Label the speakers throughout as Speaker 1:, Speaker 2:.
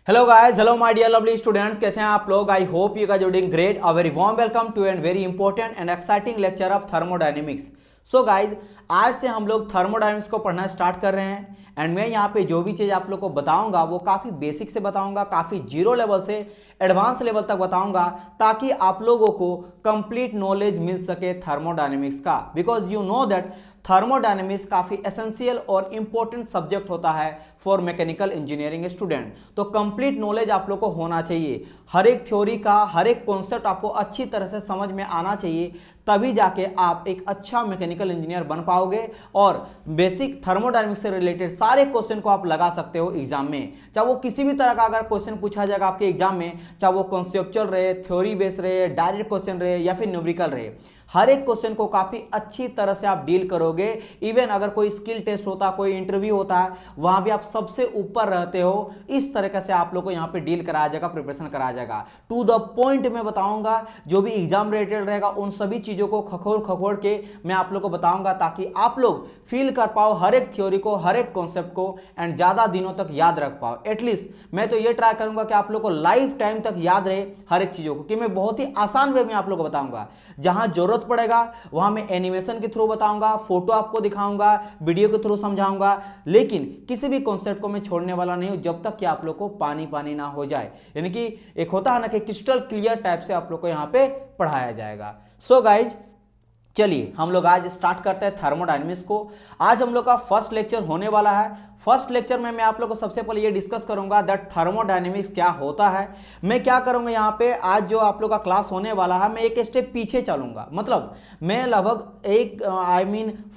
Speaker 1: Hello guys, hello my dear lovely students, कैसे हैं आप लोग। I hope you guys are doing great. A very warm welcome to an very important and exciting lecture of thermodynamics. So guys, आज से हम लोग thermodynamics को पढ़ना स्टार्ट कर रहे हैं एंड मैं यहाँ पे जो भी चीज़ आप लोग को बताऊंगा वो काफ़ी बेसिक से बताऊंगा, काफ़ी जीरो लेवल से एडवांस लेवल तक बताऊंगा, ताकि आप लोगों को कंप्लीट नॉलेज मिल सके थर्मोडायनेमिक्स का। Because you know that thermodynamics काफ़ी एसेंशियल और इंपॉर्टेंट सब्जेक्ट होता है फॉर मैकेनिकल इंजीनियरिंग स्टूडेंट। तो कंप्लीट नॉलेज आप लोग को होना चाहिए, हर एक थ्योरी का हर एक कॉन्सेप्ट आपको अच्छी तरह से समझ में आना चाहिए, तभी जाके आप एक अच्छा मैकेनिकल इंजीनियर बन पाओगे और बेसिक थर्मोडायनेमिक्स से रिलेटेड सारे क्वेश्चन को आप लगा सकते हो एग्जाम में। चाहे वो किसी भी तरह का अगर क्वेश्चन पूछा जाएगा आपके एग्जाम में, चाहे वो कॉन्सेप्चुअल रहे, थ्योरी बेस्ड रहे, डायरेक्ट क्वेश्चन रहे या फिर न्यूमेरिकल रहे, हर एक क्वेश्चन को काफी अच्छी तरह से आप डील करोगे। इवन अगर कोई स्किल टेस्ट होता, कोई इंटरव्यू होता है, वहां भी आप सबसे ऊपर रहते हो। इस तरीके से आप लोग को यहाँ पे डील कराया जाएगा, प्रिपरेशन कराया जाएगा। टू द पॉइंट में बताऊंगा, जो भी एग्जाम रिलेटेड रहेगा उन सभी चीजों को खखोल खखोल के मैं आप लोग को बताऊंगा, ताकि आप लोग फील कर पाओ हर एक थ्योरी को, हर एक कॉन्सेप्ट को एंड ज्यादा दिनों तक याद रख पाओ। एटलीस्ट मैं तो ये ट्राई करूंगा कि आप लोग को लाइफ टाइम तक याद रहे हर एक चीजों को, कि मैं बहुत ही आसान वे में आप लोग को बताऊंगा। जहां जरूरत पड़ेगा वहां मैं एनिमेशन के थ्रू बताऊंगा, फोटो आपको दिखाऊंगा, वीडियो के थ्रू समझाऊंगा, लेकिन किसी भी कॉन्सेप्ट को मैं छोड़ने वाला नहीं हूं जब तक कि आप लोग को पानी पानी ना हो जाए। यानी कि एक होता है ना कि क्रिस्टल क्लियर टाइप से आप लोग को यहां पे पढ़ाया जाएगा। सो गाइज, चलिए हम लोग आज स्टार्ट करते हैं थर्मोडायनेमिक्स को। आज हम लोग का फर्स्ट लेक्चर होने वाला है। फर्स्ट लेक्चर में मैं आप लोग को सबसे पहले ये डिस्कस करूंगा दैट थर्मोडायनेमिक्स क्या होता है। मैं क्या करूंगा यहाँ पे, आज जो आप लोग का क्लास होने वाला है, मैं एक स्टेप पीछे चलूंगा। मतलब मैं लगभग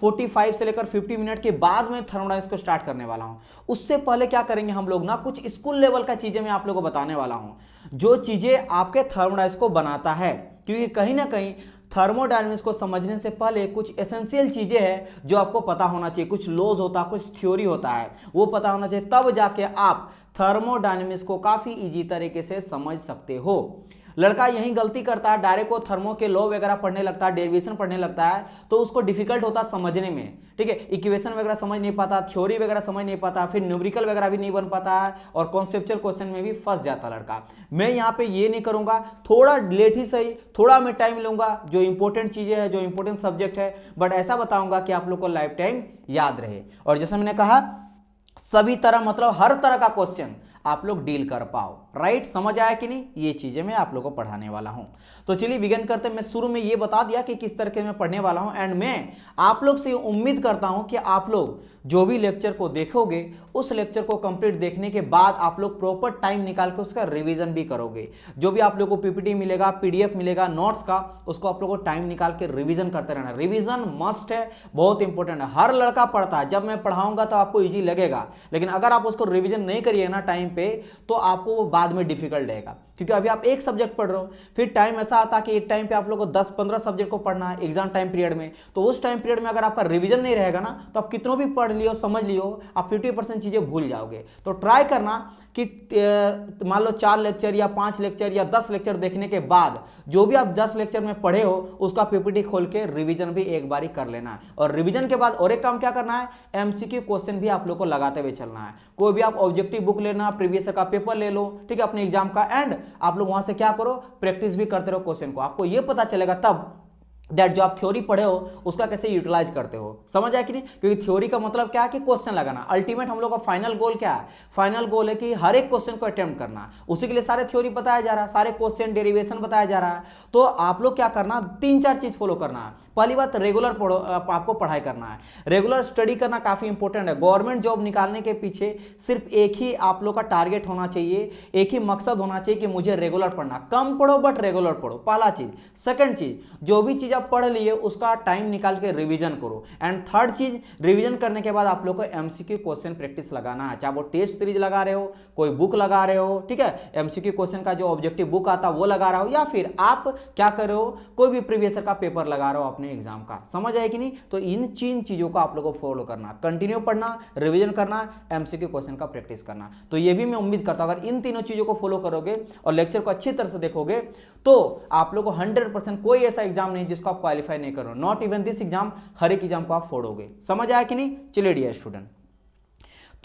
Speaker 1: 45 से लेकर 50 मिनट के बाद में थर्मोडायनेमिक्स को स्टार्ट करने वाला हूँ। उससे पहले क्या करेंगे हम लोग ना, कुछ स्कूल लेवल का चीजें मैं आप लोग को बताने वाला हूँ, जो चीजें आपके थर्मोडायनेमिक्स को बनाता है। क्योंकि कहीं ना कहीं थर्मोडायनेमिक्स को समझने से पहले कुछ एसेंशियल चीजें हैं जो आपको पता होना चाहिए। कुछ लॉज होता है, कुछ थ्योरी होता है, वो पता होना चाहिए, तब जाके आप थर्मोडायनेमिक्स को काफी इजी तरीके से समझ सकते हो। लड़का यही गलती करता है, डायरेक्ट वो थर्मो के लॉ वगैरह पढ़ने लगता है, डेरिवेशन पढ़ने लगता है, तो उसको डिफिकल्ट होता समझने में। ठीक है, इक्वेशन वगैरह समझ नहीं पाता, थ्योरी वगैरह समझ नहीं पाता, फिर न्यूमेरिकल वगैरह भी नहीं बन पाता है और कॉन्सेप्चुअल क्वेश्चन में भी फंस जाता लड़का। मैं यहाँ पे ये नहीं करूंगा, थोड़ा लेट ही सही, थोड़ा मैं टाइम लूंगा, जो इंपॉर्टेंट चीजें हैं, जो इंपॉर्टेंट सब्जेक्ट है, बट ऐसा बताऊंगा कि आप लोग को लाइफ टाइम याद रहे। और जैसा मैंने कहा, सभी तरह मतलब हर तरह का क्वेश्चन आप लोग डील कर पाओ। राइट, समझ आया कि नहीं, ये चीजें मैं आप लोगों को पढ़ाने वाला हूं। तो चलिए बिगिन करते हैं। मैं शुरू में ये बता दिया कि किस तरीके में पढ़ने वाला हूं एंड मैं आप लोग से उम्मीद करता हूं कि आप लोग जो भी लेक्चर को देखोगे, उस लेक्चर को कंप्लीट देखने के बाद आप लोग प्रॉपर टाइम निकाल के उसका रिवीजन भी करोगे। जो भी आप लोग को पीपीटी मिलेगा, पीडीएफ मिलेगा नोट्स का, उसको आप लोग को टाइम निकाल के रिवीजन करते रहना। रिवीजन मस्ट है, बहुत इंपॉर्टेंट है, हर लड़का पढ़ता है। जब मैं पढ़ाऊंगा तो आपको ईजी लगेगा, लेकिन अगर आप उसको रिवीजन नहीं करिए ना टाइम पे, तो आपको वो बाद में डिफिकल्ट रहेगा। क्योंकि अभी आप एक सब्जेक्ट पढ़ रहे हो, फिर टाइम ऐसा आता है कि एक टाइम पे आप लोग को 10-15 सब्जेक्ट को पढ़ना है एग्जाम टाइम पीरियड में। तो उस टाइम पीरियड में अगर आपका रिवीजन नहीं रहेगा ना, तो आप कितनों भी पढ़ लियो, समझ लियो, आप 50% चीजें भूल जाओगे। तो ट्राई करना कि मान लो 4 लेक्चर या 5 लेक्चर या 10 लेक्चर देखने के बाद जो भी आप 10 लेक्चर में पढ़े हो, उसका पीपीटी खोल के रिवीजन भी एक बारी कर लेना है। और रिवीजन के बाद और एक काम क्या करना है, एमसीक्यू क्वेश्चन भी आप लोग को लगाते हुए चलना है। कोई भी आप ऑब्जेक्टिव बुक लेना, प्रीवियस ईयर का पेपर ले लो, ठीक है, अपने एग्जाम का, एंड आप लोग वहां से क्या करो, प्रैक्टिस भी करते रहो क्वेश्चन को। आपको ये पता चलेगा तब दैट जो आप थ्योरी पढ़े हो उसका कैसे यूटिलाइज करते हो। समझ आया कि नहीं? क्योंकि थ्योरी का मतलब क्या है कि क्वेश्चन लगाना। अल्टीमेट हम लोग का फाइनल गोल क्या है? फाइनल गोल है कि हर एक क्वेश्चन को अटेम्प्ट करना। उसी के लिए सारे थ्योरी बताया जा रहा है, सारे क्वेश्चन डेरिवेशन बताया जा रहा है। तो आप लोग क्या करना, 3-4 चीज फॉलो करना है। पहली बात, रेगुलर पढ़ो, आपको पढ़ाई करना है, रेगुलर स्टडी करना काफी इंपॉर्टेंट है। गवर्नमेंट जॉब निकालने के पीछे सिर्फ एक ही आप लोग का टारगेट होना चाहिए, एक ही मकसद होना चाहिए कि मुझे रेगुलर पढ़ना। कम पढ़ो बट रेगुलर पढ़ो, पहला चीज। सेकंड चीज, जो भी चीज आप पढ़ लिए उसका टाइम निकाल के रिवीजन करो। एंड थर्ड चीज, रिवीजन करने के बाद आप लोग को एमसीक्यू क्वेश्चन प्रैक्टिस लगाना है। चाहे वो टेस्ट सीरीज लगा रहे हो, कोई बुक लगा रहे हो, ठीक है, एमसीक्यू क्वेश्चन का जो ऑब्जेक्टिव बुक आता है वो लगा रहे हो, या फिर आप क्या कर रहे हो, कोई भी प्रीवियस ईयर का पेपर लगा रहे हो अपने एग्जाम का। समझ आए कि नहीं? तो इन 3 चीजों को आप लोगों को फॉलो करना, कंटिन्यू पढ़ना, रिवीजन करना, एमसीक्यू क्वेश्चन का प्रैक्टिस करना। तो ये भी मैं उम्मीद करता हूं अगर इन तीनों चीजों को फॉलो करोगे और लेक्चर को अच्छी तरह से देखोगे, तो आप लोग को 100% कोई ऐसा एग्जाम नहीं जिसको आप क्वालिफाई नहीं करो। नॉट इवन दिस एग्जाम, हर एक एग्जाम को आप फोड़ोगे। समझ आया कि नहीं? चलिए डियर स्टूडेंट,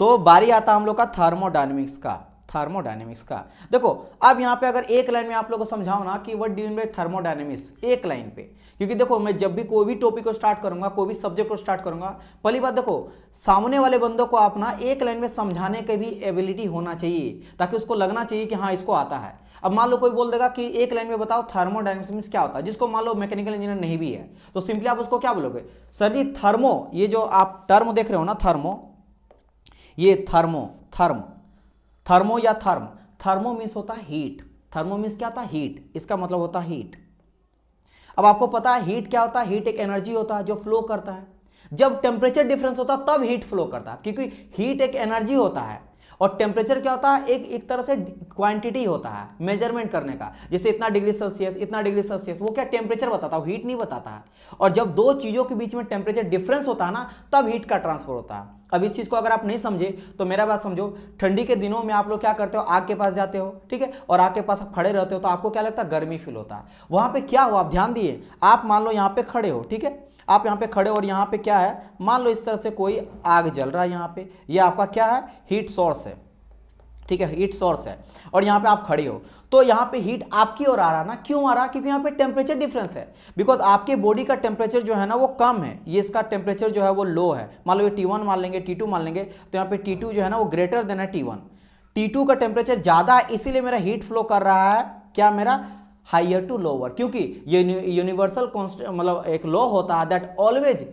Speaker 1: तो बारी आता हम लोग का थर्मोडायनेमिक्स का। थर्मोडायनेमिक्स का। देखो अब यहाँ पे अगर एक लाइन में आप लोगों को समझाओ ना कि what do you mean bye thermodynamics, एक लाइन पे, क्योंकि देखो मैं जब भी कोई भी टॉपिक को स्टार्ट करूंगा, कोई भी सब्जेक्ट को स्टार्ट करूंगा, पहली बात देखो सामने वाले बंदों को आप ना एक लाइन में समझाने की भी एबिलिटी होना चाहिए, ताकि उसको लगना चाहिए कि हाँ इसको आता है। अब मान लो कोई बोल देगा कि एक लाइन में बताओ थर्मोडायनेमिक्स मींस क्या होता है, जिसको मान लो मैकेनिकल इंजीनियर नहीं भी है, तो सिंपली आप उसको क्या बोलोगे, सर जी थर्मो, ये जो आप टर्म देख रहे हो ना थर्मो, ये थर्मो या थर्मो मीन्स होता है हीट। थर्मो मीन्स क्या होता है, हीट, इसका मतलब होता है हीट। अब आपको पता है हीट क्या होता है, हीट एक एनर्जी होता है जो फ्लो करता है। जब टेम्परेचर डिफरेंस होता है तब हीट फ्लो करता है, क्योंकि हीट एक एनर्जी होता है और टेम्परेचर क्या होता है, एक तरह से क्वांटिटी होता है मेजरमेंट करने का, जैसे इतना डिग्री सेल्सियस, इतना डिग्री सेल्सियस, वो क्या टेम्परेचर बताता है, हीट नहीं बताता है। और जब दो चीजों के बीच में टेम्परेचर डिफरेंस होता है ना, तब हीट का ट्रांसफर होता है। अब इस चीज को अगर आप नहीं समझे तो मेरा बात समझो, ठंडी के दिनों में आप लोग क्या करते हो, आग के पास जाते हो, ठीक है, और आग के पास आप खड़े रहते हो तो आपको क्या लगता है, गर्मी फील होता है। वहां पे क्या हुआ, आप ध्यान दिए, आप मान लो यहाँ पे खड़े हो, ठीक है, आप यहाँ पे खड़े और यहाँ पे क्या है, मान लो इस तरह से कोई आग जल रहा है यहाँ पे, ये आपका क्या है, हीट सोर्स है, ठीक है, हीट सोर्स है, और यहाँ पे आप खड़े हो, तो यहाँ पे हीट आपकी ओर आ रहा है ना, क्यों आ रहा है, क्योंकि यहाँ पे टेम्परेचर डिफरेंस है। बिकॉज आपके बॉडी का टेम्परेचर जो है ना वो कम है, ये इसका टेम्परेचर जो है वो लो है, मान लो ये T1 मान लेंगे, T2 मान लेंगे, तो यहाँ पे T2 जो है ना वो ग्रेटर देन है T1, T2 का टेम्परेचर ज्यादा है, इसीलिए मेरा हीट फ्लो कर रहा है, क्या मेरा, हाइयर टू लोअर, क्योंकि ये यूनिवर्सल कॉन्स्टेंट मतलब एक लॉ होता है दैट ऑलवेज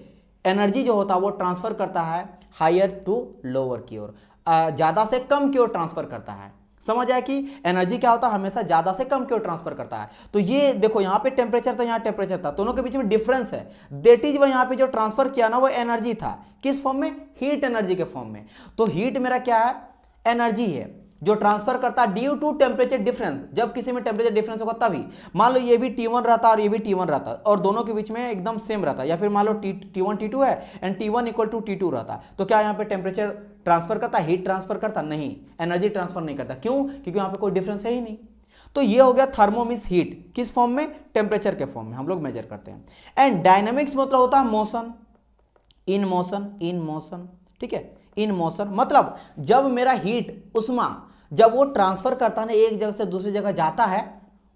Speaker 1: एनर्जी जो होता है वो ट्रांसफर करता है हाइयर टू लोअर की ओर, ज्यादा से कम की ओर ट्रांसफर करता है। समझ आया कि एनर्जी क्या होता है, हमेशा ज्यादा से कम की ओर ट्रांसफर करता है। तो ये देखो यहाँ पे टेम्परेचर था, यहाँ टेम्परेचर था, दोनों के बीच में डिफरेंस है, दैट इज वो यहाँ पे जो ट्रांसफर किया ना वो एनर्जी था, किस फॉर्म में, हीट एनर्जी के फॉर्म में। तो हीट मेरा क्या है, एनर्जी है जो ट्रांसफर करता है ड्यू टू टेम्परेचर डिफरेंस। जब किसी में टेम्परेचर डिफरेंस होगा तभी, मान लो ये भी T1 रहता और ये भी T1 रहता और दोनों के बीच में एकदम सेम रहता, या फिर मान लो T1 T2 है and T1 equal to T2 रहता, तो क्या यहाँ पे टेम्परेचर ट्रांसफर करता, हीट ट्रांसफर करता, नहीं, एनर्जी ट्रांसफर नहीं करता, क्यों, क्योंकि यहाँ पे कोई डिफरेंस है ही नहीं। तो ये हो गया थर्मो मींस हीट, किस फॉर्म में, टेम्परेचर के फॉर्म में हम लोग मेजर करते हैं। एंड डायनेमिक्स मतलब होता है मोशन, इन मोशन, ठीक है, इन मोशन मतलब जब मेरा हीट उष्मा जब वो ट्रांसफर करता है ना एक जगह से दूसरी जगह जाता है,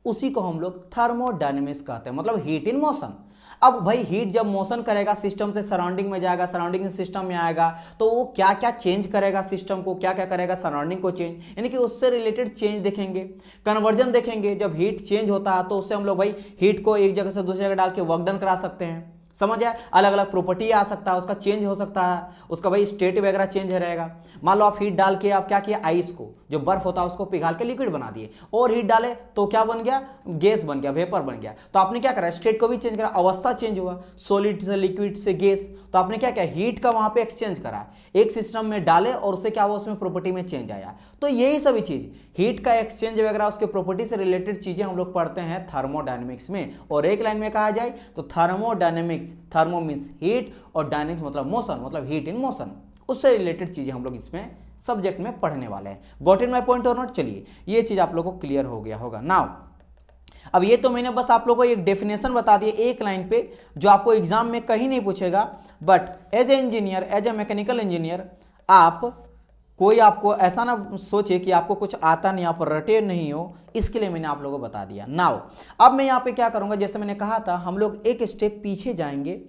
Speaker 1: उसी को हम लोग थर्मोडायनेमिक्स कहते हैं, मतलब हीट इन मोशन। अब भाई हीट जब मोशन करेगा सिस्टम से सराउंडिंग में जाएगा, सराउंडिंग से सिस्टम में आएगा, तो वो क्या क्या चेंज करेगा सिस्टम को, क्या क्या करेगा सराउंडिंग को चेंज, यानी कि उससे रिलेटेड चेंज देखेंगे, कन्वर्जन देखेंगे। जब हीट चेंज होता है तो उससे हम लोग भाई हीट को एक जगह से दूसरी जगह डाल के वर्क डन करा सकते हैं। समझ आया, अलग अलग प्रॉपर्टी आ सकता है, उसका चेंज हो सकता है, उसका भाई स्टेट वगैरह चेंज रहेगा। मान लो आप हीट डाल के आप क्या किया, आइस को जो बर्फ होता है उसको पिघाल के लिक्विड बना दिए, और हीट डाले तो क्या बन गया, गैस बन गया, वेपर बन गया। तो आपने क्या करा, स्टेट को भी चेंज करा, अवस्था चेंज हुआ, सॉलिड से लिक्विड से गैस। तो आपने क्या किया, हीट का वहां पे एक्सचेंज करा, एक सिस्टम में डाले और उससे क्या हुआ, उसमें प्रॉपर्टी में चेंज आया। तो यही सभी चीज हीट का एक्सचेंज वगैरह उसके प्रॉपर्टी से रिलेटेड चीजें हम लोग पढ़ते हैं थर्मोडायनेमिक्स में। और एक लाइन में कहा जाए तो थर्मोडायनेमिक्स, थर्मो मींस हीट और डायनेमिक्स मतलब मोशन, मतलब हीट इन मोशन, उससे रिलेटेड चीजें हम लोग इसमें सब्जेक्ट में पढ़ने वाले हैं। गॉट इन माय पॉइंट और नॉट। चलिए ये चीज आप लोगों को क्लियर हो गया होगा नाउ। अब ये तो मैंने बस आप लोगों को एक डेफिनेशन बता दिया एक लाइन पे, जो आपको एग्जाम में कहीं नहीं पूछेगा, but as a engineer, as a mechanical engineer, आप कोई आपको ऐसा ना सोचे कि आपको कुछ आता नहीं, आप रटे नहीं हो, इसके लिए मैंने आप लोगों को बता दिया। नाउ अब मैं यहाँ पे क्या करूँगा, जैसे मैंने कहा था हम लोग एक स्टेप पीछे जाएंगे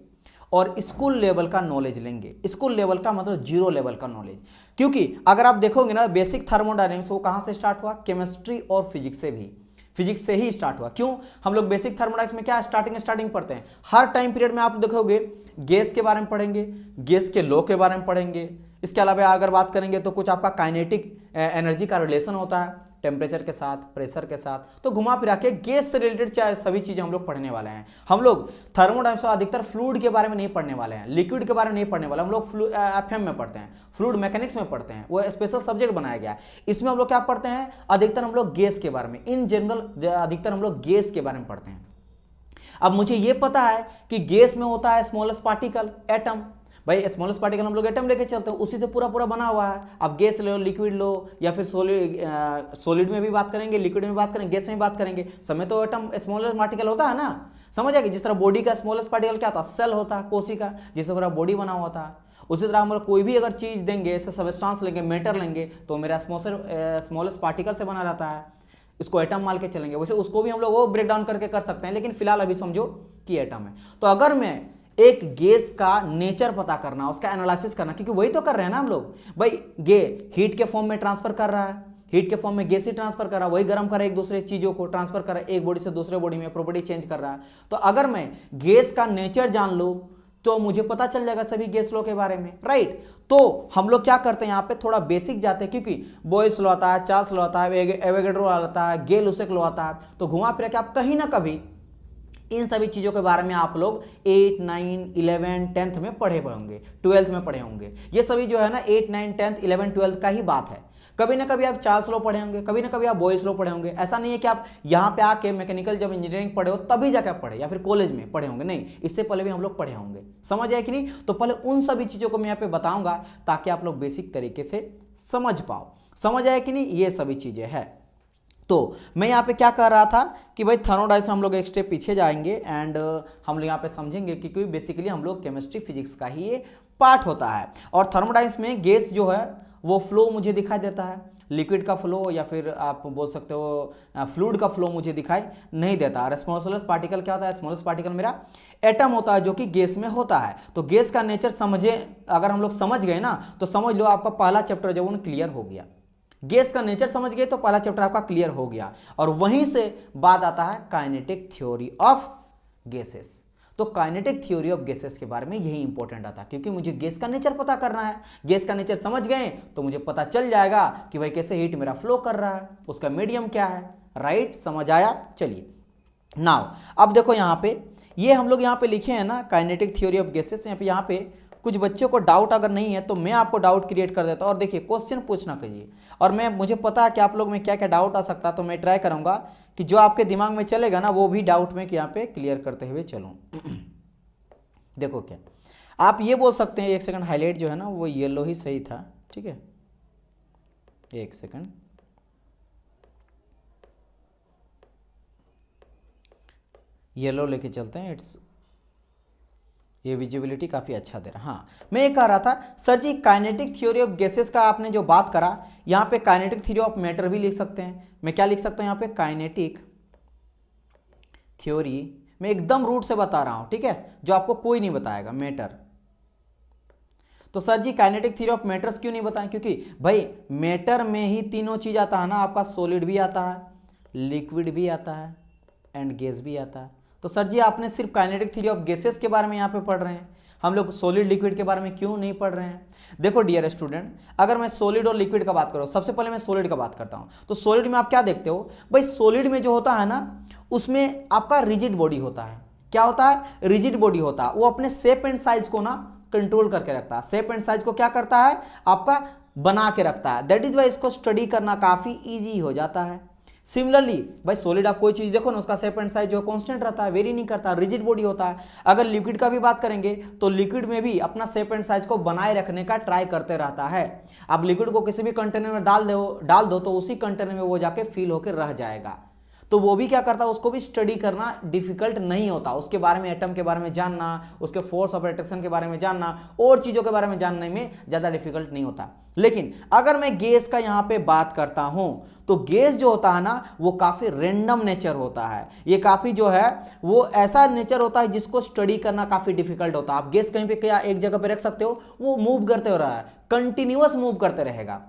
Speaker 1: और स्कूल लेवल का नॉलेज लेंगे। स्कूल लेवल का मतलब जीरो लेवल का नॉलेज, क्योंकि अगर आप देखोगे ना बेसिक थर्मोडायनेमिक्स वो कहाँ से स्टार्ट हुआ, केमिस्ट्री और फिजिक्स से भी, फिजिक्स से ही स्टार्ट हुआ। क्यों, हम लोग बेसिक थर्मोडायनेमिक्स में क्या स्टार्टिंग पढ़ते हैं, हर टाइम पीरियड में आप देखोगे गैस के बारे में पढ़ेंगे, गैस के लॉ के बारे में पढ़ेंगे। इसके अलावा अगर बात करेंगे तो कुछ आपका काइनेटिक एनर्जी का रिलेशन होता है टेम्परेचर के साथ, प्रेशर के साथ, तो घुमा फिरा के गैस से रिलेटेड सभी चीजें हम लोग पढ़ने वाले हैं। हम लोग थर्मोडायनेमिक्स में अधिकतर फ्लूइड के बारे में नहीं पढ़ने वाले हैं, लिक्विड के बारे में नहीं पढ़ने वाले, हम लोग FM में पढ़ते हैं, फ्लूइड मैकेनिक्स में पढ़ते हैं, वो स्पेशल सब्जेक्ट बनाया गया। इसमें हम लोग क्या पढ़ते हैं, अधिकतर हम लोग गैस के बारे में, इन जनरल अधिकतर हम लोग गैस के बारे में पढ़ते हैं। अब मुझे ये पता है कि गैस में होता है स्मॉलेस्ट पार्टिकल, एटम। भाई स्मॉलेस्ट पार्टिकल हम लोग एटम लेके चलते हैं, उसी से पूरा पूरा बना हुआ है। अब गैस लो, लिक्विड लो, या फिर सॉलिड में भी बात करेंगे, लिक्विड में बात करेंगे, गैस में बात करेंगे, सब में तो एटम स्मॉलेस्ट पार्टिकल होता है ना। समझ आएगी, जिस तरह बॉडी का स्मॉलेस्ट पार्टिकल क्या होता है, सेल होता है, कोशिका, जिससे पूरा बॉडी बना हुआ था। उसी तरह हम लोग कोई भी अगर चीज़ देंगे, ऐसे सबस्टांस लेंगे, मैटर लेंगे, तो मेरा स्मॉलेस्ट पार्टिकल से बना रहता है, इसको एटम मान के चलेंगे। वैसे उसको भी हम लोग वो ब्रेक डाउन करके कर सकते हैं, लेकिन फिलहाल अभी समझो कि एटम है। तो अगर मैं एक गैस का नेचर पता करना, उसका एनालिसिस करना, क्योंकि वही तो कर रहे हैं ना हम लोग भाई, हीट के फॉर्म में ट्रांसफर कर रहा है, हीट के फॉर्म में गैस ही ट्रांसफर कर रहा है, वही गर्म कर रहा है, एक दूसरे चीजों को ट्रांसफर कर रहा है, एक बॉडी से दूसरे बॉडी में प्रॉपर्टी चेंज कर रहा है। तो अगर मैं गैस का नेचर जान लूं तो मुझे पता चल जाएगा सभी गैस लॉ के बारे में, राइट। तो हम लोग क्या करते हैं यहाँ पे थोड़ा बेसिक जाते हैं, क्योंकि बॉयस लॉ आता है, चार्ल्स लॉ आता है, एवोगैड्रो आता है, गे लुसेक लॉ आता है, तो घुमा फिरा के आप कहीं ना कभी इन सभी चीज़ों के बारे में आप लोग 8, 9, 11, 10th में पढ़े होंगे, 12th में पढ़े होंगे। ये सभी जो है ना 8, 9, 10th, 11, 12th का ही बात है। कभी ना कभी आप चार्ल्स लॉ पढ़े होंगे, कभी ना कभी आप बॉयस लॉ पढ़े होंगे। ऐसा नहीं है कि आप यहाँ पे आके मैकेनिकल जब इंजीनियरिंग पढ़े हो तभी जाकर पढ़े या फिर कॉलेज में पढ़े होंगे, नहीं, इससे पहले भी हम लोग पढ़े होंगे। समझ आए कि नहीं? तो पहले उन सभी चीज़ों को मैं यहाँ पे बताऊंगा ताकि आप लोग बेसिक तरीके से समझ पाओ। समझ आए कि नहीं? ये सभी चीज़ें हैं। तो मैं यहाँ पे क्या कर रहा था कि भाई थर्मोडाइनमिक्स से हम लोग एक स्टेप पीछे जाएंगे एंड हम लोग यहाँ पे समझेंगे कि क्योंकि बेसिकली हम लोग केमिस्ट्री फिजिक्स का ही ये पार्ट होता है। और थर्मोडाइनमिक्स में गैस जो है वो फ्लो मुझे दिखाई देता है, लिक्विड का फ्लो या फिर आप बोल सकते हो फ्लूइड का फ्लो मुझे दिखाई नहीं देता। और स्मॉलेस्ट पार्टिकल क्या होता है? स्मॉलेस्ट पार्टिकल मेरा एटम होता है जो कि गैस में होता है। तो गैस का नेचर समझे, अगर हम लोग समझ गए ना तो समझ लो आपका पहला चैप्टर जो क्लियर हो गया। गैस का नेचर समझ गए तो पहला चैप्टर आपका क्लियर हो गया। और वहीं से बात आता है काइनेटिक थ्योरी ऑफ गैसेस। तो काइनेटिक थ्योरी ऑफ गैसेस के बारे में यही इंपॉर्टेंट आता है, क्योंकि मुझे गैस का नेचर पता करना है। गैस का नेचर समझ गए तो मुझे पता चल जाएगा कि भाई कैसे हीट मेरा फ्लो कर रहा है, उसका मीडियम क्या है, राइट। समझ आया? चलिए नाउ अब देखो यहाँ पे ये हम लोग यहाँ पे लिखे हैं ना काइनेटिक थ्योरी ऑफ गैसेस। यहाँ पे कुछ बच्चों को डाउट अगर नहीं है तो मैं आपको डाउट क्रिएट कर देता हूँ। और देखिए क्वेश्चन पूछना कहिए, और मुझे पता है कि आप लोग में क्या क्या डाउट आ सकता है, तो मैं ट्राई करूँगा कि जो आपके दिमाग में चलेगा ना वो भी डाउट में यहाँ पे क्लियर करते हुए चलूँ। देखो क्या आप ये बोल सकते हैं, एक सेकंड, हाईलाइट जो है ना वो येलो ही सही था, ठीक है, एक सेकंड, येलो लेके चलते हैं, ये विजिबिलिटी काफ़ी अच्छा दे रहा। हाँ, मैं ये कह रहा था sir ji kinetic theory of gases का आपने जो बात करा, यहाँ पे काइनेटिक थ्योरी ऑफ मैटर भी लिख सकते हैं। मैं क्या लिख सकता हूँ यहाँ पे? काइनेटिक थ्योरी, मैं एकदम रूट से बता रहा हूँ, ठीक है, जो आपको कोई नहीं बताएगा, मैटर। तो sir ji kinetic theory of matters क्यों नहीं बताएं? क्योंकि भाई मैटर में ही तीनों चीज़ आता है ना, आपका सॉलिड भी आता है, लिक्विड भी आता है एंड गैस भी आता है। तो सर जी आपने सिर्फ काइनेटिक थ्योरी ऑफ गैसेस के बारे में यहाँ पे पढ़ रहे हैं, हम लोग सॉलिड लिक्विड के बारे में क्यों नहीं पढ़ रहे हैं? देखो डियर स्टूडेंट, अगर मैं सॉलिड और लिक्विड का बात करूँ, सबसे पहले मैं सॉलिड का बात करता हूँ। तो सॉलिड में आप क्या देखते हो भाई? सॉलिड में जो होता है ना उसमें आपका रिजिड बॉडी होता है। क्या होता है? रिजिड बॉडी होता है। वो अपने शेप एंड साइज को ना कंट्रोल करके रखता है। शेप एंड साइज को क्या करता है? आपका बना के रखता है। दैट इज वाई इसको स्टडी करना काफी ईजी हो जाता है। सिमिलरली भाई सॉलिड आप कोई चीज देखो ना, उसका शेप एंड साइज जो कांस्टेंट रहता है, वेरी नहीं करता, रिजिड बॉडी होता है। अगर लिक्विड का भी बात करेंगे तो लिक्विड में भी अपना शेप एंड साइज को बनाए रखने का ट्राई करते रहता है। आप लिक्विड को किसी भी कंटेनर में डाल दो तो उसी कंटेनर में वो जाके फील होकर रह जाएगा। तो वो भी क्या करता है? उसको भी स्टडी करना डिफिकल्ट नहीं होता। उसके बारे में, एटम के बारे में जानना, उसके फोर्स ऑफ अट्रैक्शन के बारे में जानना और चीज़ों के बारे में जानने में ज़्यादा डिफिकल्ट नहीं होता। लेकिन अगर मैं गैस का यहाँ पे बात करता हूँ तो गैस जो होता है ना वो काफ़ी रेंडम नेचर होता है। ये काफ़ी जो है वो ऐसा नेचर होता है जिसको स्टडी करना काफ़ी डिफिकल्ट होता है। आप गैस कहीं पे क्या एक जगह पे रख सकते हो, वो मूव करते हो रहा है, कंटिन्यूअस मूव करते रहेगा।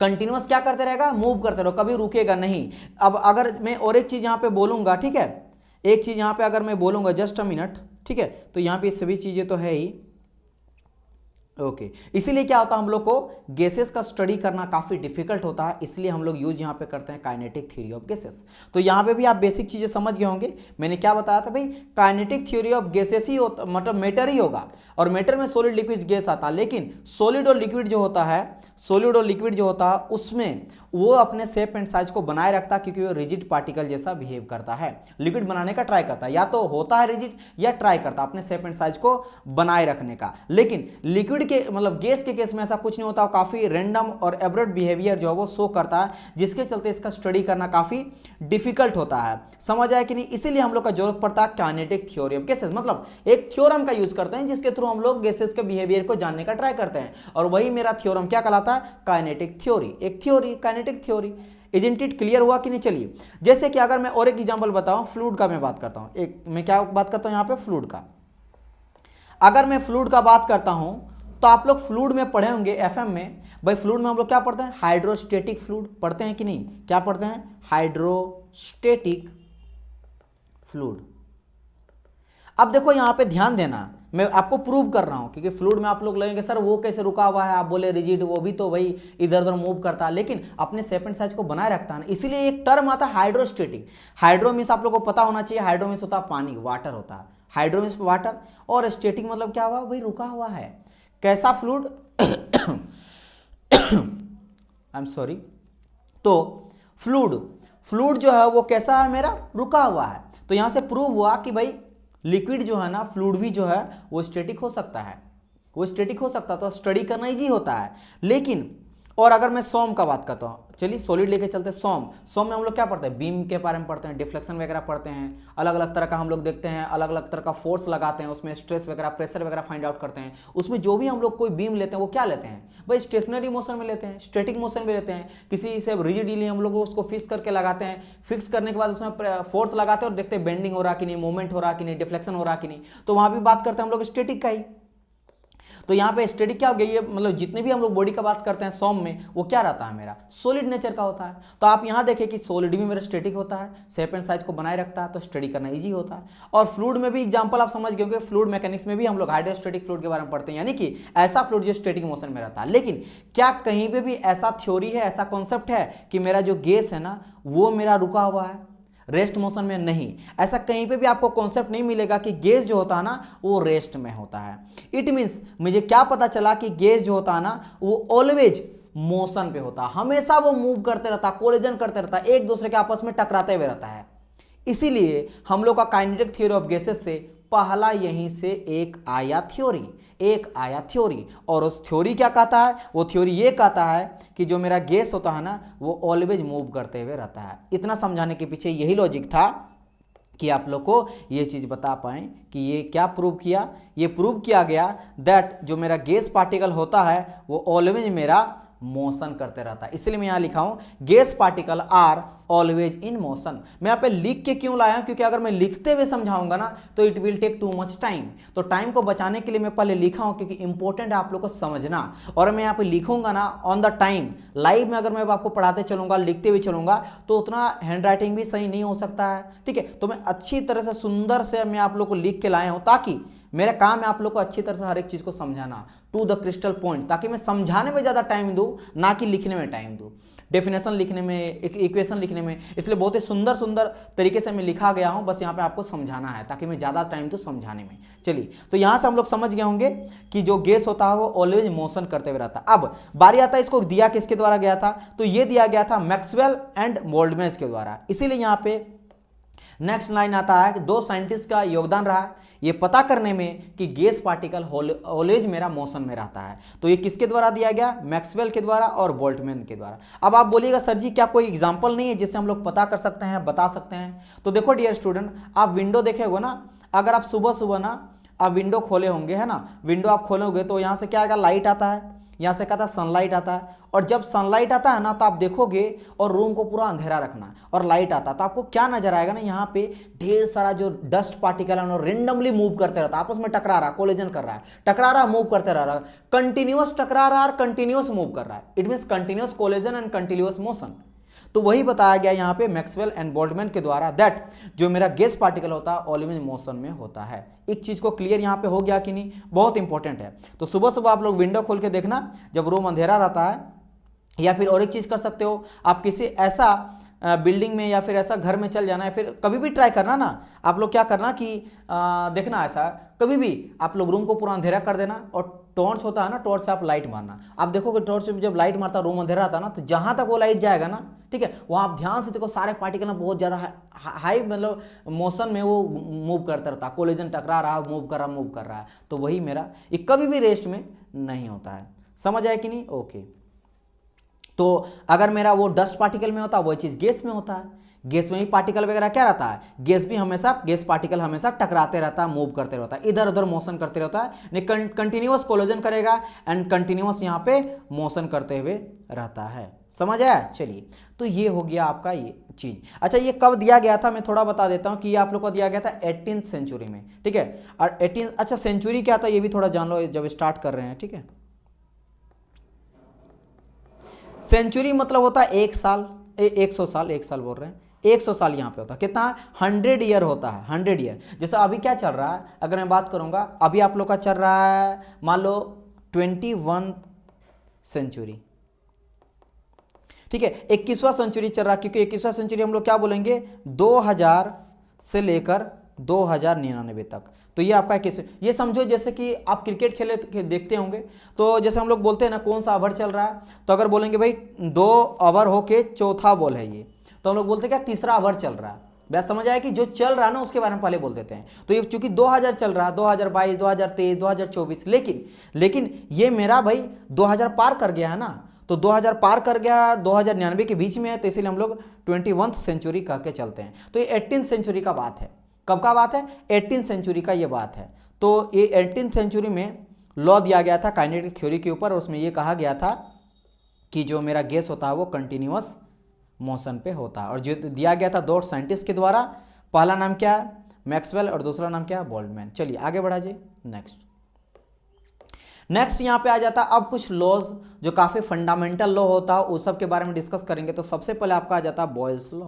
Speaker 1: कंटिन्यूअस क्या करते रहेगा? मूव करते रहो, कभी रुकेगा नहीं। अब अगर मैं और एक चीज यहां पे बोलूंगा, ठीक है, एक चीज यहां पे अगर मैं बोलूंगा, जस्ट अ मिनट, ठीक है, तो यहां पे सभी चीजें तो है ही, ओके। इसीलिए क्या होता है, हम लोग को गैसेस का स्टडी करना काफी डिफिकल्ट होता है, इसलिए हम लोग यूज यहां पे करते हैं काइनेटिक थ्योरी ऑफ गैसेस। तो यहां पे भी आप बेसिक चीजें समझ गए होंगे। मैंने क्या बताया था भाई? काइनेटिक थ्योरी ऑफ गैसेस ही होता, मतलब मैटर ही होगा, और मैटर में सॉलिड लिक्विड गैस आता है। लेकिन सॉलिड और लिक्विड जो होता है, सॉलिड और लिक्विड जो होता है उसमें वो अपने शेप एंड साइज को बनाए रखता है, क्योंकि वो रिजिड पार्टिकल जैसा बिहेव करता है। लिक्विड बनाने का ट्राई करता है, या तो होता है रिजिड या ट्राई करता है अपने शेप एंड साइज को बनाए रखने का। लेकिन लिक्विड के मतलब गैस के केस में ऐसा कुछ नहीं होता, काफ़ी रैंडम और एब्रप्ट बिहेवियर जो है वो शो करता है, जिसके चलते इसका स्टडी करना काफ़ी डिफिकल्ट होता है। समझ आया कि नहीं? इसीलिए हम लोग का जरूरत पड़ता है काइनेटिक थ्योरी ऑफ गैसेस, मतलब एक थ्योरम का यूज करते हैं जिसके थ्रू हम लोग गैसेस के बिहेवियर को जानने का ट्राई करते हैं, और वही मेरा थ्योरम क्या कहलाता है? Kinetic theory. एक theory, kinetic theory. Isn't it clear हुआ कि नहीं? चलिए, जैसे कि अगर मैं और एक एग्जांपल बताऊं, फ्लूइड का मैं बात करता हूं, एक मैं क्या बात करता हूं यहाँ पे? फ्लूइड का। अगर मैं फ्लूइड का बात करता हूं तो आप लोग फ्लूइड में पढ़े होंगे एफएम में, भाई फ्लूइड में हम लोग क्या पढ़ते हैं? हाइड्रोस्टेटिक फ्लूइड पढ़ते हैं कि नहीं? क्या पढ़ते हैं? Hydrostatic fluid. अब देखो यहां पे ध्यान देना, मैं आपको प्रूव कर रहा हूं, क्योंकि फ्लूइड में आप लोग लगेंगे सर वो कैसे रुका हुआ है, आप बोले रिजिड, वो भी तो वही इधर उधर मूव करता है, लेकिन अपने शेप एंड साइज को बनाए रखता है ना, इसीलिए एक टर्म आता है हाइड्रोस्टेटिक। हाइड्रो मीन्स आप लोग को पता होना चाहिए, हाइड्रो मीन्स होता है पानी, वाटर होता है, हाइड्रो मीन्स वाटर, और स्टेटिक मतलब क्या हुआ? भाई रुका हुआ है। कैसा फ्लूइड? I am sorry. तो फ्लूइड जो है वो कैसा है? मेरा रुका हुआ है। तो यहां से प्रूव हुआ कि भाई लिक्विड जो है ना, फ्लूइड भी जो है वो स्टैटिक हो सकता है, वो स्टैटिक हो सकता है, तो स्टडी करना इजी होता है। लेकिन और अगर मैं सोम का बात करता हूँ, चलिए सॉलिड लेके चलते हैं। सोम में हम लोग क्या पढ़ते हैं? बीम के बारे में पढ़ते हैं, डिफ्लेक्शन वगैरह पढ़ते हैं, अलग अलग तरह का हम लोग देखते हैं, अलग अलग तरह का फोर्स लगाते हैं, उसमें स्ट्रेस वगैरह, प्रेशर वगैरह फाइंड आउट करते हैं। उसमें जो भी हम लोग कोई बीम लेते हैं वो क्या लेते हैं? भाई स्टेशनरी मोशन में लेते हैं, स्टैटिक मोशन में लेते हैं, किसी से रिजिडली हम लोग उसको फिक्स करके लगाते हैं, फिक्स करने के बाद उसमें फोर्स लगाते हैं और देखते हैं बेंडिंग हो रहा कि नहीं, मूवमेंट हो रहा कि नहीं, डिफ्लेक्शन हो रहा कि नहीं, तो वहां भी बात करते हैं हम लोग स्टैटिक का ही। तो यहाँ पे स्टडी क्या हो गई है? मतलब जितने भी हम लोग बॉडी का बात करते हैं सॉम में, वो क्या रहता है? मेरा सॉलिड नेचर का होता है। तो आप यहाँ देखें कि सॉलिड भी मेरा स्टैटिक होता है, शेप एंड साइज को बनाए रखता है, तो स्टडी करना इजी होता है। और फ्लूइड में भी एग्जांपल आप समझ गए होंगे, फ्लूइड मैकेनिक्स में भी हम लोग हाइड्रोस्टैटिक फ्लूइड के बारे में पढ़ते हैं, यानी कि ऐसा फ्लूइड जो स्टैटिक मोशन में रहता है। लेकिन क्या कहीं पे भी ऐसा थ्योरी है, ऐसा कॉन्सेप्ट है कि मेरा जो गैस है ना वो मेरा रुका हुआ है, रेस्ट मोशन में? नहीं, ऐसा कहीं पे भी आपको कॉन्सेप्ट नहीं मिलेगा कि गैस जो होता है ना वो रेस्ट में होता है। इट मींस मुझे क्या पता चला कि गैस जो होता है ना वो ऑलवेज मोशन पे होता है, हमेशा वो मूव करते रहता है, कोलिजन करते रहता है, एक दूसरे के आपस में टकराते हुए रहता है। इसीलिए हम लोग का काइनेटिक थ्योरी ऑफ गैसेस से पहला यहीं से एक आया थ्योरी। और उस थ्योरी क्या कहता है? वो थ्योरी ये कहता है कि जो मेरा गैस होता है ना वो ऑलवेज मूव करते हुए रहता है। इतना समझाने के पीछे यही लॉजिक था कि आप लोग को ये चीज़ बता पाएं कि ये क्या प्रूव किया? ये प्रूव किया गया दैट जो मेरा गैस पार्टिकल होता है वो ऑलवेज मेरा मोशन करते रहता है। इसलिए मैं यहाँ लिखा हूँ gas particle are always in motion. मैं यहाँ पे लिख के क्यों लाया? क्योंकि अगर मैं लिखते हुए समझाऊंगा ना तो it will take too much time. तो टाइम को बचाने के लिए मैं पहले लिखा हूँ, क्योंकि इंपॉर्टेंट है आप लोग को समझना। और मैं यहाँ पे लिखूंगा ना ऑन द टाइम, लाइव में अगर मैं आपको पढ़ाते चलूंगा, लिखते हुए चलूंगा, तो उतना हैंड राइटिंग भी सही नहीं हो सकता है। ठीक है, तो मैं अच्छी तरह से सुंदर से मैं आप लोग को लिख के लाया हूँ, ताकि मेरा काम है आप लोग को अच्छी तरह से हर एक चीज को समझाना टू द क्रिस्टल पॉइंट, ताकि मैं समझाने में ज्यादा टाइम दूं ना कि लिखने में टाइम दूं, डेफिनेशन लिखने में, इक्वेशन लिखने में। इसलिए बहुत ही सुंदर सुंदर तरीके से मैं लिखा गया हूं, बस यहाँ पे आपको समझाना है ताकि मैं ज्यादा टाइम दूं समझाने में। चलिए, तो यहां से हम लोग समझ गए होंगे कि जो गैस होता है वो ऑलवेज मोशन करते हुए रहता है। अब बारी आता है इसको दिया किसके द्वारा गया था? तो ये दिया गया था मैक्सवेल एंड बोल्ट्जमैन के द्वारा। इसीलिए यहाँ पे नेक्स्ट लाइन आता है कि दो साइंटिस्ट का योगदान रहा ये पता करने में कि गैस पार्टिकल ऑलवेज मेरा मोशन में रहता है। तो ये किसके द्वारा दिया गया? मैक्सवेल के द्वारा और बोल्ट्जमैन के द्वारा। अब आप बोलिएगा सर जी क्या कोई एग्जांपल नहीं है जिससे हम लोग पता कर सकते हैं, बता सकते हैं? तो देखो डियर स्टूडेंट, आप विंडो देखे हो ना, अगर आप सुबह सुबह ना आप विंडो खोले होंगे, है ना, विंडो आप खोलोगे तो यहाँ से क्या आएगा? लाइट आता है, यहाँ से कहता है सनलाइट आता है। और जब सनलाइट आता है ना तो आप देखोगे और रूम को पूरा अंधेरा रखना, और लाइट आता है तो आपको क्या नजर आएगा ना, यहाँ पे ढेर सारा जो डस्ट पार्टिकल है ना रेंडमली मूव करते रहता है, आपस में टकरा रहा, कोलिजन कर रहा है, टकरा रहा, मूव करते रह रहा, कंटिन्यूअस टकरा रहा और कंटिन्यूअस मूव कर रहा है। It means continuous collision and continuous motion. तो वही बताया गया यहाँ पे मैक्सवेल एंड बोल्ट्जमैन के द्वारा दैट जो मेरा गैस पार्टिकल होता है ऑलवेज मोशन में होता है। एक चीज को क्लियर यहाँ पे हो गया कि नहीं? बहुत इंपॉर्टेंट है। तो सुबह सुबह आप लोग विंडो खोल के देखना जब रूम अंधेरा रहता है, या फिर और एक चीज कर सकते हो, आप किसी ऐसा बिल्डिंग में या फिर ऐसा घर में चल जाना है, फिर कभी भी ट्राई करना ना, आप लोग क्या करना कि देखना ऐसा कभी भी आप लोग रूम को पूरा अंधेरा कर देना और टॉर्च होता है ना, टॉर्च से आप लाइट मारना, आप देखोगे टॉर्च से जब लाइट मारता रूम अंधेरा आता ना, तो जहां तक वो लाइट जाएगा ना, ठीक है, वहां आप ध्यान से देखो सारे पार्टिकल ना बहुत ज्यादा हाई मतलब मोशन में वो मूव करता रहता है, कोलिजन टकरा रहा है, मूव कर रहा है, तो वही मेरा ये कभी भी रेस्ट में नहीं होता है। समझ आया कि नहीं? ओके। तो अगर मेरा वो डस्ट पार्टिकल में होता है, वही चीज गैस में होता है, गैस में भी पार्टिकल वगैरह क्या रहता है, गैस भी हमेशा, गैस पार्टिकल हमेशा टकराते रहता है, मूव करते रहता है, इधर उधर मोशन करते रहता है, कंटिन्यूअस कोलिजन करेगा एंड कंटिन्यूअस यहाँ पे मोशन करते हुए रहता है। समझ आया? चलिए, तो ये हो गया आपका ये चीज। अच्छा, ये कब दिया गया था मैं थोड़ा बता देता हूँ कि ये आप लोग को दिया गया था 18th सेंचुरी में, ठीक है। और 18 अच्छा सेंचुरी क्या था ये भी थोड़ा जान लो जब स्टार्ट कर रहे हैं, ठीक है। सेंचुरी मतलब होता है 1 साल, 100 साल, 1 साल बोल रहे हैं, 100 साल यहाँ पे होता है, कितना? 100 ईयर होता है, 100 ईयर। जैसे अभी क्या चल रहा है, अगर मैं बात करूंगा, अभी आप लोग का चल रहा है मान लो 21 सेंचुरी, ठीक है, 21वां सेंचुरी चल रहा है, क्योंकि 21वां सेंचुरी हम लोग क्या बोलेंगे, 2000 से लेकर 2099 तक। तो ये आपका किस, ये समझो जैसे कि आप क्रिकेट खेले देखते होंगे, तो जैसे हम लोग बोलते हैं ना कौन सा ओवर चल रहा है, तो अगर बोलेंगे भाई 2 ओवर होके चौथा बॉल है ये, तो हम लोग बोलते हैं क्या, तीसरा ओवर चल रहा है। बस समझ आया कि जो चल रहा है ना उसके बारे में पहले बोल देते हैं। तो ये चूंकि 2000 चल रहा है, 2022, 2023, 2024, लेकिन ये मेरा भाई 2000 पार कर गया है ना, तो 2000 पार कर गया, 2099 के बीच में है, तो इसीलिए हम लोग 21th सेंचुरी कह के चलते हैं। तो ये 18th सेंचुरी का बात है। कब का बात है? 18th सेंचुरी का ये बात है। तो ये 18th सेंचुरी में लॉ दिया गया था काइनेटिक थ्योरी के ऊपर, उसमें ये कहा गया था कि जो मेरा गैस होता है वो कंटिन्यूअस मोशन पे होता है, और जो दिया गया था 2 साइंटिस्ट के द्वारा, पहला नाम क्या है, मैक्सवेल, और दूसरा नाम क्या है, बोल्ट्जमैन। चलिए आगे बढ़ा जाइए। नेक्स्ट यहाँ पे आ जाता है अब कुछ लॉज जो काफी फंडामेंटल लॉ होता है, उस सब के बारे में डिस्कस करेंगे। तो सबसे पहले आपका आ जाता है बॉयल्स लॉ।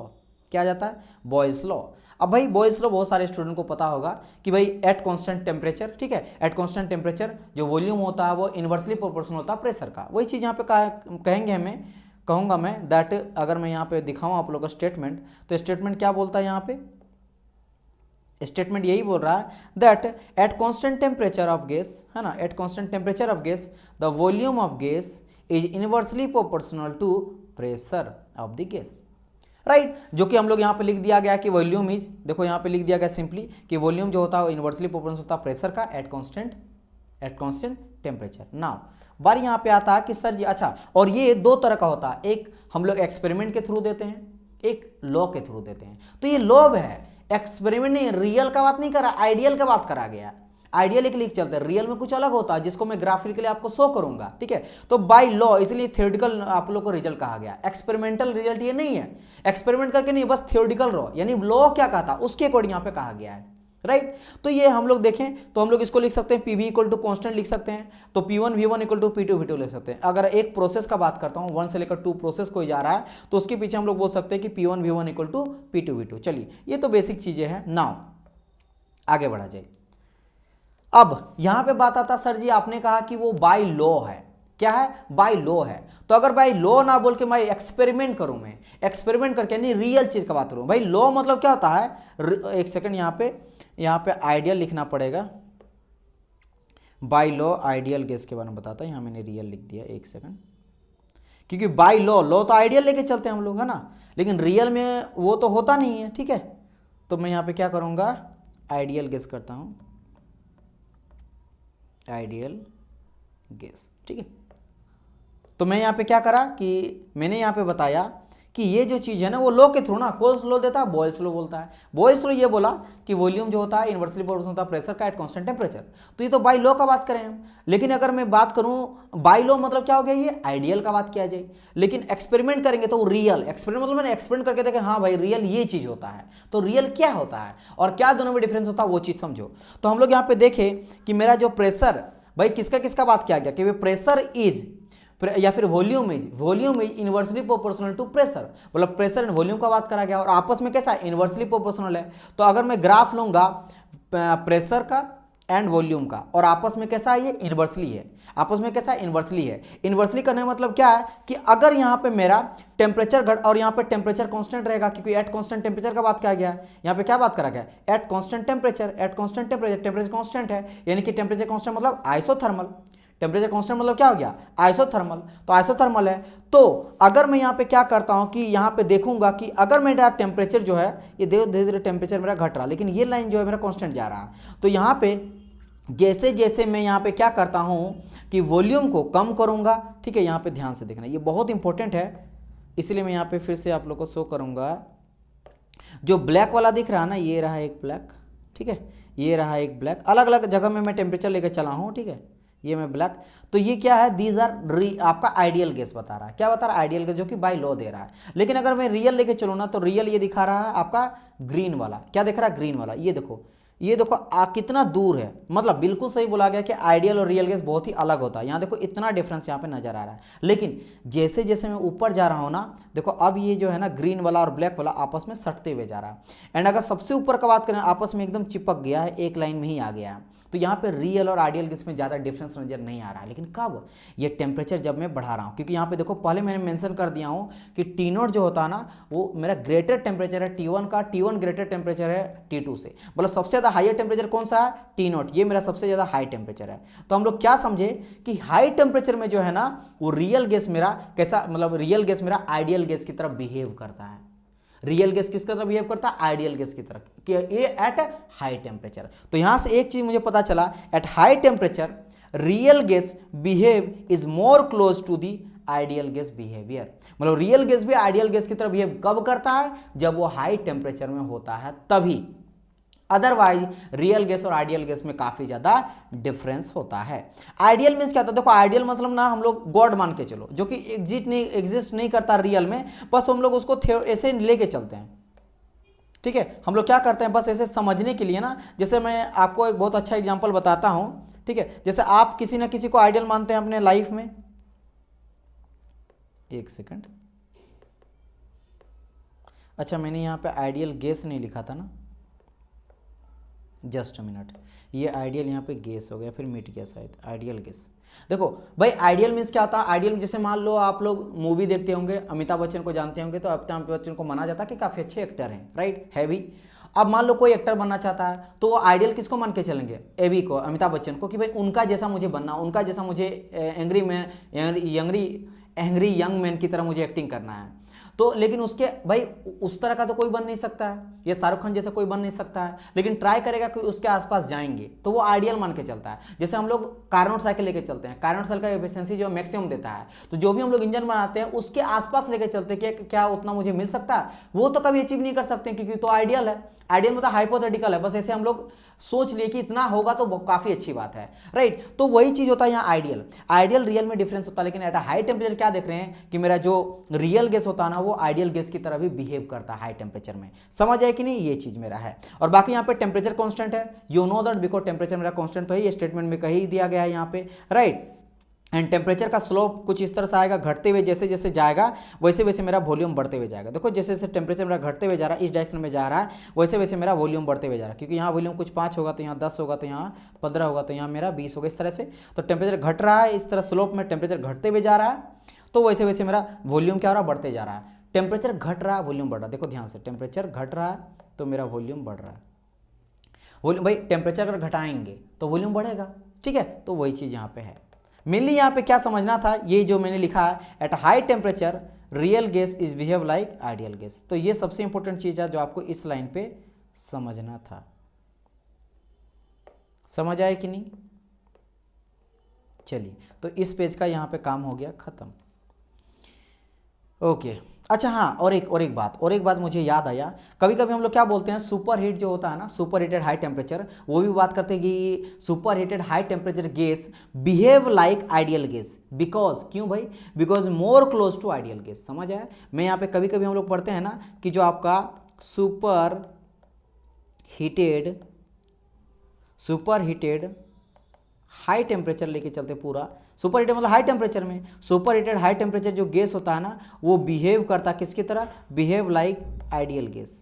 Speaker 1: क्या आ जाता है? Boyle's law. अब भाई बॉयल्स लॉ बहुत सारे स्टूडेंट को पता होगा कि भाई एट कांस्टेंट टेम्परेचर, ठीक है, एट कांस्टेंट टेम्परेचर जो वॉल्यूम होता है वो इनवर्सली प्रोपोर्शनल होता है प्रेशर का। वही चीज यहाँ पे कहेंगे हमें, कहूंगा मैं दैट, अगर मैं यहाँ पे दिखाऊं आप लोगों का स्टेटमेंट, तो स्टेटमेंट क्या बोलता है यहाँ पे, स्टेटमेंट यही बोल रहा है that at constant temperature of gas, है ना, at constant temperature of gas the volume of gas is inversely proportional to pressure of the gas, right. जो कि हम लोग यहाँ पे लिख दिया गया कि वॉल्यूम इज, देखो यहाँ पे लिख दिया गया सिंपली कि वॉल्यूम जो होता है वो इनवर्सली प्रोपोर्शनल होता है प्रेशर का एट कांस्टेंट टेम्परेचर। नाउ बार यहाँ पे आता है कि सर जी अच्छा, और ये 2 तरह का होता है, एक हम लोग एक्सपेरिमेंट के थ्रू देते हैं, एक लॉ के थ्रू देते हैं। तो ये लॉ है, एक्सपेरिमेंट नहीं, रियल का बात नहीं करा, आइडियल का बात करा गया। आइडियल एक लिख चलते हैं, रियल में कुछ अलग होता है जिसको मैं ग्राफिकली आपको शो करूंगा, ठीक है। तो बाय लॉ, इसलिए थ्योरेटिकल आप लोग को रिजल्ट कहा गया, एक्सपेरिमेंटल रिजल्ट ये नहीं है, एक्सपेरिमेंट करके नहीं, बस थ्योरेटिकल लॉ, यानी लॉ क्या कहता उसके अकॉर्डिंग यहाँ पे कहा गया है, राइट। तो ये हम लोग देखें तो हम लोग इसको लिख सकते हैं P V equal to constant लिख सकते हैं, तो P1 V1 equal to P2 V2 लिख सकते हैं। अगर एक प्रोसेस का बात करता हूं 1 से लेकर 2 प्रोसेस कोई जा रहा है, तो उसके पीछे हम लोग बोल सकते हैं कि P1 V1 equal to P2 V2। चलिए ये तो बेसिक चीजें हैं। नाउ आगे बढ़ा जाए। अब यहां पे बात आता, सर जी आपने कहा कि वो बाय लॉ है, क्या है? बाय लॉ है। तो अगर बाय लॉ ना बोल के मैं एक्सपेरिमेंट करूं, मैं एक्सपेरिमेंट करके यानी रियल चीज का बात करूं, भाई लॉ मतलब क्या होता है, एक सेकंड यहाँ पे आइडियल लिखना पड़ेगा, बाय लॉ आइडियल गैस के बारे में बताता है, यहाँ मैंने रियल लिख दिया, एक सेकंड, क्योंकि बाय लॉ, लॉ तो आइडियल लेके चलते हैं हम लोग, है ना, लेकिन रियल में वो तो होता नहीं है, ठीक है। तो मैं यहाँ पे क्या करूंगा, आइडियल गैस करता हूं, आइडियल गैस, ठीक है। तो मैं यहाँ पे क्या करा कि मैंने यहाँ पे बताया कि ये जो चीज है ना वो लॉ के थ्रू ना, कौन सा लॉ देता है, बॉयल्स लॉ बोलता है। बॉयल्स लॉ ये बोला कि वॉल्यूम जो होता है इनवर्सली प्रोपोर्शनल होता है प्रेशर का एट कांस्टेंट टेम्परेचर। तो ये तो बाय लॉ का बात करें हम, लेकिन अगर मैं बात करूं बाय लॉ मतलब क्या हो गया, ये आइडियल का बात किया जाए, लेकिन एक्सपेरिमेंट करेंगे तो रियल, एक्सपेरिमेंट मतलब मैंने एक्सपेरिमेंट करके देखे, हाँ भाई रियल ये चीज होता है। तो रियल क्या होता है और क्या दोनों में डिफरेंस होता है वो चीज समझो। तो हम लोग यहाँ पे देखे कि मेरा जो प्रेशर, भाई किसका किसका बात किया गया कि प्रेशर इज या फिर volume is inversely proportional to pressure, मतलब प्रेशर एंड वॉल्यूम का बात करा गया, और आपस में कैसा इनवर्सली प्रोपोर्शनल है। तो अगर मैं ग्राफ लूंगा प्रेशर का एंड वॉल्यूम का, और आपस में कैसा है, ये इनवर्सली है, आपस में कैसा इनवर्सली है। इनवर्सली करने का मतलब क्या है कि अगर यहाँ पे मेरा टेम्परेचर घट और यहाँ पे टेम्परेचर कांस्टेंट रहेगा, क्योंकि एट कांस्टेंट टेम्परेचर का बात किया गया है, यहाँ पे क्या बात करा गया, eight constant temperature, temperature constant है, यानी कि टेम्परेचर कांस्टेंट मतलब आइसोथर्मल टेम्परेचर कांस्टेंट मतलब क्या हो गया, आइसोथर्मल। तो आइसोथर्मल है, तो अगर मैं यहाँ पे क्या करता हूँ कि यहाँ पे देखूंगा कि अगर मेरा टेम्परेचर जो है, ये देखो धीरे धीरे टेम्परेचर मेरा घट रहा, लेकिन ये लाइन जो है मेरा कांस्टेंट जा रहा है। तो यहाँ पे जैसे जैसे मैं यहाँ पे क्या करता हूँ कि वॉल्यूम को कम करूँगा, ठीक है, यहाँ पे ध्यान से देखना, ये बहुत इंपॉर्टेंट है, इसलिए मैं यहाँ पे फिर से आप लोग को शो करूँगा। जो ब्लैक वाला दिख रहा है ना, ये रहा एक ब्लैक, ठीक है, ये रहा एक ब्लैक, अलग अलग जगह में मैं टेम्परेचर लेकर चला हूँ, ठीक है, ये मैं ब्लैक। तो ये क्या है, दीज आर आपका आइडियल गैस बता रहा है, क्या बता रहा है, आइडियल गैस, जो कि बाय लॉ दे रहा है। लेकिन अगर मैं रियल लेके चलूँ ना, तो रियल ये दिखा रहा है आपका ग्रीन वाला, क्या दिख रहा है, ग्रीन वाला, ये देखो, ये देखो कितना दूर है, मतलब बिल्कुल सही बोला गया कि आइडियल और रियल गैस बहुत ही अलग होता है। यहाँ देखो इतना डिफरेंस यहाँ पे नजर आ रहा है, लेकिन जैसे जैसे मैं ऊपर जा रहा हूँ ना, देखो अब ये जो है ना ग्रीन वाला और ब्लैक वाला आपस में सटते हुए जा रहा है। एंड अगर सबसे ऊपर का बात करें, आपस में एकदम चिपक गया है, एक लाइन में ही आ गया है। तो यहाँ पे रियल और आइडियल गैस में ज़्यादा डिफरेंस नजर नहीं आ रहा है, लेकिन कब, ये टेम्परेचर जब मैं बढ़ा रहा हूँ, क्योंकि यहाँ पे देखो पहले मैंने मेंशन कर दिया हूँ कि टी नॉट जो होता है ना, वो मेरा ग्रेटर टेम्परेचर है T1 का, T1 ग्रेटर टेम्परेचर है T2 से, मतलब सबसे ज़्यादा हाईएस्ट टेम्परेचर कौन सा है, टी नॉट, ये मेरा सबसे ज़्यादा हाई टेम्परेचर है। तो हम लोग क्या समझे कि हाई टेम्परेचर में जो है ना, वो रियल गैस मेरा कैसा, मतलब रियल गैस मेरा आइडियल गैस की तरफ बिहेव करता है। रियल गैस किसकी तरफ बिहेव करता है, आइडियल गैस की तरफ, कि ये एट हाई टेम्परेचर। तो यहां से एक चीज मुझे पता चला, at high temperature real gas behave is more close to the ideal gas behaviour. मतलब रियल गैस भी आइडियल गैस की तरफ बिहेव कब करता है, जब वो हाई टेम्परेचर में होता है तभी, अदरवाइज रियल गैस और आइडियल गैस में काफी ज्यादा डिफरेंस होता है। आइडियल मींस क्या होता है, देखो आइडियल मतलब ना हम लोग गॉड मान के चलो, जो कि एग्जिस्ट नहीं करता रियल में, बस हम लोग उसको ऐसे लेके चलते हैं, ठीक है। हम लोग क्या करते हैं, बस ऐसे समझने के लिए ना, जैसे मैं आपको एक बहुत अच्छा एग्जांपल बताता हूं, ठीक है। जैसे आप किसी ना किसी को आइडियल मानते हैं अपने लाइफ में, एक सेकंड, अच्छा मैंने यहां पे आइडियल गैस नहीं लिखा था ना, जस्ट अ मिनट, ये आइडियल यहाँ पे गैस हो गया, फिर मिट गया शायद, आइडियल गैस। देखो भाई आइडियल मीन्स क्या होता है, आइडियल जैसे मान लो आप लोग मूवी देखते होंगे, अमिताभ बच्चन को जानते होंगे, तो अमिताभ बच्चन को माना जाता है कि काफ़ी अच्छे एक्टर हैं, राइट, है भी। अब मान लो कोई एक्टर बनना चाहता है, तो वो आइडियल किसको मान के चलेंगे, एबी को, अमिताभ बच्चन को, कि भाई उनका जैसा मुझे बनना, उनका जैसा मुझे angry man, angry young man की तरह मुझे एक्टिंग करना है। तो लेकिन उसके भाई उस तरह का तो कोई बन नहीं सकता है, ये शाहरुख खान जैसा कोई बन नहीं सकता है, लेकिन ट्राई करेगा कि उसके आसपास जाएंगे, तो वो आइडियल मान के चलता है। जैसे हम लोग कार्नोट साइकिल लेके चलते हैं, कार्नोट साइकिल का एफिशिएंसी जो मैक्सिमम देता है, तो जो भी हम लोग इंजन बनाते हैं उसके आसपास लेके चलते हैं कि क्या उतना मुझे मिल सकता है, वो तो कभी अचीव नहीं कर सकते, क्योंकि तो आइडियल है। आइडियल मतलब हाइपोथेटिकल है, बस ऐसे हम लोग सोच लिए कि इतना होगा तो काफी अच्छी बात है, राइट। तो वही चीज होता है यहाँ आइडियल, आइडियल रियल में डिफरेंस होता है, लेकिन एट हाई टेम्परेचर क्या देख रहे हैं कि मेरा जो रियल गैस होता है ना, वो आइडियल गैस की तरह भी बिहेव करता है हाई टेम्परेचर में। समझ आए कि नहीं, ये चीज मेरा है। और बाकी यहाँ पे टेम्परेचर कांस्टेंट है, you know that, because temperature मेरा कांस्टेंट तो है, ये स्टेटमेंट में कहीं दिया गया है यहाँ पे, राइट। एंड टेम्परेचर का स्लोप कुछ इस तरह से आएगा, घटते हुए जैसे जैसे जाएगा वैसे वैसे मेरा वॉल्यूम बढ़ते हुए जाएगा। देखो जैसे जैसे टेम्परेचर मेरा घटते हुए जा रहा है, इस डायरेक्शन में जा रहा है, वैसे वैसे मेरा वॉल्यूम बढ़ते हुए जा रहा है, क्योंकि यहाँ वॉल्यूम कुछ 5 होगा तो यहाँ 10 होगा, तो यहाँ 15 होगा, तो यहाँ मेरा 20 होगा, इस तरह से। तो टेम्परेचर घट रहा है, इस तरह स्लोप में टेम्परेचर घटते हुए जा रहा है, तो वैसे वैसे मेरा वॉल्यूम क्या हो रहा है, बढ़ते जा रहा है। टेम्परेचर घट रहा है, वॉल्यूम बढ़ रहा है, देखो ध्यान से, टेम्परेचर घट रहा है तो मेरा वॉल्यूम बढ़ रहा है। वॉल्यूम भाई टेम्परेचर अगर घटाएंगे तो वॉल्यूम बढ़ेगा, ठीक है। तो वही चीज़ यहाँ पे है। मेनली यहाँ पे क्या समझना था, ये जो मैंने लिखा है, eight high temperature real gas is behave like ideal gas, तो ये सबसे इंपॉर्टेंट चीज है जो आपको इस लाइन पे समझना था। समझ आए कि नहीं, चलिए तो इस पेज का यहाँ पे काम हो गया खत्म। ओके अच्छा हाँ, और एक बात मुझे याद आया, कभी कभी हम लोग क्या बोलते हैं, सुपर हीट जो होता है ना, सुपर हीटेड हाई टेम्परेचर, वो भी बात करते हैं कि super heated high temperature gas behave like ideal gas, because, क्यों भाई, because more close to ideal gas. समझ आया। मैं यहाँ पे कभी कभी हम लोग पढ़ते हैं ना कि जो आपका सुपर हीटेड हाई टेम्परेचर लेके चलते, पूरा सुपर हीटेड मतलब हाई टेम्परेचर में, सुपर हीटेड हाई टेम्परेचर जो गैस होता है ना, वो बिहेव करता किसकी तरह, बिहेव लाइक आइडियल गैस।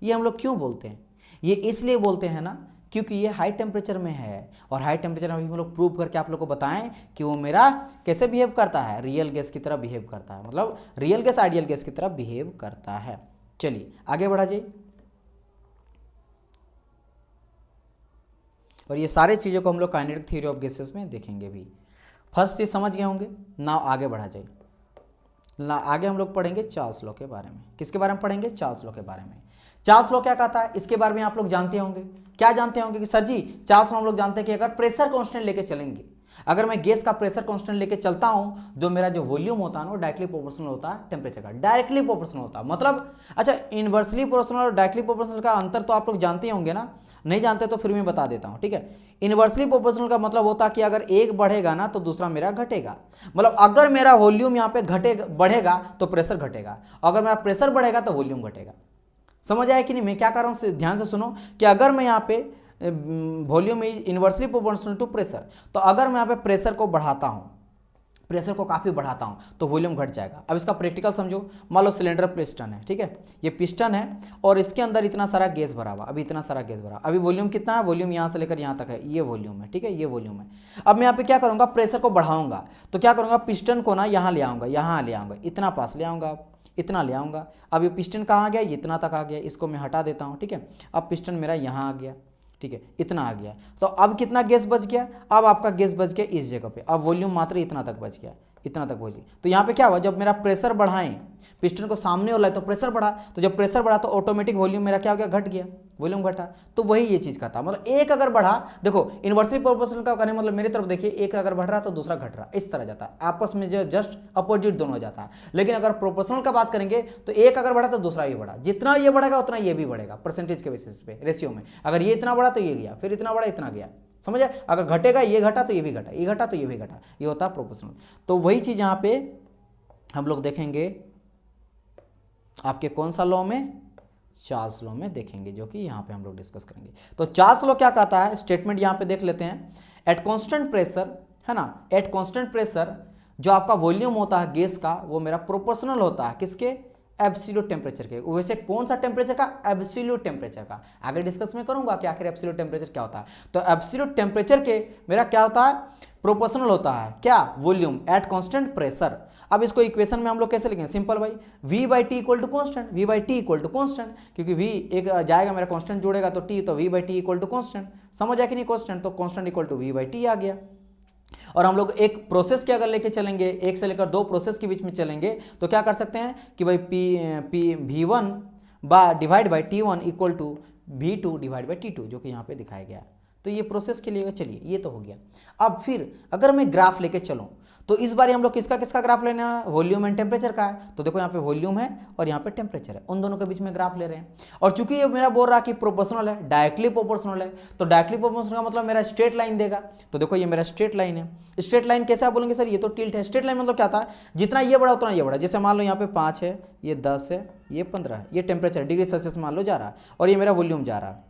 Speaker 1: ये हम लोग क्यों बोलते हैं, ये इसलिए बोलते हैं ना क्योंकि ये हाई टेम्परेचर में है, और हाई टेम्परेचर में हम लोग प्रूव करके आप लोग को बताएं कि वो मेरा कैसे बिहेव करता है, रियल गैस की तरह बिहेव करता है, मतलब रियल गैस आइडियल गैस की तरह बिहेव करता है। चलिए आगे बढ़ा जाइए, और ये सारे चीज़ों को हम लोग काइनेटिक थ्योरी ऑफ गैसेस में देखेंगे भी। फर्स्ट चीज समझ गए होंगे ना, आगे बढ़ा जाइए ना। आगे हम लोग पढ़ेंगे चार्ल्स लॉ के बारे में। किसके बारे में पढ़ेंगे? चार्ल्स लॉ के बारे में। चार्ल्स लॉ क्या कहता है इसके बारे में आप लोग जानते होंगे। क्या जानते होंगे कि सर जी चार्ल्स लॉ हम लोग जानते हैं कि अगर प्रेशर कांस्टेंट लेके चलेंगे, अगर मैं गैस का प्रेशर कांस्टेंट लेके चलता हूं, जो मेरा जो वॉल्यूम होता है ना वो डायरेक्टली प्रोपोर्शनल होता है टेम्परेचर का, डायरेक्टली प्रोपोर्शनल होता है। मतलब अच्छा, इनवर्सली प्रोपोर्शनल और डायरेक्टली प्रोपोर्शनल का अंतर तो आप लोग जानते ही होंगे ना, नहीं जानते तो फिर मैं बता देता हूं, ठीक है। इनवर्सली प्रोपोर्शनल का मतलब होता है कि अगर एक बढ़ेगा ना तो दूसरा मेरा घटेगा। मतलब अगर मेरा वॉल्यूम यहाँ पे घटेगा, बढ़ेगा तो प्रेशर घटेगा, अगर मेरा प्रेशर बढ़ेगा तो वॉल्यूम घटेगा। समझ आया कि नहीं मैं क्या कर रहा हूँ? ध्यान से सुनो कि अगर मैं यहाँ पे volume is inversely proportional to pressure, तो अगर मैं यहाँ पे प्रेशर को बढ़ाता हूँ, प्रेशर को काफ़ी बढ़ाता हूँ तो वॉल्यूम घट जाएगा। अब इसका प्रैक्टिकल समझो। मान लो सिलेंडर पिस्टन है, ठीक है, ये पिस्टन है और इसके अंदर इतना सारा गैस भरा हुआ, अभी इतना सारा गैस भरा, अभी वॉल्यूम कितना है? वॉल्यूम यहाँ से लेकर यहाँ तक है, ये वॉल्यूम है, ठीक है, ये वॉल्यूम है। अब मैं यहाँ पे क्या करूँगा? प्रेशर को बढ़ाऊंगा, तो क्या करूँगा? पिस्टन को ना यहाँ ले आऊँगा, यहाँ ले आऊँगा, इतना पास ले आऊँगा, इतना ले आऊँगा। अब ये पिस्टन कहाँ आ गया? ये इतना तक आ गया, इसको मैं हटा देता हूँ, ठीक है। अब पिस्टन मेरा यहाँ आ गया, ठीक है, इतना आ गया। तो अब कितना गैस बच गया? अब आपका गैस बच गया इस जगह पे, अब वॉल्यूम मात्र इतना तक बच गया, इतना तक बच गया। तो यहाँ पे क्या हुआ? जब मेरा प्रेशर बढ़ाएं, पिस्टन को सामने वाला है तो प्रेशर बढ़ा, तो जब प्रेशर बढ़ा तो ऑटोमेटिक वॉल्यूम मेरा क्या हो गया? घट गया, वॉल्यूम घटा। तो वही ये चीज का था। मतलब एक अगर बढ़ा, देखो इनवर्सली प्रोपोर्शनल का कहने मतलब मेरी तरफ देखिए, एक अगर बढ़ रहा तो दूसरा घट रहा, इस तरह जाता है आपस में, जो जस्ट अपोजिट दोनों जाता है। लेकिन अगर प्रोपोर्शनल का बात करेंगे तो एक अगर बढ़ा तो दूसरा भी बढ़ा, जितना ये बढ़ेगा उतना ये भी बढ़ेगा, परसेंटेज के बेसिस पे, रेशियो में। अगर ये इतना बढ़ा तो ये गया, फिर इतना बढ़ा इतना गया, समझ आए? अगर घटेगा ये घटा तो ये भी घटा, ये घटा तो ये भी घटा, ये होता है प्रोपोर्शनल। तो वही चीज यहाँ पे हम लोग देखेंगे आपके कौन सा लॉ में? चार्ल्स लॉ में देखेंगे, जो कि यहाँ पे हम लोग डिस्कस करेंगे। तो चार्ल्स लॉ क्या कहता है, स्टेटमेंट यहाँ पे देख लेते हैं। एट कांस्टेंट प्रेशर, है ना, एट कांस्टेंट प्रेशर जो आपका वॉल्यूम होता है गैस का, वो मेरा प्रोपोर्शनल होता है किसके? एब्सोल्यूट टेम्परेचर के। वैसे कौन सा टेम्परेचर का? एब्सोल्यूट टेम्परेचर का। आगे डिस्कस में करूंगा कि आखिर एब्सोल्यूट टेम्परेचर क्या होता है। तो एब्सोल्यूट टेम्परेचर के मेरा क्या होता है? प्रोपोर्शनल होता है क्या? Volume at constant pressure. अब इसको इक्वेशन में हम लोग कैसे लिखेंगे? सिंपल भाई, v by T equal to constant, v by T equal to constant, क्योंकि v एक जाएगा मेरा कॉन्स्टेंट जोड़ेगा तो t, तो v by T equal to constant. समझ आया कि नहीं? कॉन्स्टेंट तो constant equal to v by t आ गया। और हम लोग एक प्रोसेस के अगर लेके चलेंगे, एक से लेकर दो प्रोसेस के बीच में चलेंगे, तो क्या कर सकते हैं कि भाई P v1 divide by t1 equal to v2 divide by t2, जो कि यहाँ पे दिखाया गया। तो ये प्रोसेस के लिए, चलिए ये तो हो गया। अब फिर अगर मैं ग्राफ लेके चलूँ तो इस बार हम लोग किसका किसका ग्राफ लेने वाला है? वॉल्यूम एंड टेम्परेचर का है। तो देखो यहाँ पे वॉल्यूम है और यहाँ पे टेम्परेचर है, उन दोनों के बीच में ग्राफ ले रहे हैं। और चूंकि ये मेरा बोल रहा कि प्रोपोर्शनल है, डायरेक्टली प्रोपोर्शनल है, तो डायरेक्टली प्रोपोर्शनल का मतलब मेरा स्ट्रेट लाइन देगा। तो देखो ये मेरा स्ट्रेट लाइन है। स्ट्रेट लाइन कैसे आप बोलेंगे सर? ये तो टिल्ट है। स्ट्रेट लाइन मतलब क्या था? जितना ये बड़ा उतना ये बड़ा। जैसे मान लो यहाँ पे 5 है, ये 10 है, ये 15 है, ये टेम्परेचर डिग्री सेल्सियस मान लो जा रहा है, और ये मेरा वॉल्यूम जा रहा है,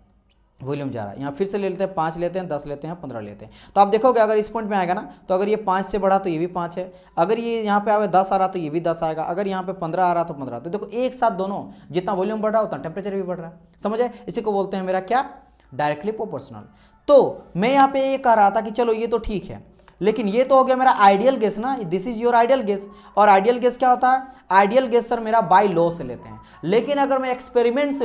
Speaker 1: वॉल्यूम जा रहा है। यहाँ फिर से ले लेते हैं, 5 लेते हैं, 10 लेते हैं, 15 लेते हैं। तो आप देखोगे अगर इस पॉइंट में आएगा ना, तो अगर ये 5 से बढ़ा तो ये भी 5 है, अगर ये यहाँ पे आवे 10 आ रहा तो ये भी 10 आएगा, अगर यहाँ पे 15 आ रहा तो 15। तो देखो एक साथ दोनों, जितना वॉल्यूम बढ़ रहा है उतना टेम्परेचर भी बढ़ रहा है। समझ आए? इसी को बोलते हैं मेरा क्या? Directly proportional. तो मैं यहाँ पे ये कह रहा था कि चलो ये तो ठीक है, लेकिन ये तो हो गया मेरा आइडियल गैस ना, this is your ideal gas. और आइडियल गैस क्या होता है? आइडियल गैस सर मेरा बाय लॉ से लेते हैं। लेकिन अगर मैं एक्सपेरिमेंट से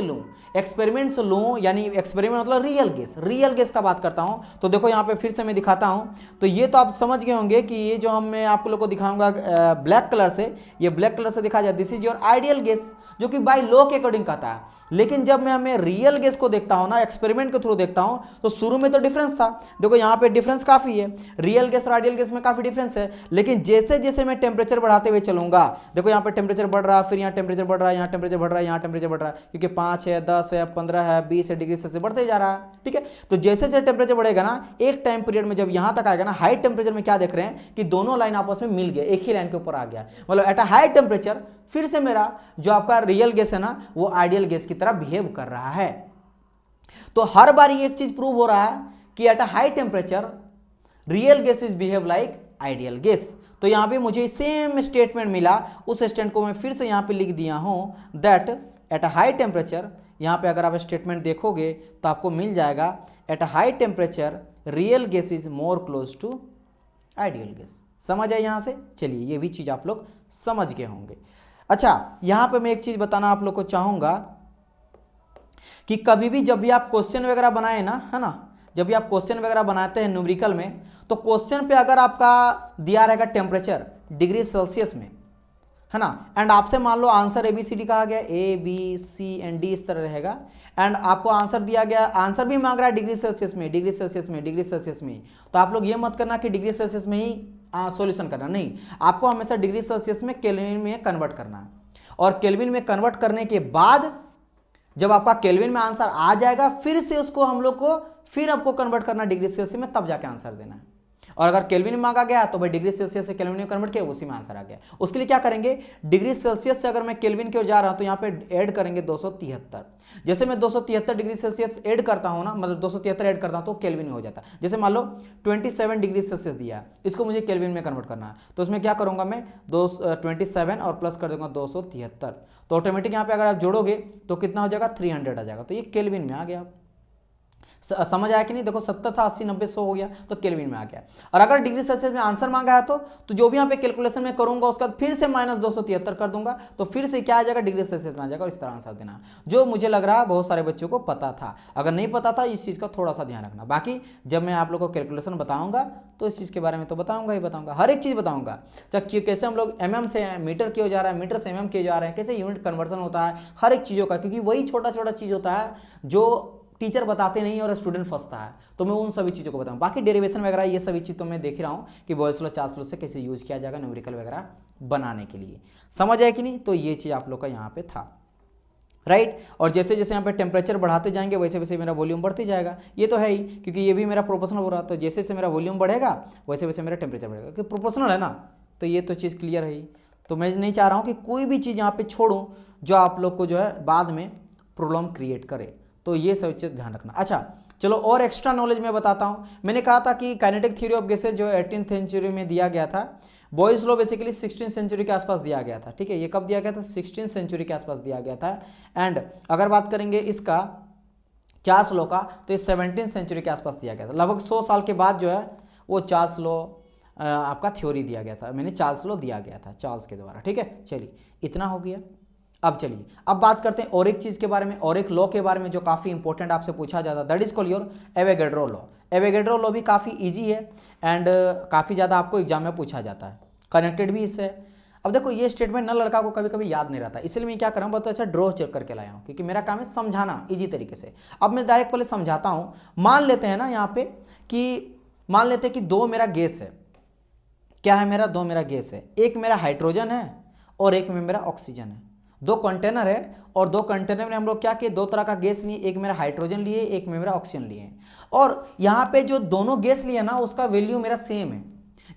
Speaker 1: लूं, यानी एक्सपेरिमेंट मतलब रियल गैस का बात करता हूं, तो देखो यहाँ पे फिर से मैं दिखाता हूं। तो ये तो आप समझ गए होंगे कि ये जो मैं आप लोगों को दिखाऊंगा ब्लैक कलर से, ये ब्लैक कलर से दिखा जाए, this is your ideal gas, जो कि बाय लॉ के अकॉर्डिंग कहता है। लेकिन जब मैं हमें रियल गैस को देखता हूं ना, एक्सपेरिमेंट के थ्रू देखता हूं, तो शुरू में तो डिफरेंस था। देखो यहाँ पे डिफरेंस काफी है, रियल गैस और आइडियल गैस में काफी डिफरेंस है। लेकिन जैसे जैसे मैं टेम्परेचर बढ़ाते हुए चलूंगा, देखो यहाँ पे टेम्परेचर बढ़ रहा है, फिर यहाँ टेम्परेचर बढ़ रहा है, यहाँ टेम्परेचर बढ़ रहा है, यहाँ टेम्परेचर बढ़ रहा है, क्योंकि 5 है, 10 है, 15 है, 20 है, डिग्री सेल्सियस बढ़ते जा रहा है। ठीक है, तो जैसे जैसे टेम्परेचर बढ़ेगा ना, एक टाइम पीरियड में जब यहाँ तक आएगा ना, हाई टेम्परेचर में क्या देख रहे हैं कि दोनों लाइन आपस में मिल गए, एक ही लाइन के ऊपर आ गया। मतलब एट अ हाई टेम्परेचर फिर से मेरा जो आपका रियल गैस है ना, वो आइडियल गैस की तरह बिहेव कर रहा है। तो हर बार एक चीज प्रूव हो रहा है कि eight a high temperature real gas is behave like ideal gas. तो यहां पे मुझे सेम स्टेटमेंट मिला, उस स्टेटमेंट को मैं फिर से यहां पे लिख दिया हूं that at a high temperature, यहां पे अगर आप स्टेटमेंट देखोगे तो आपको मिल जाएगा at a high temperature real gas is more close to ideal gas. समझ आए यहां से? चलिए ये भी चीज आप लोग समझ गए होंगे। अच्छा, यहां पे मैं एक चीज बताना आप लोग को चाहूंगा कि कभी भी जब भी आप क्वेश्चन वगैरह बनाए ना, है ना, जब भी आप क्वेश्चन वगैरह बनाते हैं न्यूमेरिकल में, तो क्वेश्चन पे अगर आपका दिया रहेगा टेम्परेचर डिग्री सेल्सियस में, है ना, एंड आपसे मान लो आंसर ABCD कहा गया, ABCD इस तरह रहेगा, एंड आपको आंसर दिया गया, आंसर भी मांग रहा है डिग्री सेल्सियस में, डिग्री सेल्सियस में, डिग्री सेल्सियस में, तो आप लोग ये मत करना कि डिग्री सेल्सियस में ही सॉल्यूशन करना, नहीं, आपको हमेशा डिग्री सेल्सियस में केल्विन में कन्वर्ट करना है, और केल्विन में कन्वर्ट करने के बाद जब आपका केल्विन में आंसर आ जाएगा, फिर से उसको हम लोग को फिर आपको कन्वर्ट करना डिग्री सेल्सियस में, तब जाके आंसर देना है। और अगर केल्विन में मांगा गया तो भाई डिग्री सेल्सियस से केल्विन में कन्वर्ट किया, उसी में आंसर आ गया। उसके लिए क्या करेंगे, डिग्री सेल्सियस से अगर मैं केल्विन की ओर जा रहा हूं तो यहाँ पे ऐड करेंगे 273। जैसे मैं 273 डिग्री सेल्सियस ऐड करता हूं ना, मतलब 273 ऐड करता हूं तो केल्विन में हो जाता है। जैसे मान लो 27 डिग्री सेल्सियस दिया है, इसको मुझे केल्विन में कन्वर्ट करना है, तो उसमें क्या करूंगा मैं 27 और प्लस कर दूंगा 273, तो ऑटोमेटिक यहाँ पे अगर आप जोड़ोगे तो कितना हो जाएगा, 300 आ जाएगा, तो ये केल्विन में आ गया। समझ आया कि नहीं, देखो 70 था, 80 90 100 हो गया, तो केल्विन में आ गया। और अगर डिग्री सेल्सियस में आंसर मांगा है तो जो भी यहाँ पे कैलकुलेशन में करूंगा उसका फिर से -273 कर दूंगा, तो फिर से क्या आ जाएगा, डिग्री सेल्सियस में आ जाएगा, और इस तरह आंसर देना, जो मुझे लग रहा है बहुत सारे बच्चों को पता था। अगर नहीं पता था इस चीज़ का थोड़ा सा ध्यान रखना। बाकी जब मैं आप लोग को कैलकुलेशन बताऊंगा तो इस चीज़ के बारे में तो बताऊंगा ही बताऊंगा, हर एक चीज़ बताऊंगा, कैसे हम लोग mm से मीटर किया जा रहा है, मीटर से mm किए जा रहे हैं, कैसे यूनिट कन्वर्सन होता है, हर एक चीज़ों का, क्योंकि वही छोटा छोटा चीज़ होता है जो टीचर बताते नहीं और स्टूडेंट फंसता है, तो मैं उन सभी चीज़ों को बताऊँ। बाकी डेरिवेशन वगैरह ये सभी चीज़ तो मैं देख रहा हूँ कि बॉयल्स लॉ, चार्ल्स लॉ से कैसे यूज किया जाएगा न्यूमेरिकल वगैरह बनाने के लिए। समझ आए कि नहीं, तो ये चीज़ आप लोग का यहाँ पे था, राइट। और जैसे जैसे यहाँ पे टेम्परेचर बढ़ाते जाएंगे वैसे वैसे मेरा वॉल्यूम बढ़ती जाएगा, ये तो है ही, क्योंकि ये भी मेरा प्रोपोर्शनल हो रहा है, तो जैसे जैसे मेरा वॉल्यूम बढ़ेगा वैसे वैसे मेरा टेम्परेचर बढ़ेगा, क्योंकि प्रोपोर्शनल है ना, तो ये तो चीज़ क्लियर है ही। तो मैं नहीं चाह रहा हूँ कि कोई भी चीज़ यहाँ पे छोड़ूँ जो आप लोग को जो है बाद में प्रॉब्लम क्रिएट करे, तो ये सब चीज़ ध्यान रखना। अच्छा चलो, और एक्स्ट्रा नॉलेज मैं बताता हूँ। मैंने कहा था कि काइनेटिक थ्योरी ऑफ गैसेज जो 18th सेंचुरी में दिया गया था, Boyle's law basically 16th century के आसपास दिया गया था, ठीक है। ये कब दिया गया था, 16th सेंचुरी के आसपास दिया गया था। एंड अगर बात करेंगे इसका चार्ल्स लॉ का, तो ये 17th सेंचुरी के आसपास दिया गया था। लगभग 100 साल के बाद जो है वो चार्ल्स लॉ आपका थ्योरी दिया गया था, मैंने चार्ल्स लॉ दिया गया था चार्ल्स के द्वारा, ठीक है। चलिए इतना हो गया। अब चलिए अब बात करते हैं और एक चीज़ के बारे में, और एक लॉ के बारे में जो काफ़ी इंपॉर्टेंट आपसे पूछा जाता है, that is called your Avogadro law. Avogadro law भी काफ़ी इजी है एंड काफ़ी ज़्यादा आपको एग्जाम में पूछा जाता है, कनेक्टेड भी इससे। अब देखो ये स्टेटमेंट ना लड़का को कभी कभी याद नहीं रहता, इसलिए मैं क्या कर रहा हूँ, बहुत अच्छा ड्रॉ चेक करके लाया हूँ, क्योंकि मेरा काम है समझाना ईजी तरीके से। अब मैं डायरेक्ट पहले समझाता हूँ। मान लेते हैं ना यहाँ पे कि मान लेते हैं कि दो मेरा गैस है, क्या है मेरा, दो मेरा गैस है, एक मेरा हाइड्रोजन है और एक में मेरा ऑक्सीजन है। दो कंटेनर है और दो कंटेनर में हम लोग क्या किए, दो तरह का गैस लिए, एक मेरा हाइड्रोजन लिए, एक में मेरा ऑक्सीजन लिए, और यहाँ पे जो दोनों गैस लिए ना उसका वैल्यू मेरा सेम है।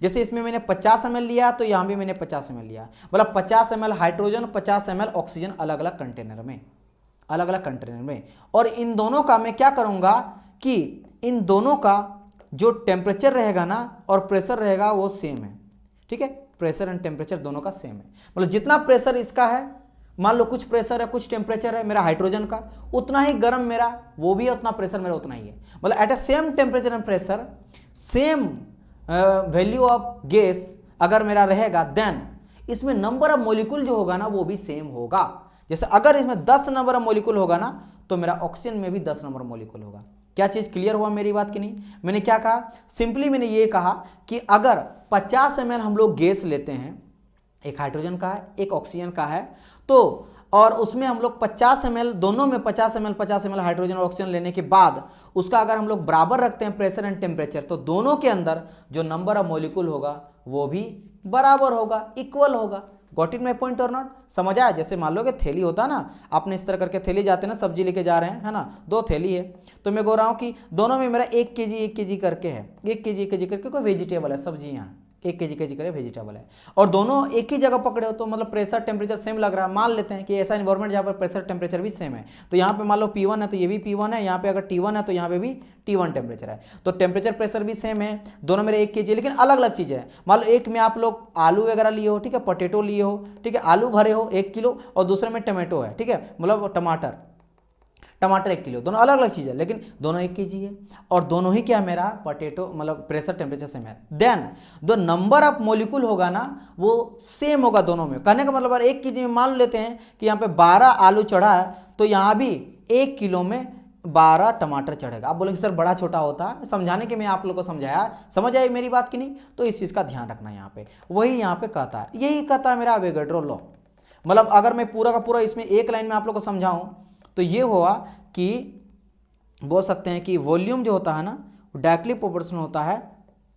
Speaker 1: जैसे इसमें मैंने 50 ml लिया तो यहाँ भी मैंने 50 ml लिया, मतलब 50 ml हाइड्रोजन, 50 ml ऑक्सीजन, अलग अलग कंटेनर में, अलग अलग कंटेनर में। और इन दोनों का मैं क्या करूँगा कि इन दोनों का जो टेम्परेचर रहेगा ना और प्रेशर रहेगा वो सेम है, ठीक है। प्रेशर एंड टेम्परेचर दोनों का सेम है, मतलब जितना प्रेशर इसका है, मान लो कुछ प्रेशर है कुछ टेम्परेचर है मेरा हाइड्रोजन का, उतना ही गर्म मेरा वो भी है, उतना प्रेशर मेरा उतना ही है। मतलब at a same temperature and pressure same value of gas अगर मेरा रहेगा, देन इसमें नंबर ऑफ मॉलिक्यूल जो होगा ना वो भी सेम होगा। जैसे अगर इसमें 10 नंबर ऑफ मॉलिक्यूल होगा ना तो मेरा ऑक्सीजन में भी 10 नंबर ऑफ मॉलिक्यूल होगा। क्या चीज क्लियर हुआ मेरी बात की नहीं? मैंने क्या कहा, सिंपली मैंने ये कहा कि अगर 50 ml हम लोग गैस लेते हैं, एक हाइड्रोजन का है एक ऑक्सीजन का है, तो और उसमें हम लोग 50 ml, दोनों में 50 ml हाइड्रोजन और ऑक्सीजन लेने के बाद उसका अगर हम लोग बराबर रखते हैं प्रेशर एंड टेम्परेचर, तो दोनों के अंदर जो नंबर ऑफ मॉलिक्यूल होगा वो भी बराबर होगा, इक्वल होगा। गॉट इट माई पॉइंट और नॉट? समझ आया? जैसे मान लो कि थैली होता ना, आपने इस तरह करके थैली जाते हैं ना, सब्जी लेके जा रहे हैं, है ना, दो थैली है, तो मैं बोल रहा हूँ कि दोनों में मेरा 1 kg करके है, 1 kg करके कोई वेजिटेबल है, सब्जियाँ 1 kg करे वेजिटेबल है, और दोनों एक ही जगह पकड़े हो तो मतलब प्रेशर टेम्परेचर सेम लग रहा है। मान लेते हैं कि ऐसा इन्वायरमेंट जहाँ पर प्रेशर टेम्परेचर भी सेम है, तो यहाँ पे मान लो P1 है तो ये भी P1 है, यहाँ पे अगर T1 है तो यहाँ पे भी T1 टेम्परेचर है, तो टेम्परेचर प्रेशर भी सेम है, दोनों मेरे 1 kg, लेकिन अलग अलग चीज़ है। मान लो एक में आप लोग आलू वगैरह लिए हो, ठीक है, पोटेटो लिए हो, ठीक है, आलू भरे हो 1 किलो, और दूसरे में टमाटो है, ठीक है, मतलब टमाटर 1 किलो, दोनों अलग अलग चीज़ है, लेकिन दोनों 1 kg है, और दोनों ही क्या मेरा पोटैटो, मतलब प्रेशर टेम्परेचर सेम है। देन जो नंबर ऑफ मॉलिक्यूल होगा ना वो सेम होगा दोनों में। कहने का मतलब 1 kg में मान लेते हैं कि यहाँ पे 12 आलू चढ़ा है, तो यहाँ भी 1 किलो में 12 टमाटर चढ़ेगा। आप बोलेंगे सर बड़ा छोटा होता है, समझाने के मैं आप लोग को समझाया, समझ आई मेरी बात की नहीं? तो इस चीज़ का ध्यान रखना यहाँ पे, वही यहाँ पे कहता है, यही कहता है मेरा अवोगाड्रो लॉ। मतलब अगर मैं पूरा का पूरा इसमें एक लाइन में आप लोग को समझाऊं तो ये हुआ कि बोल सकते हैं कि वॉल्यूम जो होता है ना, डायरेक्टली प्रोपोर्शनल होता है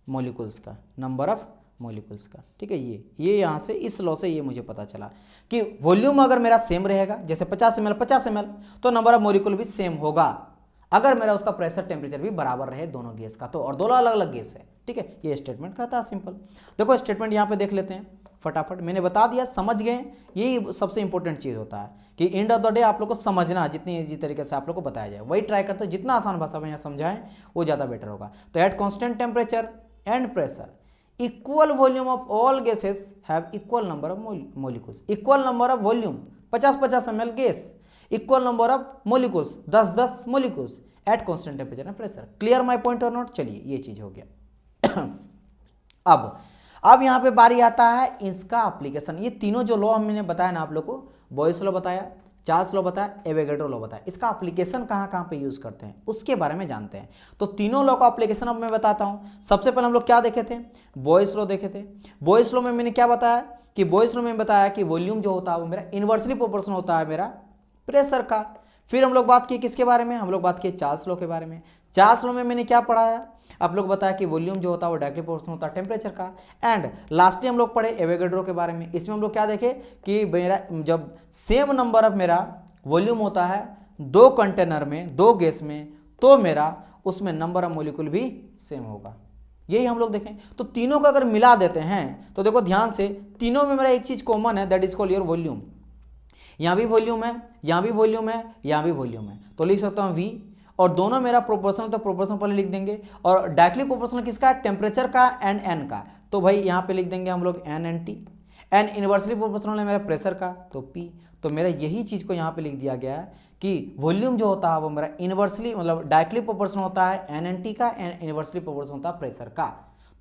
Speaker 1: मॉलिक्यूल्स का, नंबर ऑफ मॉलिक्यूल्स का। ठीक है, ये यहाँ से इस लॉ से ये मुझे पता चला कि वॉल्यूम अगर मेरा सेम रहेगा, जैसे 50 ml 50 ml, तो नंबर ऑफ मॉलिक्यूल भी सेम होगा अगर मेरा उसका प्रेशर टेम्परेचर भी बराबर रहे दोनों गैस का, तो और दोनों अलग अलग गैस है। ठीक है, ये स्टेटमेंट कहता है सिंपल। देखो स्टेटमेंट यहाँ पे देख लेते हैं फटाफट, मैंने बता दिया, समझ गए। यही सबसे इंपॉर्टेंट चीज़ होता है कि एंड ऑफ द डे आप लोग को समझना, जितनी ईजी तरीके से आप लोग को बताया जाए वही ट्राई करते हैं, जितना आसान भाषा में यहाँ समझाएं वो ज़्यादा बेटर होगा। तो at constant temperature and pressure equal volume of all gases have equal number of molecules. Equal number of volume 50-50 ml gas, equal number of molecules 10-10 molecules at constant temperature and pressure. Clear my point और not? चलिए ये चीज हो गया। अब यहाँ पे बारी आता है इसका एप्लीकेशन। ये तीनों जो लॉ मैंने बताया ना आप लोग को, बॉयस लॉ बताया, चार्ल्स लॉ बताया, एवोगाड्रो लॉ बताया, इसका एप्लीकेशन कहाँ कहाँ पे यूज करते हैं उसके बारे में जानते हैं। तो तीनों लॉ का एप्लीकेशन अब मैं बताता हूँ। सबसे पहले हम लोग क्या देखे थे? बॉयस लॉ देखे थे। बॉयस लॉ में मैंने क्या बताया कि बॉयस लॉ में बताया कि वॉल्यूम जो होता है वो मेरा इनवर्सली प्रोपोर्शनल होता है मेरा प्रेशर का। फिर हम लोग बात की किसके बारे में? हम लोग बात किए चार्ल्स लॉ के बारे में। चार्ल्स लॉ में मैंने क्या पढ़ाया? आप लोग बताया कि वॉल्यूम जो होता है वो डायरेक्टली प्रोपोर्शनल होता है टेम्परेचर का। एंड लास्टली हम लोग पढ़े एवोगाड्रो के बारे में। इसमें हम लोग क्या देखे कि मेरा जब सेम नंबर ऑफ मेरा वॉल्यूम होता है दो कंटेनर में, दो गैस में, तो मेरा उसमें नंबर ऑफ मॉलिक्यूल भी सेम होगा। यही हम लोग देखें। तो तीनों को अगर मिला देते हैं तो देखो ध्यान से, तीनों में मेरा एक चीज कॉमन है, that is called your volume. यहाँ भी वॉल्यूम है, यहाँ भी वॉल्यूम है, यहाँ भी वॉल्यूम है, तो लिख सकता हूँ V। और दोनों मेरा प्रोपोर्शनल, तो प्रोपोर्शनल पहले लिख देंगे। और डायरेक्टली प्रोपोर्शनल किसका? टेम्परेचर का एंड N का, तो भाई यहाँ पे लिख देंगे हम लोग NNT। एंड इनवर्सली प्रोपोर्शनल है मेरा प्रेशर का, तो P। तो मेरा यही चीज़ को यहाँ पे लिख दिया गया है कि वॉल्यूम जो होता है वो मेरा इनवर्सली मतलब डायरेक्टली प्रोपोर्शनल होता है NNT का, एंड इनवर्सली प्रोपोर्शनल होता है प्रेशर का।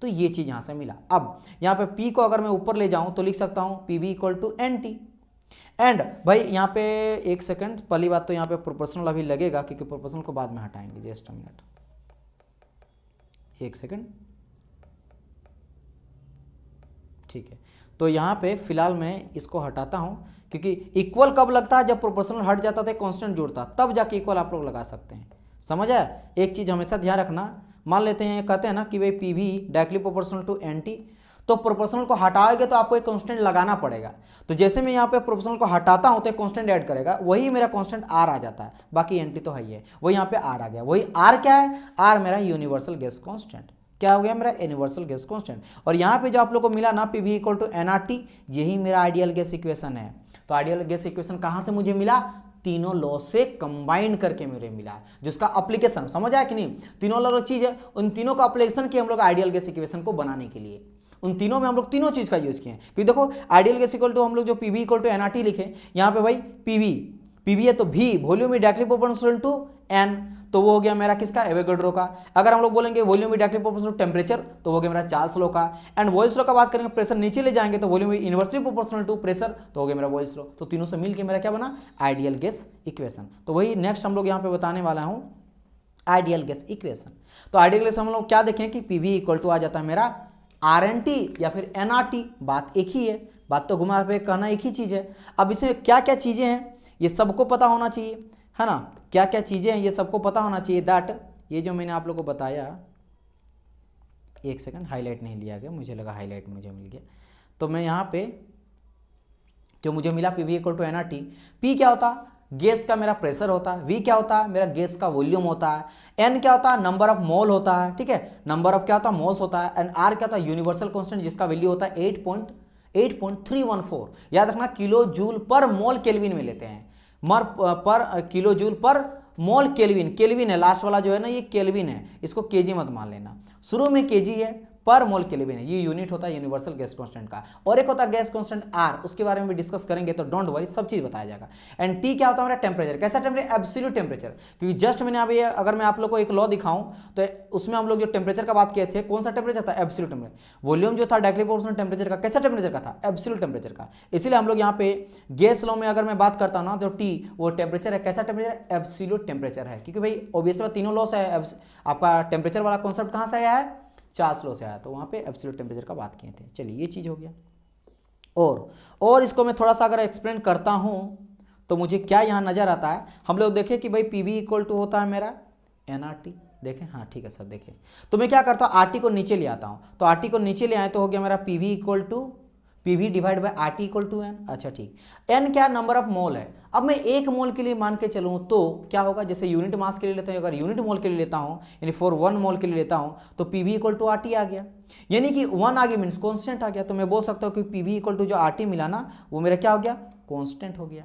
Speaker 1: तो ये चीज़ यहाँ से मिला। अब यहाँ पे P को अगर मैं ऊपर ले जाऊँ तो लिख सकता हूँ PV = NT। एंड भाई यहाँ पे एक सेकंड, पहली बात तो यहाँ पे प्रोपोर्शनल अभी लगेगा क्योंकि प्रोपोर्शनल को बाद में हटाएंगे, जस्ट अ मिनट, एक सेकंड। ठीक है, तो यहाँ पे फिलहाल मैं इसको हटाता हूँ क्योंकि इक्वल कब लगता है? जब प्रोपोर्शनल हट जाता था कांस्टेंट जुड़ता, तब जाके इक्वल आप लोग लगा सकते हैं। समझ आया? एक चीज़ हमेशा ध्यान रखना, मान लेते हैं कहते हैं ना कि भाई PV directly proportional to NT, तो प्रोपोर्शनल को हटाओगे तो आपको एक कांस्टेंट लगाना पड़ेगा। तो जैसे मैं यहाँ पे प्रोपोर्शनल को हटाता हूँ तो एक कांस्टेंट ऐड करेगा, वही मेरा कांस्टेंट R आ जाता है, बाकी NT तो है ही है, वही यहाँ पे R आ गया। वही R क्या है? R मेरा यूनिवर्सल गैस कांस्टेंट। क्या हो गया? मेरा यूनिवर्सल गैस कांस्टेंट। और यहाँ पे जो आप लोग को मिला ना PV = nRT, यही मेरा आइडियल गैस इक्वेशन है। तो आइडियल गैस इक्वेशन कहाँ से मुझे मिला? तीनों लॉ से कंबाइन करके मेरे मिला, जिसका एप्लीकेशन समझ आया कि नहीं? तीनों अलग चीज है, उन तीनों का एप्लीकेशन किया हम लोग आइडियल गैस इक्वेशन को बनाने के लिए। उन तीनों में हम लोग तीनों चीज का यूज किए हैं। क्योंकि देखो आइडियल गैस इक्वल टू हम लोग जो PV = nRT लिखे, यहाँ पे भाई PV है तो V volume is directly proportional to N, तो वो हो गया मेरा किसका? एवोगाड्रो का। अगर हम लोग बोलेंगे volume is directly proportional to temperature, तो हो गया मेरा चार्ल्स लॉ का। एंड बॉयल्स लॉ का बात करेंगे, प्रेशर नीचे ले जाएंगे तो volume inversely proportional to pressure, तो हो गया मेरा बॉयल्स लॉ। तो तीनों से मिलकर मेरा क्या बना? Ideal gas equation. तो वही नेक्स्ट हम लोग यहाँ पे बताने वाला हूँ, आइडियल गैस इक्वेशन। तो आइडियल गैस हम लोग क्या देखें कि PV = आ जाता है मेरा RNT या फिर nRT, बात एक ही है, बात तो घुमा पे कहना एक ही चीज़ है। अब इसमें क्या क्या चीज़ें हैं ये सबको पता होना चाहिए, है ना? क्या क्या चीज़ें हैं ये सबको पता होना चाहिए। दैट ये जो मैंने आप लोग को बताया, एक सेकंड, हाईलाइट नहीं लिया गया, मुझे लगा हाईलाइट मुझे मिल गया। तो मैं यहाँ पे जो मुझे मिला PV = nRT, P क्या होता? गैस का मेरा प्रेशर होता है, V क्या होता है? मेरा गैस का वॉल्यूम होता है, N क्या होता है? नंबर ऑफ मोल होता है, ठीक है, नंबर ऑफ क्या होता है? मोल्स होता है। एंड R क्या होता है? यूनिवर्सल कांस्टेंट, जिसका वैल्यू होता है 8.314। याद रखना किलो जूल पर मोल केल्विन में लेते हैं, पर किलो जूल पर मोल केल्विन। केल्विन है लास्ट वाला जो है ना, ये केल्विन है, इसको केजी मत मान लेना। शुरू में केजी है, पर मोल केल्विन है, ये यूनिट होता है यूनिवर्सल गैस कांस्टेंट का। और एक होता है गैस कांस्टेंट आर, उसके बारे में भी डिस्कस करेंगे, तो डोंट वरी, सब चीज बताया जाएगा। एंड टी क्या होता है हमारा टेम्परेचर, कैसा टेम्परेचर, एब्सोल्यूट टेम्परेचर। क्योंकि जस्ट मैंने अभी अगर मैं आप लोग को एक लॉ दिखाऊं तो उसमें हम लोग जो टेम्परेचर का बात किए थे, कौन सा टेम्परेचर था, एब्सोल्यूट टेम्परेचर। वॉल्यूम जो था डायरेक्टली प्रोपोर्शनल टेम्परेचर का, कैसा टेम्परेचर का था, एब्सोल्यूट टेम्परेचर का। इसीलिए हम लोग यहाँ पे गैस लॉ में अगर मैं बात करता हूं ना, तो टी वो टेम्परेचर है, कैसा टेम्परेचर, एब्सोल्यूट टेम्परेचर है। क्योंकि भाई ऑब्वियसली तीनों लॉ से है, आपका टेम्परेचर वाला कॉन्सेप्ट कहां से आया है, चार्ल्स लॉ से आया, तो वहां पे एब्सोल्यूट टेम्परेचर का बात किए थे। चलिए ये चीज हो गया। और इसको मैं थोड़ा सा अगर एक्सप्लेन करता हूं तो मुझे क्या यहां नजर आता है, हम लोग देखें कि भाई पीवी इक्वल टू होता है मेरा एनआरटी, देखें, हाँ ठीक है सर, देखें तो मैं क्या करता हूं, आरटी को नीचे ले आता हूं, तो आरटी को नीचे ले आए तो हो गया मेरा PV equal to P V divide by R T equal to N. अच्छा ठीक, एन क्या नंबर ऑफ मोल है। अब मैं एक मोल के लिए मान के चलूं तो क्या होगा, जैसे यूनिट मास के लिए लेता हूं, अगर यूनिट मोल के लिए लेता हूं, यानी फॉर 1 मोल के लिए लेता हूं, तो पीवी इक्वल टू आरटी आ गया, यानी कि 1 आ गया मीन्स कॉन्स्टेंट आ गया। तो मैं बोल सकता हूं कि पीवी इक्वल टू जो आरटी मिला ना, वो मेरा क्या हो गया, कॉन्स्टेंट हो गया।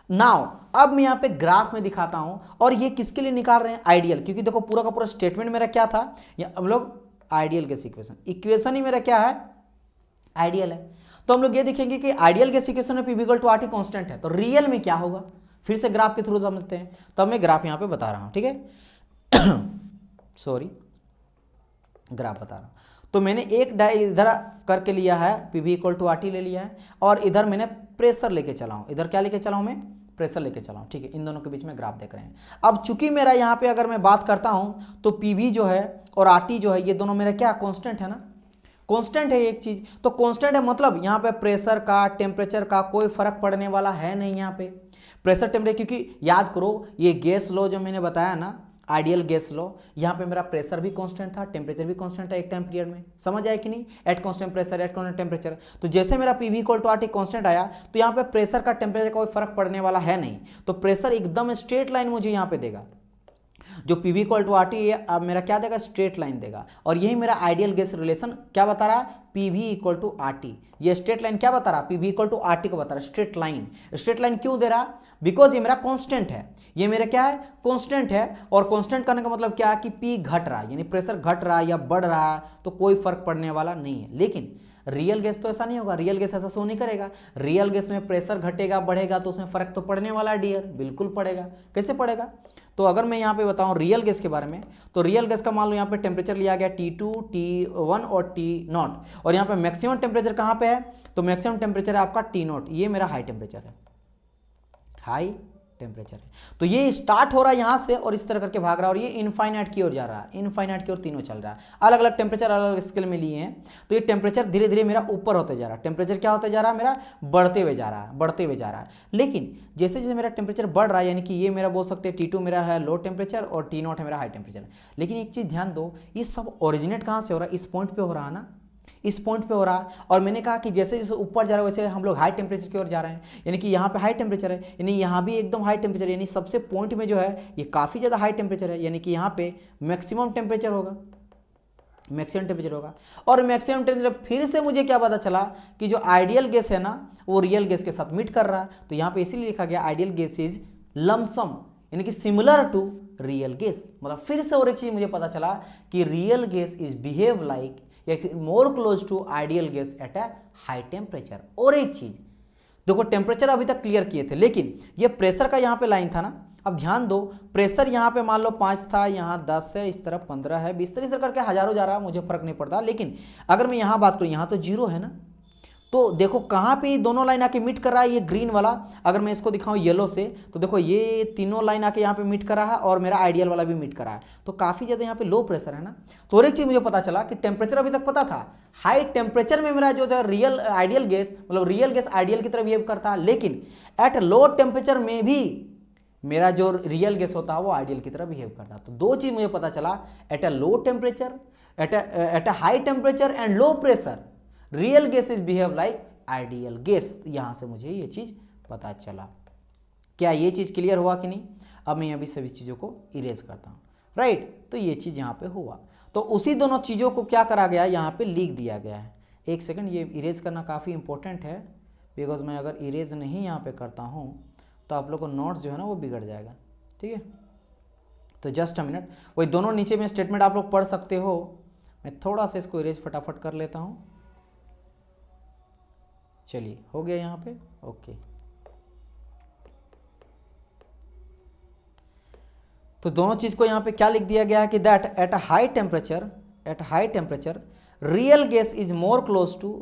Speaker 1: नाउ अब मैं यहां पे ग्राफ में दिखाता हूं, और ये किसके लिए निकाल रहे हैं, आइडियल, क्योंकि देखो पूरा का पूरा स्टेटमेंट मेरा क्या था, हम लोग आइडियल गैस इक्वेशन, इक्वेशन ही मेरा क्या है, आइडियल है। तो हम लोग ये देखेंगे कि आइडियल गैस इक्वेशन में P equal to RT constant है, तो रियल में क्या होगा, फिर से ग्राफ के थ्रू समझते हैं। तो अब मैं ग्राफ यहां पे बता रहा हूं, ठीक है सॉरी, ग्राफ बता रहा हूं। तो मैंने एक इधर करके लिया है, पीवी इक्वल टू आरटी ले लिया है, और इधर मैंने प्रेशर लेके चला हूं, इधर क्या लेके चला हूं मैं, प्रेशर लेके चला हूं, ठीक है। इन दोनों के बीच में ग्राफ देख रहे हैं। अब चूंकि मेरा यहां पे अगर मैं बात करता हूं तो पीवी जो है और आरटी जो है, ये दोनों मेरा क्या कांस्टेंट है ना, कांस्टेंट है एक चीज, तो कांस्टेंट है मतलब यहां पे प्रेशर का टेम्परेचर का कोई फर्क पड़ने वाला है नहीं। यहां पे प्रेशर टेम्परेचर, क्योंकि याद करो ये गैस लॉ जो मैंने बताया ना, आइडियल गैस लॉ, यहां पे मेरा प्रेशर भी कांस्टेंट था, टेम्परेचर भी कांस्टेंट था एक टाइम पीरियड में, समझ आया कि नहीं, at constant pressure at constant temperature. तो जैसे मेरा PV equal to RT constant आया, तो यहां पे प्रेशर का टेम्परेचर का कोई फर्क पड़ने वाला है नहीं, तो प्रेशर एकदम स्ट्रेट लाइन मुझे यहां पे देगा, जो पीवी इक्वल टू आरटी अब मेरा क्या देगा, स्ट्रेट लाइन देगा। और यही मेरा आइडियल गैस रिलेशन क्या बता रहा है, पीवी इक्वल टू आरटी, ये स्ट्रेट लाइन क्या बता रहा है, पीवी इक्वल टू आरटी को बता रहा है, स्ट्रेट लाइन। स्ट्रेट लाइन क्यों दे रहा, बिकॉज ये मेरा कांस्टेंट है, ये मेरा क्या है, कांस्टेंट है। और कांस्टेंट करने का मतलब क्या है कि पी घट रहा है, यानी प्रेशर घट रहा है या बढ़ रहा है, तो कोई फर्क पड़ने वाला नहीं है। लेकिन रियल गैस तो ऐसा नहीं होगा, रियल गैस ऐसा शो नहीं करेगा। रियल गैस में प्रेशर घटेगा बढ़ेगा तो उसमें फर्क तो पड़ने वाला है डियर, बिल्कुल पड़ेगा। कैसे पड़ेगा, तो अगर मैं यहाँ पे बताऊँ रियल गैस के बारे में, तो रियल गैस का मान लो यहाँ पे टेम्परेचर लिया गया T2, T1 और T0, और यहाँ पे मैक्सिमम टेम्परेचर कहाँ पे है, तो मैक्सिमम टेम्परेचर है आपका T0, ये मेरा हाई टेम्परेचर है, हाई टेम्परेचर है। तो ये स्टार्ट हो रहा है यहाँ से और इस तरह करके भाग रहा है, और ये इनफाइनाइट की ओर जा रहा है, इनफाइनाइट की ओर तीनों चल रहा है। अलग अलग टेम्परेचर अलग अलग स्केल में लिए हैं, तो ये टेम्परेचर धीरे धीरे मेरा ऊपर होते जा रहा है, टेम्परेचर क्या होता जा रहा है मेरा, बढ़ते हुए जा रहा है, बढ़ते हुए जा रहा है। लेकिन जैसे जैसे मेरा टेम्परेचर बढ़ रहा है, यानी कि ये मेरा बोल सकते हैं T2 मेरा है लो टेम्परेचर और T0 है मेरा हाई टेम्परेचर। लेकिन एक चीज़ ध्यान दो, ये सब ओरिजिनेट कहाँ से हो रहा है, इस पॉइंट पे हो रहा है ना, इस पॉइंट पे हो रहा है। और मैंने कहा कि जैसे जैसे ऊपर जा रहा है वैसे हम लोग हाई टेम्परेचर की ओर जा रहे हैं, यानी कि यहाँ पे हाई टेम्परेचर है, यानी यहाँ भी एकदम हाई टेम्परेचर, यानी सबसे पॉइंट में जो है ये काफ़ी ज़्यादा हाई टेम्परेचर है, यानी कि यहाँ पे मैक्सिमम टेम्परेचर होगा, मैक्सिमम टेम्परेचर होगा। और मैक्सिमम टेम्परेचर फिर से मुझे क्या पता चला कि जो आइडियल गैस है ना, वो रियल गैस के साथ मीट कर रहा है, तो यहाँ पे इसीलिए लिखा गया आइडियल गैस इज लमसम, यानी कि सिमिलर टू रियल गैस। मतलब फिर से और एक चीज मुझे पता चला कि real gas is behave like more close to ideal gas at a high temperature. और एक चीज देखो, टेम्परेचर अभी तक क्लियर किए थे, लेकिन ये प्रेशर का यहाँ पे लाइन था ना, अब ध्यान दो, प्रेशर यहाँ पे मान लो 5 था, यहाँ 10 है, इस तरफ 15 है, 20 तरह करके हजारों जा रहा है, मुझे फर्क नहीं पड़ता। लेकिन अगर मैं यहाँ बात करूँ, यहाँ तो 0 है ना, तो देखो कहाँ पे दोनों लाइन आके मीट कर रहा है, ये ग्रीन वाला। अगर मैं इसको दिखाऊं येलो से, तो देखो ये तीनों लाइन आके यहाँ पे मीट कर रहा है और मेरा आइडियल वाला भी मीट कर रहा है, तो काफी ज्यादा यहाँ पे लो प्रेशर है ना। तो और एक चीज मुझे पता चला कि टेम्परेचर अभी तक पता था, हाई टेम्परेचर में मेरा जो रियल आइडियल गैस, मतलब रियल गैस आइडियल की तरह बिहेव करता है, लेकिन एट लो टेम्परेचर में भी मेरा जो रियल गैस होता है वो आइडियल की तरह बिहेव करता है। तो दो चीज मुझे पता चला, at a low temperature, eight a high temperature and low pressure real gas is behave like ideal gas. यहां से मुझे ये चीज पता चला। क्या ये चीज क्लियर हुआ कि नहीं? अब मैं अभी सभी चीजों को इरेज करता हूं, राइट। तो ये चीज यहां पे हुआ, तो उसी दोनों चीजों को क्या करा गया, यहां पे लिख दिया गया है। एक सेकंड, ये इरेज करना काफी इंपॉर्टेंट है, बिकॉज मैं अगर इरेज नहीं यहां पे करता हूं तो आप लोग को नोट्स जो है ना वो बिगड़ जाएगा, ठीक है। तो जस्ट अ मिनट, वही दोनों नीचे में स्टेटमेंट आप लोग पढ़ सकते हो, मैं थोड़ा सा इसको इरेज फटाफट कर लेता हूँ। चलिए हो गया यहाँ पे, ओके। तो दोनों चीज को यहाँ पे क्या लिख दिया गया है कि that at high temperature real gas is more close to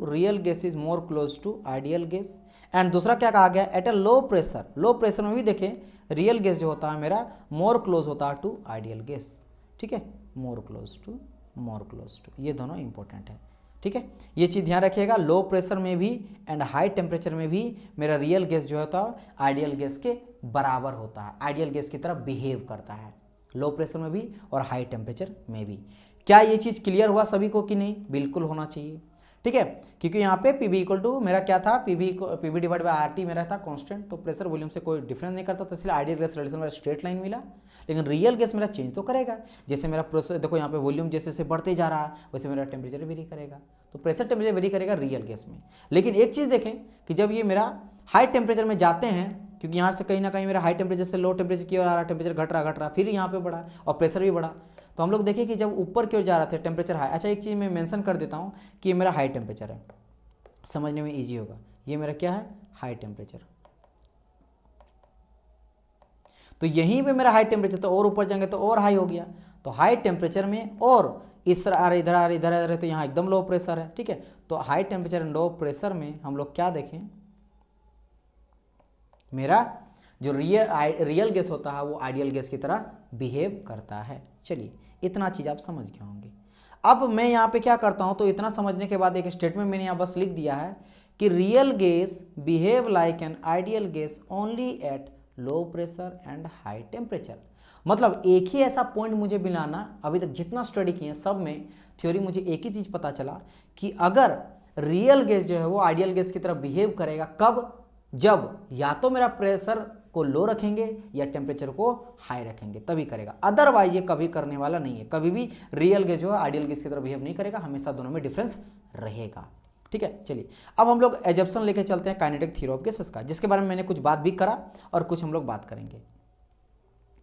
Speaker 1: ideal gas. And दूसरा क्या कहा गया, एट अ लो प्रेशर में भी देखें रियल गैस जो होता है मेरा मोर क्लोज होता है टू आइडियल गैस, ठीक है, मोर क्लोज टू, ये दोनों इंपॉर्टेंट है, ठीक है। ये चीज़ ध्यान रखिएगा, लो प्रेशर में भी एंड हाई टेम्परेचर में भी मेरा रियल गैस जो होता है आइडियल गैस के बराबर होता है, आइडियल गैस की तरह बिहेव करता है, लो प्रेशर में भी और हाई टेम्परेचर में भी। क्या ये चीज़ क्लियर हुआ सभी को कि नहीं? बिल्कुल होना चाहिए, ठीक है, क्योंकि यहाँ पे पी बी इक्वल टू मेरा क्या था, P V divide by R T मेरा था कांस्टेंट, तो प्रेशर वॉल्यूम से कोई डिफरेंस नहीं करता, तो इसलिए आइडियल गैस रिलेशन मेरा स्ट्रेट लाइन मिला। लेकिन रियल गैस मेरा चेंज तो करेगा, जैसे मेरा प्रेशर देखो यहाँ पे वॉल्यूम जैसे जैसे बढ़ते जा रहा है वैसे मेरा टेम्परेचर वेरी करेगा, तो प्रेशर टेम्परेचर वेरी करेगा रियल गैस में। लेकिन एक चीज़ देखें कि जब ये मेरा हाई टेम्परेचर में जाते हैं, क्योंकि यहाँ से कहीं ना कहीं मेरा हाई टेम्परेचर से लो टेम्परेचर की ओर आ रहा, टेम्परेचर घट रहा, फिर यहाँ पे बढ़ा और प्रेशर भी बढ़ा, तो हम लोग देखें कि जब ऊपर की ओर जा रहा था टेम्परेचर हाई। अच्छा एक चीज़ मैं मेंशन कर देता हूँ कि ये मेरा हाई टेम्परेचर है, समझने में इजी होगा, ये मेरा क्या है हाई टेम्परेचर, तो यहीं पे मेरा हाई टेम्परेचर, तो और ऊपर जाएंगे तो और हाई हो गया, तो हाई टेम्परेचर में और इस तरह आ रहे इधर आ रहे इधर आ रहे, तो यहाँ एकदम लो प्रेशर है, ठीक है। तो high temperature and low pressure में हम लोग क्या देखें, मेरा जो रियल गैस होता है वो आइडियल गैस की तरह बिहेव करता है। चलिए इतना चीज़ आप समझ गए होंगे। अब मैं यहाँ पे क्या करता हूँ, तो इतना समझने के बाद एक स्टेटमेंट मैंने यहाँ बस लिख दिया है कि real gas behave like an ideal gas only at low pressure and high temperature. मतलब एक ही ऐसा पॉइंट मुझे मिलाना, अभी तक जितना स्टडी किए सब में थ्योरी मुझे एक ही चीज़ पता चला कि अगर रियल गैस जो है वो आइडियल गैस की तरह बिहेव करेगा, कब? जब या तो मेरा प्रेशर को लो रखेंगे या टेम्परेचर को हाई रखेंगे, तभी करेगा, अदरवाइज ये कभी करने वाला नहीं है। कभी भी रियल गैस जो है आइडियल गैस की तरह बिहेव नहीं करेगा, हमेशा दोनों में डिफरेंस रहेगा, ठीक है। चलिए अब हम लोग एजम्पशन लेके चलते हैं काइनेटिक थ्योरी ऑफ गैसेस का, जिसके बारे में मैंने कुछ बात भी करा और कुछ हम लोग बात करेंगे,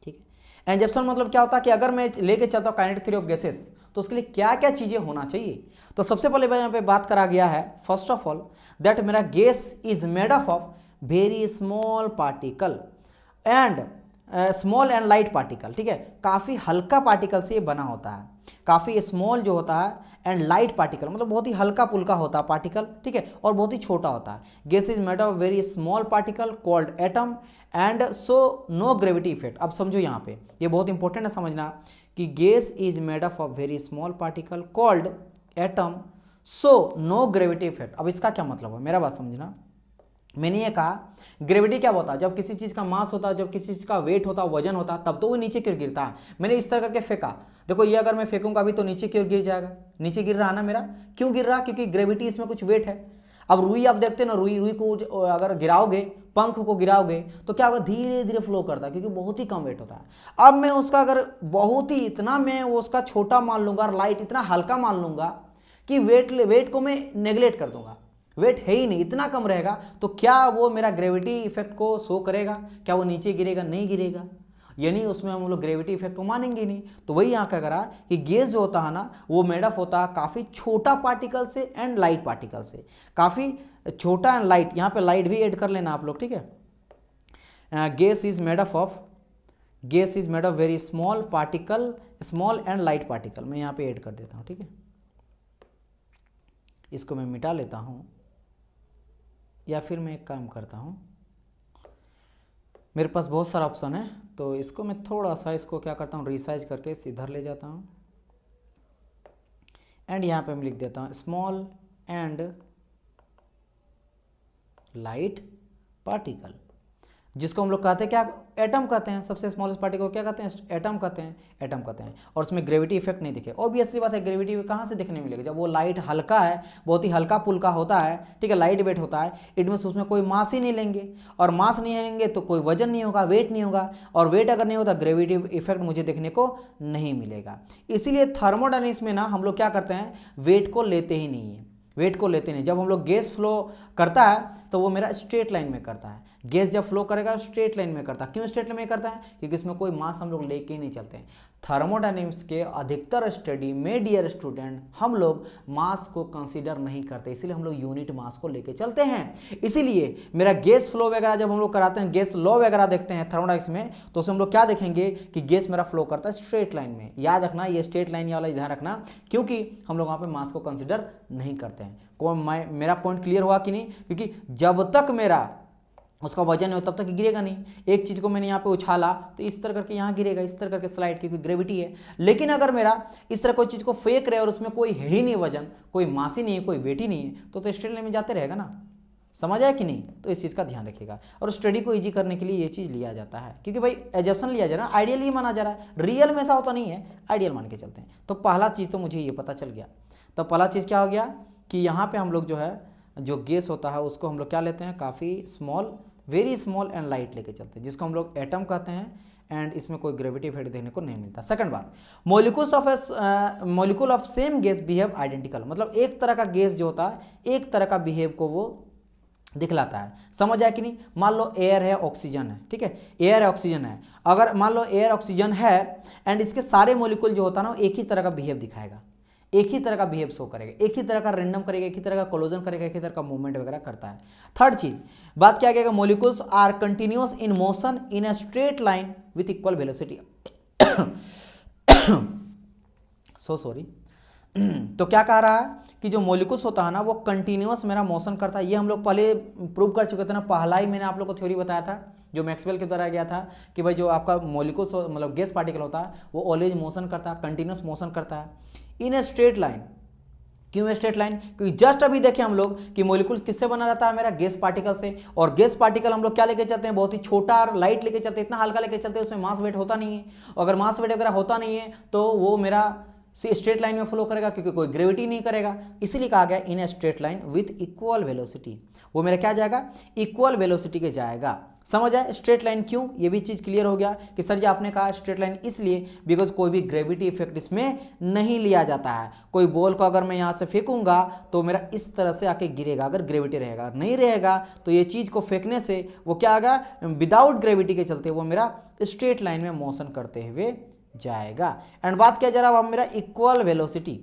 Speaker 1: ठीक है। एजम्पशन मतलब क्या होता है कि अगर मैं लेके चलता हूँ काइनेटिक थ्योरी ऑफ गैसेस, तो उसके लिए क्या क्या चीज़ें होना चाहिए। तो सबसे पहले यहाँ पे बात करा गया है फर्स्ट ऑफ ऑल दैट मेरा gas is made up of very small particle and small and light particle, ठीक है, काफ़ी हल्का पार्टिकल से ये बना होता है, काफ़ी स्मॉल जो होता है एंड लाइट पार्टिकल मतलब बहुत ही हल्का पुल्का होता है पार्टिकल, ठीक है, और बहुत ही छोटा होता है। Gas is made of very small particle called atom and so no gravity effect. अब समझो यहाँ पे ये बहुत इंपॉर्टेंट है समझना कि gas is made of very small particle called atom so no gravity effect. अब इसका क्या मतलब है, मेरा बात समझना। मैंने ये कहा ग्रेविटी क्या होता है, जब किसी चीज़ का मास होता है, जब किसी चीज़ का वेट होता है, वजन होता है, तब तो वो नीचे की ओर गिरता है। मैंने इस तरह करके फेंका, देखो ये अगर मैं फेंकूंगा अभी तो नीचे की ओर गिर जाएगा, नीचे गिर रहा ना मेरा, क्यों गिर रहा? क्योंकि ग्रेविटी इसमें कुछ वेट है। अब रुई आप देखते ना, रुई को अगर गिराओगे, पंख को गिराओगे तो क्या होगा, धीरे धीरे फ्लो करता है क्योंकि बहुत ही कम वेट होता है। अब मैं उसका अगर बहुत ही इतना मैं वो उसका छोटा मान लूंगा, लाइट इतना हल्का मान लूंगा कि वेट को मैं नेग्लेक्ट कर दूंगा, वेट है ही नहीं, इतना कम रहेगा, तो क्या वो मेरा ग्रेविटी इफेक्ट को शो करेगा? क्या वो नीचे गिरेगा? नहीं गिरेगा, यानी उसमें हम लोग ग्रेविटी इफेक्ट को मानेंगे नहीं। तो वही यहाँ क्या करा कि गैस जो होता है ना वो मेड अप होता है काफ़ी छोटा पार्टिकल से एंड लाइट पार्टिकल से, काफ़ी छोटा एंड लाइट, यहाँ पे लाइट भी ऐड कर लेना आप लोग, ठीक है। Gas is made up very small particle, small and light particle, मैं यहाँ पे ऐड कर देता हूँ, ठीक है, इसको मैं मिटा लेता हूँ, या फिर मैं एक काम करता हूँ, मेरे पास बहुत सारा ऑप्शन है, तो इसको मैं थोड़ा सा इसको क्या करता हूँ रिसाइज करके इधर ले जाता हूँ एंड यहाँ पे मैं लिख देता हूँ स्मॉल एंड लाइट पार्टिकल, जिसको हम लोग कहते हैं क्या, एटम कहते हैं। सबसे स्मॉलेस्ट पार्टिकल को क्या कहते हैं, एटम कहते हैं। और उसमें ग्रेविटी इफेक्ट नहीं दिखे, ऑब्वियसली बात है, ग्रेविटी कहाँ से दिखने मिलेगा, जब वो लाइट हल्का है, बहुत ही हल्का पुल्का होता है, ठीक है, लाइट वेट होता है, इट मीन्स उसमें कोई मास ही नहीं लेंगे, और मास नहीं लेंगे तो कोई वजन नहीं होगा, वेट नहीं होगा, और वेट अगर नहीं होता ग्रेविटी इफेक्ट मुझे देखने को नहीं मिलेगा। इसीलिए थर्मोडायनेमिक्स में ना हम लोग क्या करते हैं, वेट को लेते ही नहीं है, वेट को लेते नहीं। जब हम लोग गैस फ्लो करता है तो वो मेरा स्ट्रेट लाइन में करता है, गैस जब फ्लो करेगा स्ट्रेट लाइन में करता है। क्यों स्ट्रेट लाइन में करता है? क्योंकि इसमें कोई मास हम लोग लेके ही नहीं चलते हैं। थर्मोडायनेमिक्स के अधिकतर स्टडी में डियर स्टूडेंट हम लोग मास को कंसीडर नहीं करते, इसीलिए हम लोग यूनिट मास को लेके चलते हैं। इसीलिए मेरा गैस फ्लो वगैरह जब हम लोग कराते हैं, गैस लॉ वगैरह देखते हैं थर्मोडायनेमिक्स में, तो उसमें हम लोग क्या देखेंगे कि गैस मेरा फ्लो करता है स्ट्रेट लाइन में। याद रखना, ये स्ट्रेट लाइन वाला ध्यान रखना, क्योंकि हम लोग वहां पे मास को कंसीडर नहीं करते हैं। मेरा पॉइंट क्लियर हुआ कि नहीं? क्योंकि जब तक मेरा उसका वजन नहीं हो तब तक गिरेगा नहीं। एक चीज को मैंने यहाँ पे उछाला तो इस तरह करके यहाँ गिरेगा, इस तरह करके स्लाइड, क्योंकि ग्रेविटी है। लेकिन अगर मेरा इस तरह कोई चीज को फेंक रहे और उसमें कोई है ही नहीं वजन, कोई मास ही नहीं है, कोई वेट ही नहीं है, तो स्ट्रेट लाइन में जाते रहेगा ना। समझ आया कि नहीं? तो इस चीज का ध्यान रखिएगा। और स्टडी को इजी करने के लिए ये चीज लिया जाता है, क्योंकि भाई एजम्पशन लिया जा रहा है, आइडियल ही माना जा रहा है, रियल में ऐसा होता नहीं है, आइडियल मान के चलते हैं। तो पहला चीज तो मुझे ये पता चल गया। तो पहला चीज क्या हो गया कि यहाँ पे हम लोग जो है जो गैस होता है उसको हम लोग क्या लेते हैं, काफी small, very small and light लेके चलते हैं, जिसको हम लोग एटम कहते हैं, एंड इसमें कोई ग्रेविटी इफेक्ट देखने को नहीं मिलता। सेकंड बात, molecule of same gas behave identical, मतलब एक तरह का गैस जो होता है एक तरह का बिहेव को वो दिखलाता है। समझ आया कि नहीं? मान लो एयर है, ऑक्सीजन है, ठीक है, एयर है, ऑक्सीजन है। अगर मान लो एयर ऑक्सीजन है एंड इसके सारे मॉलिक्यूल जो होता है ना एक ही तरह का बिहेव दिखाएगा, एक ही तरह का बिहेव शो करेगा, एक ही तरह का रेंडम करेगा, एक ही तरह का कोलोजन करेगा, एक ही तरह का मूवमेंट वगैरह करता है। थर्ड चीज, बात क्या कहेगा, molecules are continuous in motion in a straight line with equal velocity. So sorry. तो क्या कह रहा है कि जो मॉलिक्यूल्स होता है ना वो कंटिन्यूअस मेरा मोशन करता है। ये हम लोग पहले प्रूव कर चुके थे ना, पहला ही मैंने आप लोग को थ्योरी बताया था जो मैक्सवेल के द्वारा गया था कि भाई जो आपका मॉलिक्यूल्स मतलब गैस पार्टिकल होता है वो ऑलवेज मोशन करता है, कंटिन्यूअस मोशन करता है इन ए स्ट्रेट लाइन। क्यों स्ट्रेट लाइन? क्योंकि जस्ट अभी देखें हम लोग कि मॉलिक्यूल किससे बना रहता है, मेरा गैस पार्टिकल से। और गैस पार्टिकल हम लोग क्या लेके चलते हैं, बहुत ही छोटा और लाइट लेके चलते हैं, इतना हल्का लेके चलते हैं, उसमें मास वेट होता नहीं है। अगर मास वेट वगैरह होता नहीं है तो वो मेरा स्ट्रेट लाइन में फ्लो करेगा, क्योंकि कोई ग्रेविटी नहीं करेगा। इसीलिए कहा गया in a straight line with equal velocity, वो मेरा क्या जाएगा, इक्वल वेलोसिटी के जाएगा। समझ आए स्ट्रेट लाइन क्यों? ये भी चीज क्लियर हो गया कि सर जी आपने कहा स्ट्रेट लाइन इसलिए बिकॉज कोई भी ग्रेविटी इफेक्ट इसमें नहीं लिया जाता है। कोई बॉल को अगर मैं यहाँ से फेंकूंगा तो मेरा इस तरह से आके गिरेगा अगर ग्रेविटी रहेगा, नहीं रहेगा तो ये चीज को फेंकने से वो क्या आएगा, विदाउट ग्रेविटी के चलते वो मेरा स्ट्रेट लाइन में मोशन करते हुए जाएगा। एंड बात किया जा रहा है अब मेरा इक्वल वेलोसिटी,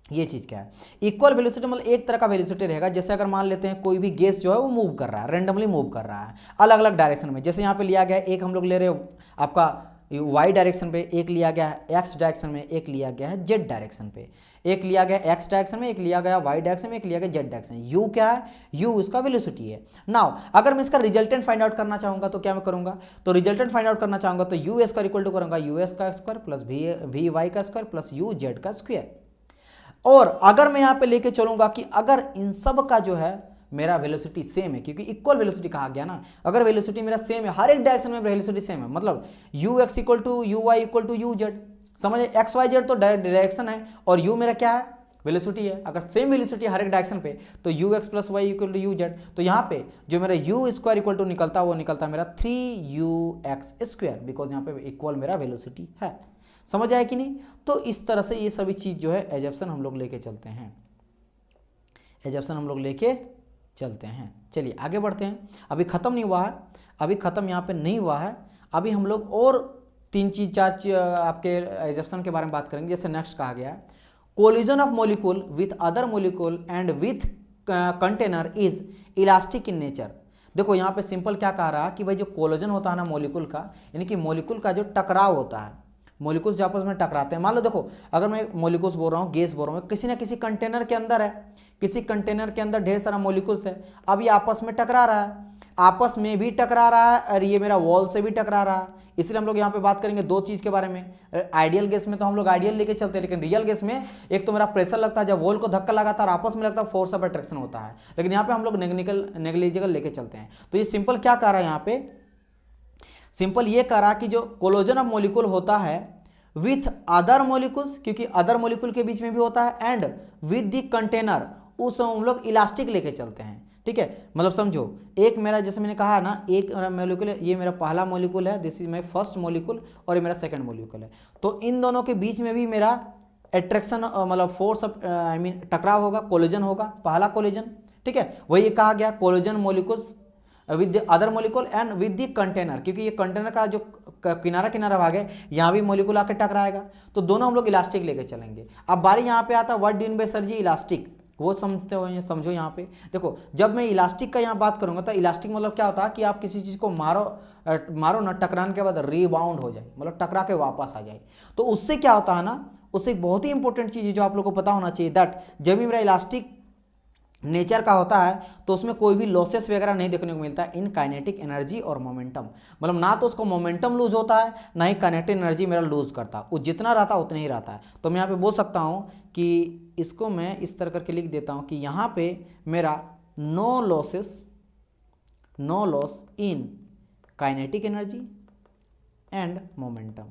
Speaker 1: ये चीज क्या है, इक्वल वेलोसिटी मतलब एक तरह का वेलोसिटी रहेगा। जैसे अगर मान लेते हैं कोई भी गैस जो है वो मूव कर रहा है, रेंडमली मूव कर रहा है अलग अलग डायरेक्शन में। जैसे यहाँ पे लिया गया एक हम लोग ले रहे हो आपका वाई डायरेक्शन पे, एक लिया गया है एक्स डायरेक्शन में, एक लिया गया है जेड डायरेक्शन पे, एक लिया गया एक्स डायरेक्शन में, एक लिया गया वाई डायरेक्शन में, एक लिया गया जेड डायरेक्शन। यू क्या है, यू इसका वेलोसिटी है। नाउ अगर मैं इसका रिजल्टेंट फाइंड आउट करना चाहूंगा तो क्या मैं करूंगा, तो रिजल्टेंट फाइंड आउट करना चाहूंगा तो यू एस का इक्वल टू करूंगा यू एस का स्क्वायर प्लस वी वाई का स्क्वायर प्लस यू जेड का स्क्वायर। और अगर मैं यहां पे लेके चलूंगा कि अगर इन सब का जो है मेरा वेलोसिटी सेम है, क्योंकि इक्वल वेलोसिटी कहा गया ना, अगर वेलोसिटी मेरा सेम है, हर एक डायरेक्शन में वेलोसिटी सेम है, मतलब u x equal to u y equal to u z. समझे, एक्स वाई जेड तो डायरेक्शन है और यू मेरा क्या है, वेलोसिटी है। अगर सेम वेलोसिटी हर एक डायरेक्शन पे तो u x plus y equal to u z. तो यहाँ पे जो मेरा यू स्क्वायर इक्वल टू निकलता है वो निकलता है मेरा 3ux स्क्वायर, बिकॉज यहाँ पे इक्वल मेरा वेलोसिटी है। समझ आया कि नहीं? तो इस तरह से ये सभी चीज जो है एजप्शन हम लोग लेके चलते हैं, एजप्शन हम लोग लेके चलते हैं। चलिए आगे बढ़ते हैं। अभी खत्म नहीं हुआ है, अभी खत्म यहाँ पे नहीं हुआ है, अभी हम लोग और 3 चीज 4 चीज आपके एजप्शन के बारे में बात करेंगे। जैसे नेक्स्ट कहा गया है collision of molecule with other molecule and with container is elastic in nature. देखो यहाँ पे सिंपल क्या कह रहा है कि भाई जो कोलिजन होता है ना मॉलिक्यूल का, यानी कि मॉलिक्यूल का जो टकराव होता है, मॉलिक्यूल्स जो आपस में टकराते हैं। मान लो देखो अगर मैं मॉलिक्यूल्स बोल रहा हूँ, गैस बोल रहा हूँ, किसी ना किसी कंटेनर के अंदर है, किसी कंटेनर के अंदर ढेर सारा मॉलिक्यूल्स है, अब ये आपस में टकरा रहा है, आपस में भी टकरा रहा है और ये मेरा वॉल से भी टकरा रहा है। इसलिए हम लोग यहाँ पे बात करेंगे 2 चीज के बारे में। आइडियल गैस में तो हम लोग आइडियल लेके चलते हैं, लेकिन रियल गैस में एक तो मेरा प्रेशर लगता है जब वॉल को धक्का लगाता है और आपस में लगता है फोर्स ऑफ अट्रैक्शन होता है, लेकिन यहाँ पे हम लोग नेग्लिजिबल लेके चलते हैं। तो ये सिंपल क्या कह रहा है यहाँ पे, सिंपल ये कह रहा है कि जो कोलिजन ऑफ मॉलिक्यूल होता है विथ अदर मॉलिक्यूल्स, क्योंकि अदर मॉलिक्यूल के बीच में भी होता है, एंड विद द कंटेनर, उस हम लोग इलास्टिक लेके चलते हैं। ठीक है, मतलब समझो एक मेरा जैसे मैंने कहा है ना, एक मॉलिक्यूल है, ये मेरा पहला मॉलिक्यूल है, this is my first molecule, और ये मेरा सेकंड मॉलिक्यूल है। तो इन दोनों के बीच में भी मेरा अट्रैक्शन मतलब फोर्स आई मीन टकराव होगा, कोलिजन होगा, पहला कोलिजन। ठीक है, वही कहा गया collision molecules with the other molecule and with the container, क्योंकि ये कंटेनर का जो किनारा किनारा भाग है यहाँ भी मॉलिक्यूल आके टकराएगा, तो दोनों हम लोग इलास्टिक लेके चलेंगे। अब बारी यहाँ पे आता है what do you mean by sir ji elastic, वो समझते हो, समझो यहाँ पे देखो, जब मैं इलास्टिक का यहाँ बात करूंगा तो इलास्टिक मतलब क्या होता है कि आप किसी चीज़ को मारो ना, टकराने के बाद रीबाउंड हो जाए, मतलब टकरा के वापस आ जाए। तो उससे क्या होता है ना, उससे एक बहुत ही इंपॉर्टेंट चीज़ है जो आप लोग को पता होना चाहिए, दैट जब भी मेरा इलास्टिक नेचर का होता है तो उसमें कोई भी लॉसेस वगैरह नहीं देखने को मिलता है इन काइनेटिक एनर्जी और मोमेंटम, मतलब ना तो उसको मोमेंटम लूज होता है ना ही काइनेटिक एनर्जी मेरा लूज करता, वो जितना रहता है उतना ही रहता है। तो मैं यहाँ पे बोल सकता हूँ कि इसको मैं इस तरह करके लिख देता हूँ कि यहाँ पे मेरा no loss in kinetic energy and momentum.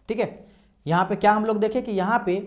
Speaker 1: ठीक है, यहाँ पे क्या हम लोग देखें कि यहाँ पे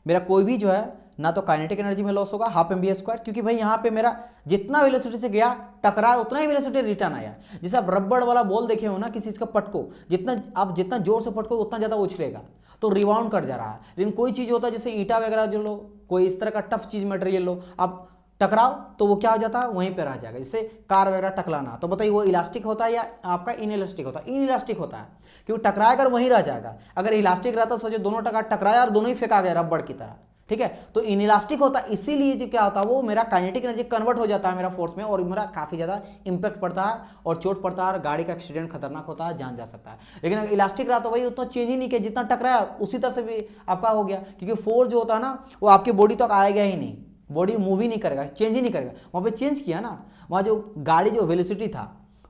Speaker 1: मेरा कोई भी जो है ना तो काइनेटिक एनर्जी में लॉस होगा हाफ mv², क्योंकि भाई यहाँ पे मेरा जितना वेलोसिटी से गया टकरा उतना ही वेलोसिटी रिटर्न आया। जैसे आप रबड़ वाला बॉल देखे हो ना, किसी चीज़ का पटको, जितना जोर से पटको उतना ज़्यादा उछलेगा तो रिबाउंड कर जा रहा है। लेकिन कोई चीज़ होता है जैसे ईंटा वगैरह जो लो, कोई इस तरह का टफ चीज़ मटेरियल लो, आप टकराओ तो वो क्या हो जाता है, वहीं पे रह जाएगा। जैसे कार वगैरह टकराना, तो बताइए वो इलास्टिक होता है या आपका इनइलास्टिक होता है? इनइलास्टिक होता है, क्योंकि टकराया कर वहीं रह जाएगा। अगर इलास्टिक रहता सोचो दोनों टकराया और दोनों ही फेंका गया रबड़ की तरह, ठीक है, तो इनइलास्टिक होता है। इसीलिए जो क्या होता है वो मेरा काइनेटिक एनर्जी कन्वर्ट हो जाता है मेरा फोर्स में, और मेरा काफ़ी ज़्यादा इंपैक्ट पड़ता है और चोट पड़ता है, गाड़ी का एक्सीडेंट खतरनाक होता है, जान जा सकता है। लेकिन अगर इलास्टिक रहा तो वही उतना चेंज ही नहीं किया, जितना टकराया उसी तरह से भी आपका हो गया, क्योंकि फोर्स जो होता है ना वो आपकी बॉडी तक आएगा ही नहीं, बॉडी मूव ही नहीं करेगा, चेंज ही नहीं करेगा। वहाँ पे चेंज किया ना, वहाँ जो गाड़ी जो वेलोसिटी था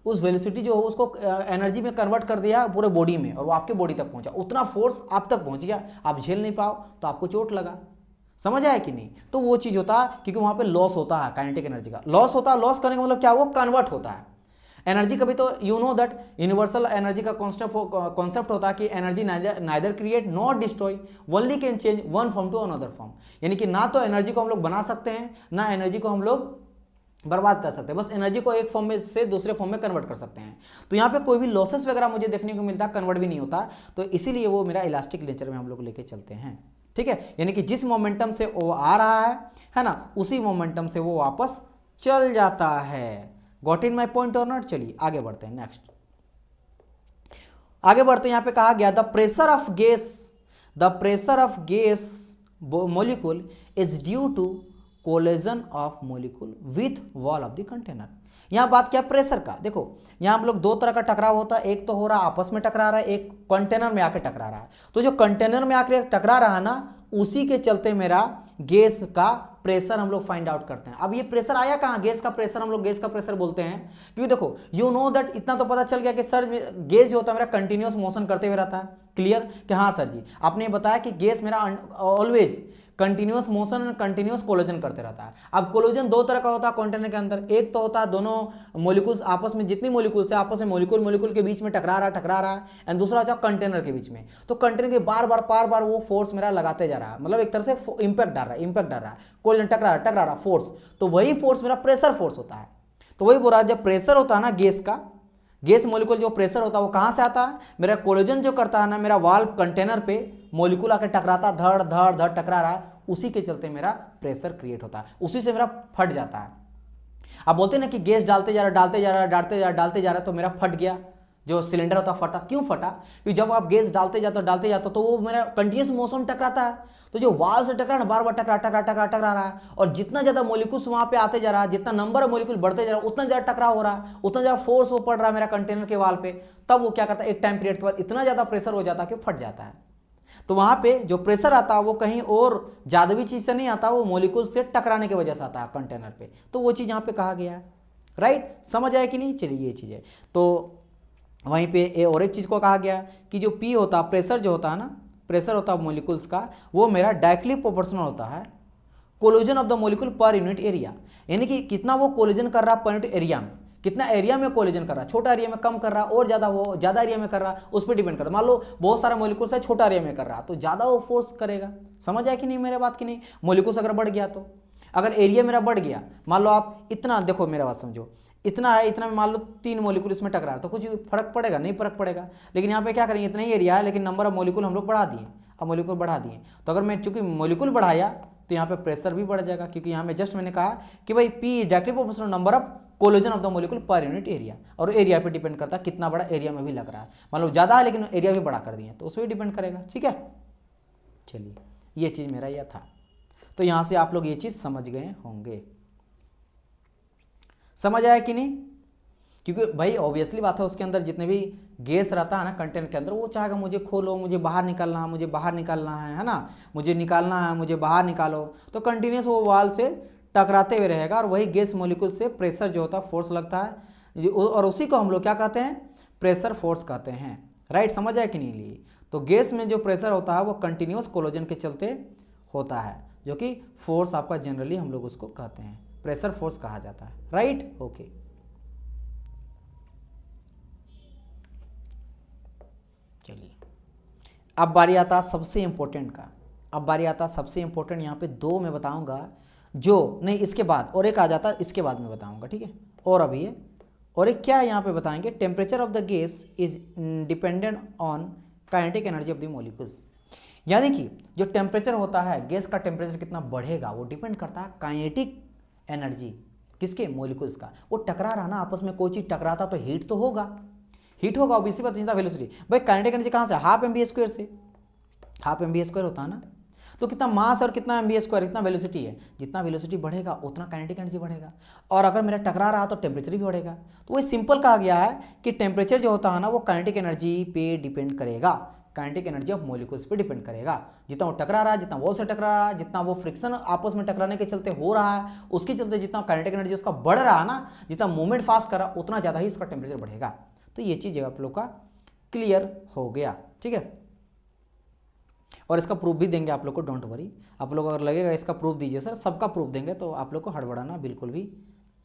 Speaker 1: उस वेलोसिटी जो हो उसको एनर्जी में कन्वर्ट कर दिया पूरे बॉडी में, और वो आपके बॉडी तक पहुंचा, उतना फोर्स आप तक पहुंच गया, आप झेल नहीं पाओ तो आपको चोट लगा। समझ आया कि नहीं? तो वो चीज़ होता है, क्योंकि वहाँ पे लॉस होता है, काइनेटिक एनर्जी का लॉस होता है। लॉस करने का मतलब क्या, वो कन्वर्ट होता है एनर्जी। कभी तो you know that universal energy का कॉन्सेप्ट होता है कि energy neither create not destroy, only can change one form to another form, यानी कि ना तो एनर्जी को हम लोग बना सकते हैं ना एनर्जी को हम लोग बर्बाद कर सकते हैं, बस एनर्जी को एक फॉर्म में से दूसरे फॉर्म में कन्वर्ट कर सकते हैं। तो यहाँ पे कोई भी लॉसेस वगैरह मुझे देखने को मिलता, कन्वर्ट भी नहीं होता, तो इसीलिए वो मेरा इलास्टिक नेचर में हम लोग लेके चलते हैं। ठीक है, यानी कि जिस मोमेंटम से वो आ रहा है ना, उसी मोमेंटम से वो वापस चल जाता है। गॉट इन माई पॉइंट और नॉट? चलिए आगे बढ़ते हैं, नेक्स्ट आगे बढ़ते हैं। यहाँ पे कहा गया the pressure of gas molecule is due to collision of molecule with wall of the container. यहाँ बात क्या, प्रेशर का। देखो यहाँ हम लोग दो तरह का टकराव होता है, एक तो हो रहा है आपस में टकरा रहा है, एक कंटेनर में आके टकरा रहा है। तो जो कंटेनर में आके टकरा रहा है ना, उसी के चलते मेरा गैस का प्रेशर हम लोग फाइंड आउट करते हैं। अब ये प्रेशर आया कहाँ, गैस का प्रेशर हम लोग गैस का प्रेशर बोलते हैं, क्योंकि देखो यू नो दैट इतना तो पता चल गया कि सर गैस जो होता है मेरा कंटिन्यूअस मोशन करते हुए रहता है। क्लियर कि हाँ सर जी, आपने बताया कि गैस मेरा ऑलवेज कंटिन्यूअस मोशन और कंटिन्यूअस कोलिजन करते रहता है। अब कोलिजन दो तरह का होता है कंटेनर के अंदर, एक तो होता है दोनों मॉलिक्यूल्स आपस में, जितनी मॉलिक्यूल्स है आपस में मॉलिक्यूल के बीच में टकरा रहा है, एंड दूसरा होता है कंटेनर के बीच में। तो कंटेनर के बार बार वो फोर्स मेरा लगाते जा रहा है, मतलब एक तरह से इंपैक्ट डाल रहा है, कोलिजन टकरा रहा फोर्स, तो वही फोर्स मेरा प्रेशर फोर्स होता है। तो वही बोल रहा है, जब प्रेशर होता है ना गैस का, गैस मॉलिक्यूल जो प्रेशर होता है वो कहाँ से आता है, मेरा कोलिजन जो करता है ना, मेरा वाल्व कंटेनर पे मॉलिक्यूल आके टकराता, धड़ टकरा रहा है, उसी के चलते मेरा प्रेशर क्रिएट होता है, उसी से मेरा फट जाता है। आप बोलते हैं ना कि गैस डालते जा रहा है तो मेरा फट गया, जो सिलेंडर होता है फटा। क्यों फटा? क्योंकि जब आप गैस डालते जाते तो वो मेरा कंटिन्यूस मोशन टकराता है, तो जो वाल से टकरा ना बार टकरा रहा है, और जितना ज्यादा मॉलिक्यूल्स वहां पे आते जा रहा है, जितना नंबर ऑफ मॉलिक्यूल बढ़ते जा रहा है, उतना ज्यादा टकराव हो रहा है, उतना ज्यादा फोर्स वो पड़ रहा है मेरा कंटेनर के वाल पे। तब वो क्या करता है, एक टाइम पीरियड के बाद इतना ज्यादा प्रेशर हो जाता है कि फट जाता है। तो वहां पे जो प्रेशर आता है वो कहीं और जादुई चीज से नहीं आता, वो मॉलिक्यूल से टकराने की वजह से आता है कंटेनर पे। तो वो चीज यहाँ पे कहा गया है, राइट? समझ आया कि नहीं? चलिए ये चीज है। तो वहीं पे और एक चीज को कहा गया कि जो पी होता है, प्रेशर जो होता है ना, प्रेशर होता है मॉलिक्यूल्स का, वो मेरा डायरेक्टली प्रोपोर्शनल होता है collision of the molecule per unit area, यानी कि कितना वो कोलिजन कर रहा है पर यूनिट एरिया में, कितना एरिया में कोलिजन कर रहा है, छोटा एरिया में कम कर रहा है और ज्यादा, वो ज्यादा एरिया में कर रहा है, उस पर डिपेंड कर रहा है। मान लो बहुत सारा मॉलिक्यूल्स है, छोटा एरिया में कर रहा है, तो ज्यादा वो फोर्स करेगा। समझ आया कि नहीं मेरे बात की नहीं? मॉलिक्यूल्स अगर बढ़ गया, तो अगर एरिया मेरा बढ़ गया, मान लो आप इतना, देखो मेरा बात समझो, इतना है, इतना में मान लो 3 मॉलिक्यूल इसमें टकरा है, तो कुछ फर्क पड़ेगा? नहीं फर्क पड़ेगा। लेकिन यहाँ पे क्या करेंगे, इतना ही एरिया है लेकिन नंबर ऑफ मॉलिक्यूल हम लोग बढ़ा दिए, अब मॉलिक्यूल बढ़ा दिए, तो अगर मैं चूंकि मॉलिक्यूल बढ़ाया तो यहाँ पे प्रेशर भी बढ़ जाएगा, क्योंकि यहाँ में जस्ट मैंने कहा कि भाई P is directly proportional number of collision of the molecule per unit area, और एरिया पे डिपेंड करता है कितना बड़ा एरिया में भी लग रहा है, मतलब ज़्यादा है लेकिन एरिया भी बड़ा कर दिए तो उसमें भी डिपेंड करेगा। ठीक है, चलिए ये चीज़ मेरा यह था। तो यहाँ से आप लोग ये चीज़ समझ गए होंगे, समझ आया कि नहीं? क्योंकि भाई ऑब्वियसली बात है, उसके अंदर जितने भी गैस रहता है ना कंटेनर के अंदर, वो चाहेगा मुझे खोलो, मुझे बाहर निकालना है, मुझे बाहर निकालना है ना, मुझे निकालना है, मुझे बाहर निकालो, तो कंटिन्यूस वो वाल से टकराते हुए रहेगा, और वही गैस मॉलिक्यूल से प्रेशर जो होता है फोर्स लगता है, और उसी को हम लोग क्या कहते हैं, प्रेशर फोर्स कहते हैं। राइट, समझ आया कि नहीं? लिए तो गैस में जो प्रेशर होता है वो कंटिन्यूस कोलिजन के चलते होता है, जो कि फोर्स आपका जनरली हम लोग उसको कहते हैं, प्रेशर फोर्स कहा जाता है। Right, okay. चलिए अब बारी आता है सबसे इंपॉर्टेंट का। अब बारी आता है सबसे इंपॉर्टेंट, यहाँ पे दो मैं बताऊंगा, जो नहीं इसके बाद और एक आ जाता है, इसके बाद मैं बताऊंगा। ठीक है, और अभी है और एक क्या है यहाँ पे बताएंगे, temperature of the gas is dependent on kinetic energy of the molecules. यानी कि जो टेम्परेचर होता है, गैस का टेम्परेचर कितना बढ़ेगा वो डिपेंड करता है काइनेटिक एनर्जी किसके, मॉलिक्यूल्स का। वो टकरा रहा ना आपस में, कोई चीज़ टकराता तो हीट तो होगा, हीट होगा, अब इसी पर चिंता वेलोसिटी। भाई काइनेटिक एनर्जी कहाँ से, हाफ mv² से, हाफ mv² होता है ना, तो कितना मास और कितना mv², इतना वेलोसिटी है, जितना वेलोसिटी बढ़ेगा उतना काइनेटिक एनर्जी बढ़ेगा, और अगर मेरा टकरा रहा तो टेम्परेचर भी बढ़ेगा। तो वही सिंपल कहा गया है कि टेम्परेचर जो होता है ना वो काइनेटिक एनर्जी पे डिपेंड करेगा, काइनेटिक एनर्जी ऑफ मॉलिक्यूल्स पे डिपेंड करेगा। जितना वो टकरा रहा है, जितना वॉल से टकरा रहा है, जितना वो फ्रिक्शन आपस में टकराने के चलते हो रहा है, उसके चलते जितना काइनेटिक एनर्जी उसका बढ़ रहा है ना, जितना मूवमेंट फास्ट कर रहा है उतना ज़्यादा ही इसका टेम्परेचर बढ़ेगा। तो ये चीज़ आप लोग का क्लियर हो गया। ठीक है, और इसका प्रूफ भी देंगे आप लोग को, डोंट वरी। आप लोग अगर लगेगा इसका प्रूफ दीजिए सर, सबका प्रूफ देंगे, तो आप लोग को हड़बड़ाना बिल्कुल भी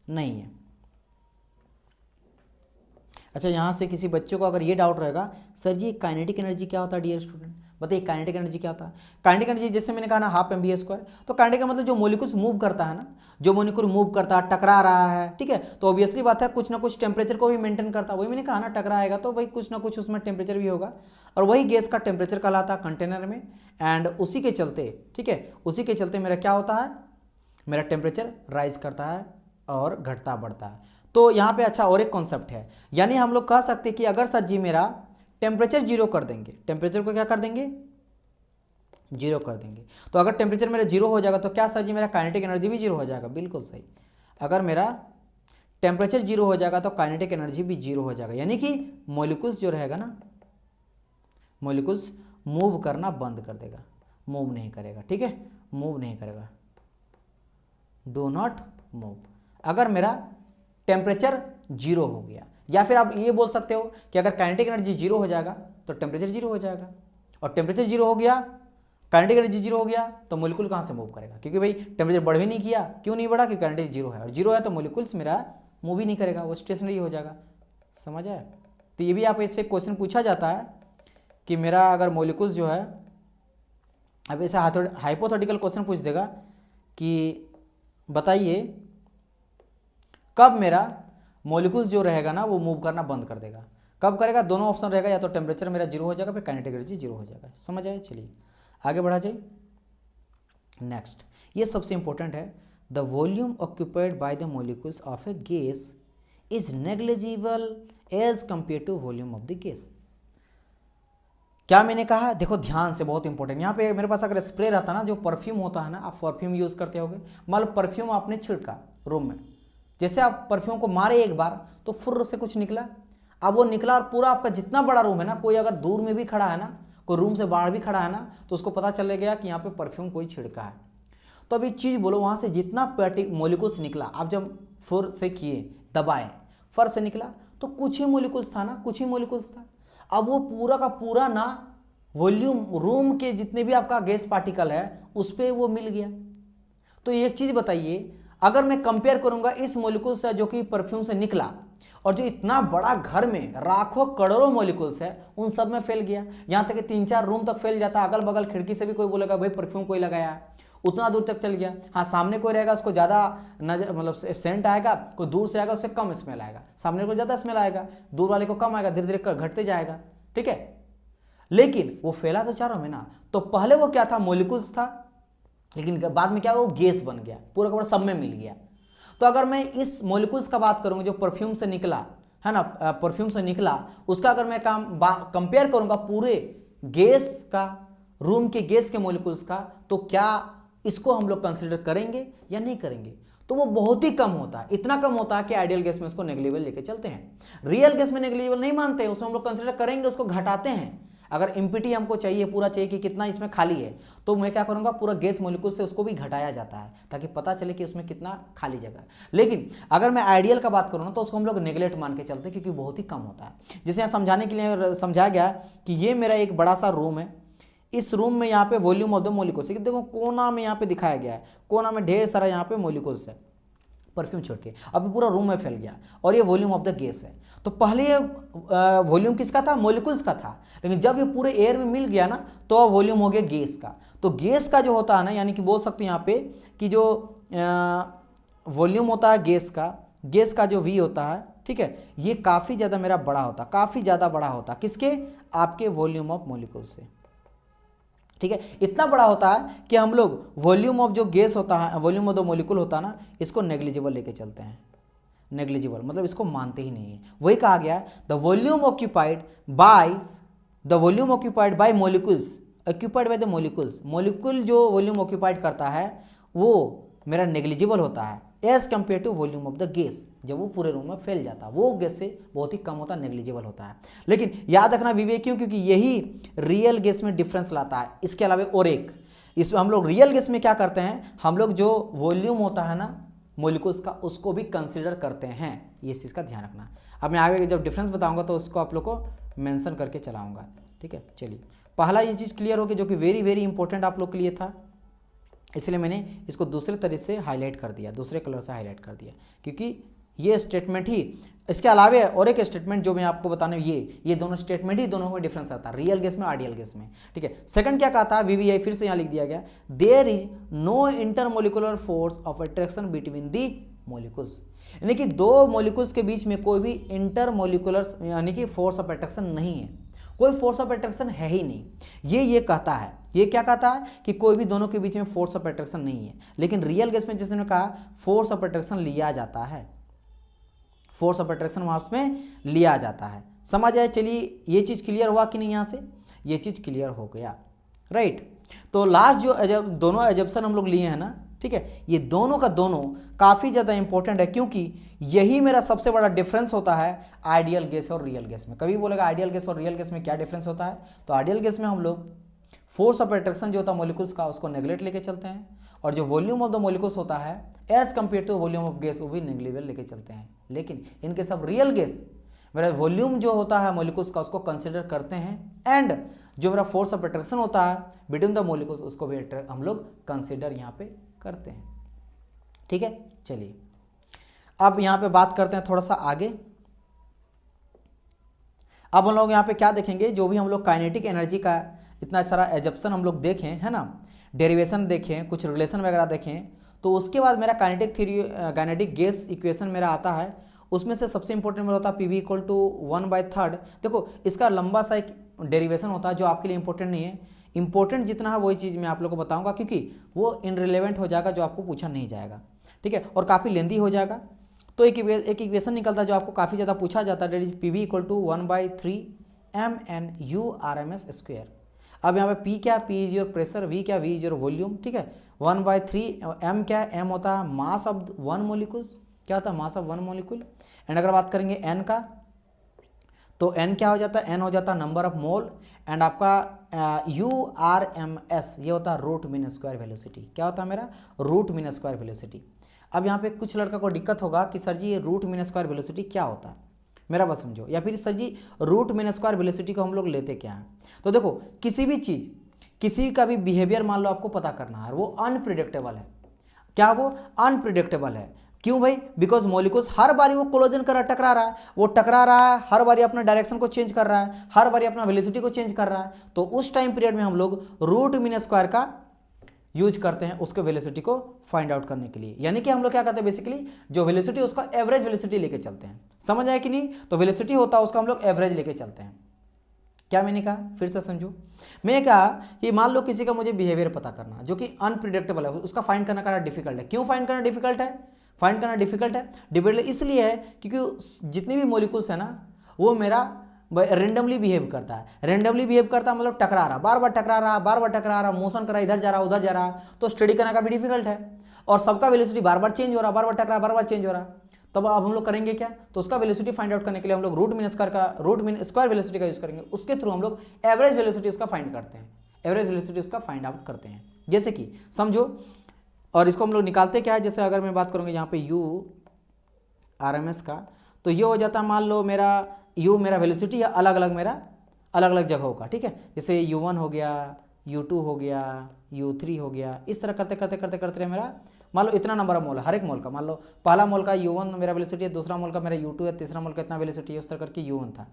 Speaker 1: नहीं है। अच्छा, यहाँ से किसी बच्चे को अगर ये डाउट रहेगा, सर जी काइनेटिक एनर्जी क्या होता है डियर स्टूडेंट, बताइए काइनेटिक एनर्जी क्या होता है। काइनेटिक एनर्जी जैसे मैंने कहा ना हाफ mv², तो काइनेटिक का मतलब जो मॉलिक्यूल्स मूव करता है ना, जो मॉलिक्यूल मूव करता है, टकरा रहा है, ठीक है, तो ऑब्वियसली बात है कुछ ना कुछ टेम्परेचर को भी मेंटेन करता है। वही मैंने कहा ना, टकराएगा तो भाई कुछ ना कुछ उसमें टेम्परेचर भी होगा, और वही गैस का टेम्परेचर कहलाता है कंटेनर में, एंड उसी के चलते, ठीक है, उसी के चलते मेरा क्या होता है, मेरा टेम्परेचर राइज करता है और घटता बढ़ता है। तो यहाँ पे अच्छा और एक कॉन्सेप्ट है, यानी हम लोग कह सकते हैं कि अगर सर जी मेरा टेम्परेचर जीरो कर देंगे, टेम्परेचर को क्या कर देंगे, जीरो कर देंगे, तो अगर टेम्परेचर मेरा जीरो हो जाएगा तो क्या सर जी मेरा काइनेटिक एनर्जी भी जीरो हो जाएगा, बिल्कुल सही। अगर मेरा टेम्परेचर जीरो हो जाएगा तो काइनेटिक एनर्जी भी जीरो हो जाएगा, यानी कि मॉलिक्यूल्स जो रहेगा ना, मॉलिक्यूल्स मूव करना बंद कर देगा, मूव नहीं करेगा। ठीक है, मूव नहीं करेगा, डू नॉट मूव। अगर मेरा टेम्परेचर जीरो हो गया, या फिर आप ये बोल सकते हो कि अगर काइनेटिक एनर्जी जीरो हो जाएगा तो टेम्परेचर जीरो हो जाएगा, और टेम्परेचर जीरो हो गया, काइनेटिक एनर्जी जीरो हो गया, तो मॉलिक्यूल कहाँ से मूव करेगा, क्योंकि भाई टेम्परेचर बढ़ भी नहीं किया, क्यों नहीं बढ़ा, क्योंकि काइनेटिक जीरो है, और जीरो है तो मॉलिक्यूल्स मेरा मूव ही नहीं करेगा, वो स्टेशनरी हो जाएगा। समझ आया? तो ये भी आप इससे क्वेश्चन पूछा जाता है कि मेरा अगर मॉलिक्यूल्स जो है, अब ऐसा हाइपोथेटिकल क्वेश्चन पूछ देगा कि बताइए कब मेरा मॉलिक्यूल्स जो रहेगा ना वो मूव करना बंद कर देगा, कब करेगा, दोनों ऑप्शन रहेगा, या तो टेम्परेचर मेरा जीरो हो जाएगा, फिर काइनेटिक एनर्जी जीरो हो जाएगा। समझ आए? चलिए आगे बढ़ा जाए। नेक्स्ट, ये सबसे इंपॉर्टेंट है, the volume occupied by the molecules of a gas is negligible as compare to volume of the gas. क्या मैंने कहा, देखो ध्यान से, बहुत इंपॉर्टेंट। यहाँ पे मेरे पास अगर स्प्रे रहता ना, जो परफ्यूम होता है ना, आप परफ्यूम यूज करते होगे, मान लो परफ्यूम आपने छिड़का रूम में, जैसे आप परफ्यूम को मारे एक बार तो फुर्र से कुछ निकला, अब वो निकला और पूरा आपका जितना बड़ा रूम है ना, कोई अगर दूर में भी खड़ा है ना, कोई रूम से बाहर भी खड़ा है ना, तो उसको पता चल गया कि यहाँ पे परफ्यूम कोई छिड़का है। तो अब एक चीज बोलो, वहां से जितना मॉलिक्यूल्स निकला, आप जब फुर से किए, दबाए, फर से निकला, तो कुछ ही मॉलिक्यूल्स था ना, कुछ ही मॉलिक्यूल्स था। अब वो पूरा का पूरा ना वॉल्यूम, रूम के जितने भी आपका गैस पार्टिकल है उस पर वो मिल गया। तो एक चीज बताइए, अगर मैं कंपेयर करूंगा इस मॉलिक्यूल से जो कि परफ्यूम से निकला, और जो इतना बड़ा घर में लाखों करोड़ों मॉलिक्यूल्स है उन सब में फैल गया, यहां तक कि 3-4 रूम तक फैल जाता, अगल बगल खिड़की से भी कोई बोलेगा भाई परफ्यूम कोई लगाया है, उतना दूर तक चल गया। हाँ, सामने कोई रहेगा उसको ज्यादा नजर, मतलब सेंट आएगा, कोई दूर से आएगा उससे कम स्मेल आएगा, सामने को ज्यादा स्मेल आएगा, दूर वाले को कम आएगा, धीरे धीरे घटते जाएगा। ठीक है, लेकिन वो फैला तो चारों में ना। तो पहले वो क्या था, मॉलिक्यूल्स था, लेकिन बाद में क्या वो गैस बन गया, पूरा का पूरा सब में मिल गया। तो अगर मैं इस मॉलिक्यूल्स का बात करूंगा जो परफ्यूम से निकला है ना, परफ्यूम से निकला, उसका अगर मैं कंपेयर करूंगा पूरे गैस का, रूम के गैस के मॉलिक्यूल्स का, तो क्या इसको हम लोग कंसिडर करेंगे या नहीं करेंगे? तो वो बहुत ही कम होता है, इतना कम होता है कि आइडियल गैस में इसको नेग्लिजिबल लेके चलते हैं। रियल गैस में नेग्लिजिबल नहीं मानते हैं, उसमें हम लोग कंसिडर करेंगे, उसको घटाते हैं। अगर इम्पिटी हमको चाहिए, पूरा चाहिए कि कितना इसमें खाली है, तो मैं क्या करूंगा, पूरा गैस मॉलिक्यूल से उसको भी घटाया जाता है ताकि पता चले कि उसमें कितना खाली जगह है। लेकिन अगर मैं आइडियल का बात करूँ ना, तो उसको हम लोग नेगलेक्ट मान के चलते हैं क्योंकि बहुत ही कम होता है। जैसे यहाँ समझाने के लिए समझाया गया कि ये मेरा एक बड़ा सा रूम है, इस रूम में यहाँ पे वॉल्यूम ऑफ द मॉलिक्यूल्स, देखो कोना में यहाँ पे दिखाया गया है, कोना में ढेर सारा यहाँ पे मॉलिक्यूल्स है, परफ्यूम छोड़ के अभी पूरा रूम में फैल गया, और ये वॉल्यूम ऑफ द गैस है। तो पहले ये वॉल्यूम किसका था, मॉलिक्यूल्स का था, लेकिन जब ये पूरे एयर में मिल गया ना, तो वॉल्यूम हो गया गैस का। तो गैस का जो होता है ना, यानी कि बोल सकते हैं यहाँ पे कि जो वॉल्यूम होता है गैस का जो V होता है, ठीक है, ये काफ़ी ज़्यादा मेरा बड़ा होता, काफ़ी ज़्यादा बड़ा होता, किसके, आपके वॉल्यूम ऑफ मॉलिक्यूल से, ठीक है। इतना बड़ा होता है कि हम लोग वॉल्यूम ऑफ जो गैस होता है, वॉल्यूम ऑफ द मॉलिक्यूल होता है ना, इसको नेग्लिजिबल लेके चलते हैं। नेग्लिजिबल मतलब इसको मानते ही नहीं है। वही कहा गया है the volume occupied by molecules, occupied by the molecules, molecule जो वॉल्यूम ऑक्यूपाइड करता है वो मेरा नेग्लिजिबल होता है as compare to volume of the gas. जब वो पूरे रूम में फैल जाता है, वो गैस से बहुत ही कम होता है, नेग्लिजिबल होता है। लेकिन याद रखना विवेक, क्यों, क्योंकि यही रियल गैस में डिफरेंस लाता है। इसके अलावा और एक, इसमें हम लोग रियल गैस में क्या करते हैं, हम लोग जो वॉल्यूम होता है ना मॉलिक्यूल्स का, उसको भी कंसिडर करते हैं। ये चीज़ का ध्यान रखना। अब मैं आगे जब डिफरेंस बताऊंगा तो उसको आप लोग को मेंशन करके चलाऊंगा, ठीक है। चलिए, पहला ये चीज़ क्लियर हो गई जो कि वेरी वेरी इंपॉर्टेंट आप लोग के लिए था, इसलिए मैंने इसको दूसरे तरीके से हाईलाइट कर दिया, दूसरे कलर से हाईलाइट कर दिया, क्योंकि ये स्टेटमेंट ही, इसके अलावा और एक स्टेटमेंट जो मैं आपको बताने, ये दोनों स्टेटमेंट ही, दोनों में डिफरेंस आता है, रियल गैस में, आइडियल गैस में, ठीक है। सेकंड क्या कहा था, वीवीआई फिर से यहाँ लिख दिया गया, there is no intermolecular force of attraction between the molecules, यानी कि दो मॉलिक्यूल्स के बीच में कोई भी इंटरमोलिकुलर यानी कि फोर्स ऑफ अट्रैक्शन नहीं है, कोई फोर्स ऑफ अट्रैक्शन है ही नहीं। ये कहता है, ये क्या कहता है कि कोई भी दोनों के बीच में फोर्स ऑफ अट्रैक्शन नहीं है। लेकिन रियल गैस में जिसने कहा फोर्स ऑफ अट्रैक्शन लिया जाता है, फोर्स ऑफ अट्रैक्शन वहां में लिया जाता है। समझ आए? चलिए, ये चीज क्लियर हुआ कि नहीं? यहां से ये चीज क्लियर हो गया, राइट। तो लास्ट जो दोनों एजम्पशन हम लोग लिए हैं ना, ठीक है, ये दोनों का दोनों काफी ज्यादा इंपॉर्टेंट है, क्योंकि यही मेरा सबसे बड़ा डिफरेंस होता है आइडियल गैस और रियल गैस में। कभी बोलेगा आइडियल गैस और रियल गैस में क्या डिफरेंस होता है, तो आइडियल गैस में हम लोग फोर्स ऑफ अट्रैक्शन जो होता है मॉलिक्यूल्स का, उसको नेग्लेक्ट लेके चलते हैं, और जो वॉल्यूम ऑफ द मॉलिक्यूल्स होता है as compare to volume of gas, वो भी नेग्लिजिबल लेके चलते हैं। लेकिन इनके सब रियल गैस मेरा वॉल्यूम जो होता है मॉलिक्यूल्स का, उसको कंसिडर करते हैं, एंड जो मेरा फोर्स ऑफ अट्रैक्शन होता है बिटवीन द मॉलिक्यूल्स, उसको भी हम लोग कंसिडर यहाँ पे करते हैं, ठीक है। चलिए, अब यहाँ पे बात करते हैं थोड़ा सा आगे। अब हम लोग यहाँ पे क्या देखेंगे, जो भी हम लोग काइनेटिक एनर्जी का इतना सारा एजप्शन हम लोग देखें, है ना, डेरिवेशन देखें, कुछ रिलेशन वगैरह देखें, तो उसके बाद मेरा काइनेटिक गैस इक्वेशन मेरा आता है। उसमें से सबसे इंपॉर्टेंट मेरा होता है PV = 1/3। देखो, इसका लंबा सा एक डेरिवेशन होता है जो आपके लिए इंपॉर्टेंट नहीं है। इंपॉर्टेंट जितना है वही चीज़ मैं आप लोगों को बताऊंगा, क्योंकि वो इनरिलेवेंट हो जाएगा, जो आपको पूछा नहीं जाएगा, ठीक है, और काफ़ी लेंदी हो जाएगा। तो एक इक्वेशन निकलता है जो आपको काफ़ी ज़्यादा पूछा जाता है, डेट इज PV = 1/3 mNu/RMS²। अब यहाँ पे P क्या, P is your pressure, V क्या, V इज योर वॉल्यूम, ठीक है। 1/3 M क्या, M होता है मास ऑफ 1 मॉलिक्यूल्स, क्या होता है मास ऑफ 1 मॉलिक्यूल। एंड अगर बात करेंगे N का, तो N क्या हो जाता है, N हो जाता है नंबर ऑफ मोल, एंड आपका URMS ये होता है रूट मीन स्क्वायर वेलोसिटी। क्या होता है मेरा, रूट मीन स्क्वायर वेलोसिटी। अब यहाँ पे कुछ लड़का को दिक्कत होगा कि सर जी ये रूट मीन स्क्वायर वेलोसिटी क्या होता है, मेरा बात समझो, या फिर सर जी रूट मीन स्क्वायर वेलोसिटी को हम लोग लेते क्या हैं। तो देखो, किसी भी चीज़, किसी का भी बिहेवियर मान लो आपको पता करना है, वो अनप्रिडिक्टेबल है। क्या वो अनप्रिडिक्टेबल है? क्यों भाई? बिकॉज मॉलिक्यूल्स हर बारी वो कोलोजन कर टकरा रहा है, वो टकरा रहा है, हर बारी अपना डायरेक्शन को चेंज कर रहा है, हर बारी अपना वेलोसिटी को चेंज कर रहा है। तो उस टाइम पीरियड में हम लोग रूट मीन स्क्वायर का यूज करते हैं उसके वेलोसिटी को फाइंड आउट करने के लिए। यानी कि हम लोग क्या करते हैं, बेसिकली जो वेलोसिटी उसका एवरेज वेलोसिटी लेके चलते हैं। समझ आया कि नहीं? तो वेलोसिटी होता है उसका हम लोग एवरेज लेके चलते हैं, क्या मैंने कहा, फिर से समझो। मैं कहा कि मान लो किसी का मुझे बिहेवियर पता करना जो कि अनप्रिडिक्टेबल है, उसका फाइंड करना डिफिकल्ट है। क्यों फाइंड करना डिफिकल्ट है? फाइंड करना डिफिकल्ट है, डिफिकल्ट इसलिए है क्योंकि जितने भी मॉलिक्यूल्स है ना वो मेरा रेंडमली बिहेव करता है। रेंडमली बिहेव करता है मतलब टकरा रहा, बार बार टकरा रहा, बार बार टकरा रहा, मोशन कर रहा, इधर जा रहा उधर जा रहा, तो स्टडी करना का भी डिफिकल्ट है। और सबका वेलोसिटी बार बार चेंज हो रहा, बार बार टकरा, बार बार चेंज हो रहा। तब अब हम लोग करेंगे क्या, तो उसका वेलोसिटी फाइंड आउट करने के लिए हम लोग रूट मीन स्क्वायर वेलोसिटी का यूज करेंगे। उसके थ्रू हम लोग एवरेज वेलोसिटी उसका फाइंड करते हैं, एवरेज वेलोसिटी उसका फाइंड आउट करते हैं। जैसे कि समझो, और इसको हम लोग निकालते क्या है, जैसे अगर मैं बात करूँगा यहाँ पे यू आर एम एस का, तो ये हो जाता है मान लो मेरा यू मेरा वेलोसिटी है अलग अलग मेरा अलग अलग जगहों का, ठीक है। जैसे u1 हो गया, u2 हो गया, u3 हो गया, इस तरह करते करते करते करते मेरा मान लो इतना नंबर ऑफ मोल है हर एक मोल का। मान लो पहला मोल का u1 मेरा वेलोसिटी है, दूसरा मोल का मेरा u2 है, तीसरा मोल का इतना वेलोसिटी है, उस तरह करके u1 था।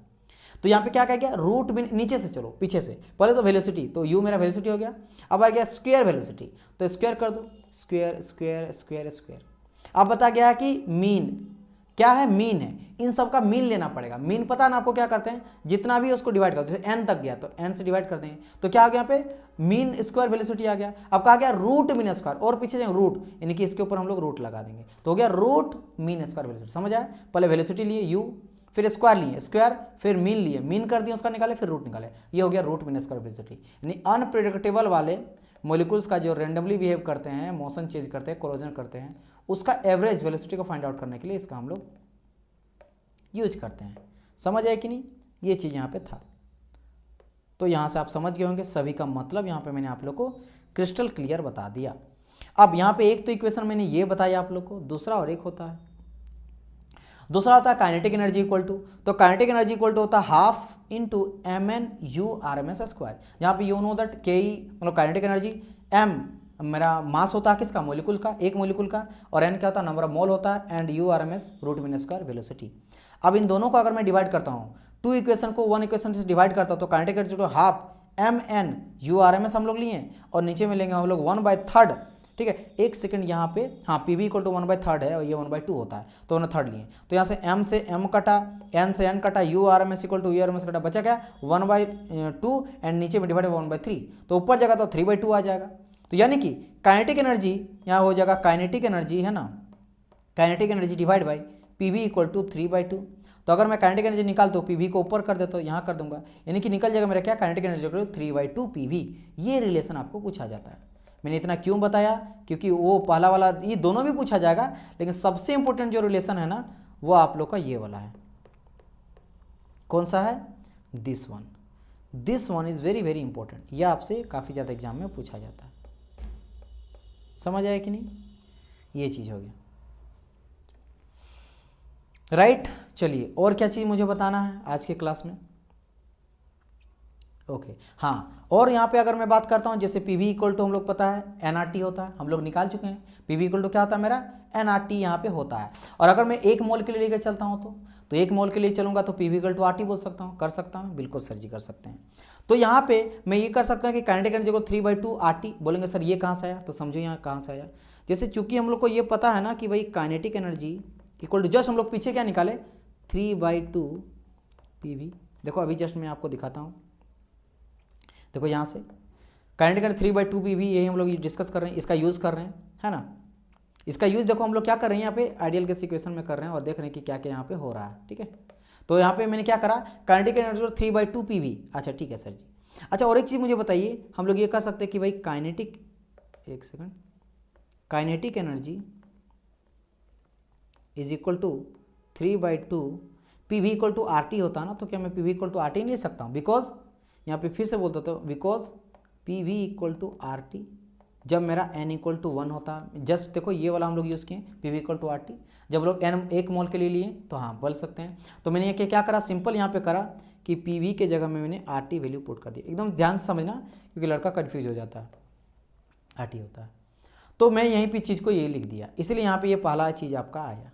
Speaker 1: तो यहाँ पे क्या कह गया, रूट में नीचे से चलो पीछे से, पहले तो वेलोसिटी, तो u मेरा वेलोसिटी हो गया। अब आ गया स्क्वायर वेलोसिटी, तो स्क्वायर कर दो, स्क्वायर स्क्वायर स्क्वायर स्क्वायर। अब बता गया कि मीन क्या है, मीन है, इन सब का मीन लेना पड़ेगा। मीन पता है ना आपको, क्या करते हैं जितना भी उसको डिवाइड करते हैं, जैसे n तक गया तो n से डिवाइड करते हैं, तो क्या आ गया यहाँ पे मीन स्क्वायर वेलोसिटी आ गया। अब कहा गया रूट मीन स्क्वायर, और पीछे जाएंगे रूट, यानी कि इसके ऊपर हम लोग रूट लगा देंगे, तो हो गया रूट मीन स्क्वायर वेलोसिटी। समझ आया, पहले वेलोसिटी लिए u, फिर स्क्वायर लिए स्क्वायर, फिर मीन लिए, मीन कर दिया उसका निकाले, फिर रूट निकाले, ये हो गया रूट मीन स्क्वायर वेलोसिटी। यानी अनप्रेडिक्टेबल वाले मॉलिक्यूल्स का जो रेंडमली बिहेव करते हैं, मोशन चेंज करते हैं, कोरोजन करते हैं, उसका एवरेज वेलोसिटी को फाइंड आउट करने के लिए इसका हम लोग यूज करते हैं। समझ आए कि नहीं, ये चीज़ यहाँ पे था। तो यहाँ से आप समझ गए होंगे, सभी का मतलब यहाँ पे मैंने आप लोग को क्रिस्टल क्लियर बता दिया। अब यहाँ पे एक तो इक्वेशन मैंने ये बताया आप लोग को, दूसरा और एक होता है, दूसरा होता है काइनेटिक एनर्जी इक्वल टू, तो काइनेटिक एनर्जी इक्वल टू होता है half into m n u r m s square. यहाँ पे यू नो दैट के ई मतलब काइनेटिक एनर्जी, एम मेरा मास होता है किसका, मॉलिक्यूल का, एक मॉलिक्यूल का, और एन क्या होता है, नंबर ऑफ मोल होता है, and u r m s root mean square velocity. अब इन दोनों को अगर मैं डिवाइड करता हूँ, टू इक्वेशन को वन इक्वेशन से डिवाइड करता हूँ, तो काइनेटिक एनर्जी तो half m n u r m s हम लोग लिए, और नीचे में लेंगे हम लोग 1/3, ठीक है। एक सेकंड यहाँ पे, हाँ पी वी इक्वल टू 1/3 है और ये 1/2 होता है, तो उन्होंने थर्ड लिए, तो यहाँ से m कटा, n से n कटा, u r m s equal to u r m s कटा, बचा क्या 1/2 एंड नीचे में डिवाइड 1/3, तो ऊपर जाएगा तो 3/2 आ जाएगा। तो यानी कि काइनेटिक एनर्जी यहाँ हो जाएगा, काइनेटिक एनर्जी है ना, kinetic energy divide by P V equal to 3/2। तो अगर मैं काइनेटिक एनर्जी निकालता हूँ, पी वी को ऊपर कर देता हूँ, यहाँ कर दूंगा, यानी कि निकल जाएगा मेरा क्या, kinetic energy equal to 3/2 P V. ये रिलेशन आपको पूछा जाता है। मैंने इतना क्यों बताया, क्योंकि वो पहला वाला, ये दोनों भी पूछा जाएगा, लेकिन सबसे इंपॉर्टेंट जो रिलेशन है ना वो आप लोग का ये वाला है। कौन सा है, this one, this one is very very important. यह आपसे काफ़ी ज़्यादा एग्जाम में पूछा जाता है। समझ आया कि नहीं, ये चीज़ हो गया, राइट। चलिए और क्या चीज़ मुझे बताना है आज के क्लास में, ओके हाँ। और यहाँ पे अगर मैं बात करता हूँ, जैसे पी वी इक्वल टू हम लोग पता है एनआरटी होता है, हम लोग निकाल चुके हैं, पी वी इक्वल टू क्या होता है मेरा एनआरटी यहाँ पे होता है। और अगर मैं एक मोल के लिए लेकर चलता हूँ तो एक मोल के लिए चलूँगा तो P V equal to R T बोल सकता हूँ, कर सकता हूँ, बिल्कुल सर जी कर सकते हैं। तो यहाँ पे मैं ये कर सकता हूँ कि काइनेटिक एनर्जी को 3/2 आर टी बोलेंगे, सर ये कहाँ से आया, तो समझो यहाँ कहाँ से आया। जैसे चूंकि हम लोग को ये पता है ना कि भाई kinetic energy equal to, just हम लोग पीछे क्या निकाले 3/2 पी वी। देखो अभी जस्ट मैं आपको दिखाता हूँ, देखो यहाँ से काइनेटिक एनर्जी 3/2 पी वी, यही हम लोग डिस्कस कर रहे हैं, इसका यूज़ कर रहे हैं, है ना। इसका यूज़ देखो हम लोग क्या कर रहे हैं यहाँ पे आइडियल गैस इक्वेशन में कर रहे हैं, और देख रहे हैं कि क्या क्या यहाँ पे हो रहा है, ठीक है। तो यहाँ पे मैंने क्या करा, काइनेटिक एनर्जी को 3/2 पी वी। अच्छा ठीक है सर जी। अच्छा और एक चीज़ मुझे बताइए, हम लोग ये कह सकते हैं कि भाई काइनेटिक, एक second, kinetic energy is equal to 3/2 P V equal to R T होता है ना, तो क्या मैं P V equal to R T नहीं ले सकता हूँ, बिकॉज यहाँ पे फिर से बोलता था, because P V equal to R T जब मेरा n इक्वल टू 1 होता है। जस्ट देखो ये वाला हम लोग यूज़ किए, P V equal to R T, जब लोग n एक मोल के लिए लिए तो हाँ बोल सकते हैं। तो मैंने ये क्या करा, सिंपल यहाँ पे करा कि पी वी के जगह में मैंने आर टी वैल्यू पुट कर दी। एकदम ध्यान से समझना, क्योंकि लड़का कन्फ्यूज हो जाता है, आर टी होता है। तो मैं यहीं पर चीज़ को ये लिख दिया, इसलिए यहाँ पर ये पहला चीज़ आपका आया।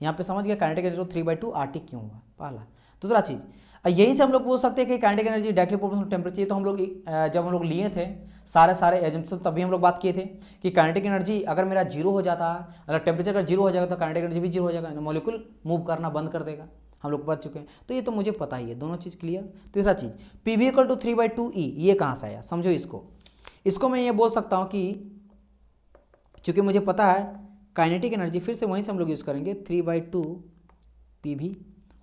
Speaker 1: यहाँ पे समझ गया काइनेटिक एनर्जी 3/2 आर टी क्यों हुआ, पहला। दूसरा चीज़ यहीं से हम लोग पूछ सकते हैं कि kinetic energy directly proportional temperature, तो हम लोग जब हम लोग लिए थे सारे एजम्पशन, तभी हम लोग बात किए थे कि काइनेटिक एनर्जी अगर मेरा 0 हो जाता है, अगर टेम्परेचर अगर 0 हो जाएगा तो काइनेटिक एनर्जी भी 0 हो जाएगा, मॉलिक्यूल मूव करना बंद कर देगा। हम लोग पढ़ चुके हैं, तो ये तो मुझे पता ही है, दोनों चीज़ क्लियर। तीसरा चीज़ PV इक्वल टू 3/2E, ये कहाँ से आया, समझो इसको मैं ये बोल सकता हूँ कि चूँकि मुझे पता है काइनेटिक एनर्जी, फिर से वहीं से हम लोग यूज़ करेंगे 3/2 PV।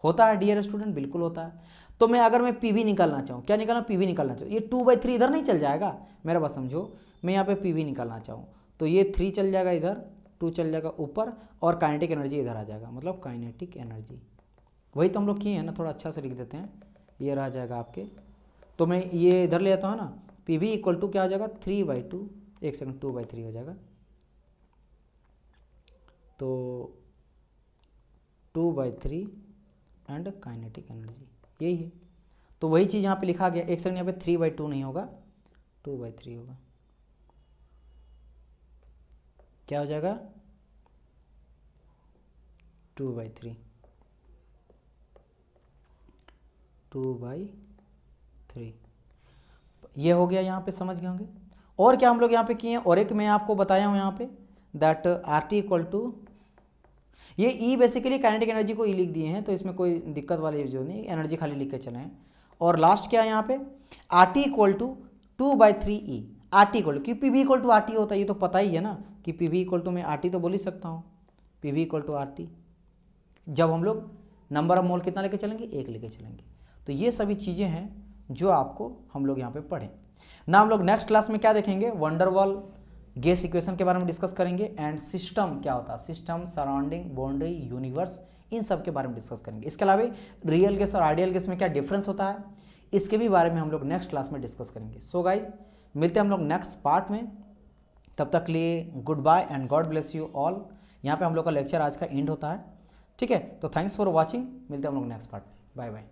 Speaker 1: होता है डियर स्टूडेंट, बिल्कुल होता है। तो मैं अगर मैं PV निकालना चाहूँ, क्या निकालना, PV निकालना चाहूँ, ये 2/3 इधर नहीं चल जाएगा, मेरा बात समझो, मैं यहाँ पे PV निकालना चाहूँ तो ये 3 चल जाएगा इधर, 2 चल जाएगा ऊपर, और काइनेटिक एनर्जी इधर आ जाएगा, मतलब काइनेटिक एनर्जी वही तो हम लोग किए हैं ना, थोड़ा अच्छा से लिख देते हैं, ये रह जाएगा आपके। तो मैं ये इधर ले आता हूँ ना, PV इक्वल टू क्या हो जाएगा 3/2, एक सेकंड 2/3 हो जाएगा, तो 2/3 एंड काइनेटिक एनर्जी यही है। तो वही चीज़ यहाँ पे लिखा गया, एक सेकंड, यहाँ पे 3/2 नहीं होगा, 2/3 होगा, क्या हो जाएगा 2/3, 2/3 ये हो गया, यहाँ पे समझ गए होंगे। और क्या हम लोग यहाँ पे किए हैं, और एक मैं आपको बताया हूँ यहाँ पे दैट RT इक्वल टू, ये E बेसिकली काइनेटिक एनर्जी को E लिख दिए हैं, तो इसमें कोई दिक्कत वाली जो नहीं, एनर्जी खाली लिख के चले हैं। और लास्ट क्या है यहाँ पे RT equal to 2/3E, RT equal to, PV equal to RT होता है, ये तो पता ही है ना कि PV इक्वल टू मैं RT तो बोल ही सकता हूँ, PV इक्वल टू RT, जब हम लोग नंबर ऑफ मोल कितना लेके चलेंगे, 1 लेके चलेंगे। तो ये सभी चीज़ें हैं जो आपको हम लोग यहाँ पे पढ़ें ना। हम लोग नेक्स्ट क्लास में क्या देखेंगे, वंडरवॉल गैस इक्वेशन के बारे में डिस्कस करेंगे, एंड सिस्टम क्या होता है, सिस्टम, सराउंडिंग, बाउंड्री, यूनिवर्स, इन सब के बारे में डिस्कस करेंगे। इसके अलावा रियल गैस और आइडियल गैस में क्या डिफरेंस होता है, इसके भी बारे में हम लोग नेक्स्ट क्लास में डिस्कस करेंगे। सो गाइज, मिलते हैं हम लोग नेक्स्ट पार्ट में, तब तक के लिए goodbye and God bless you all. यहाँ पे हम लोग का लेक्चर आज का एंड होता है, ठीक है। तो थैंक्स फॉर वॉचिंग, मिलते हैं हम लोग नेक्स्ट पार्ट में, बाय बाय।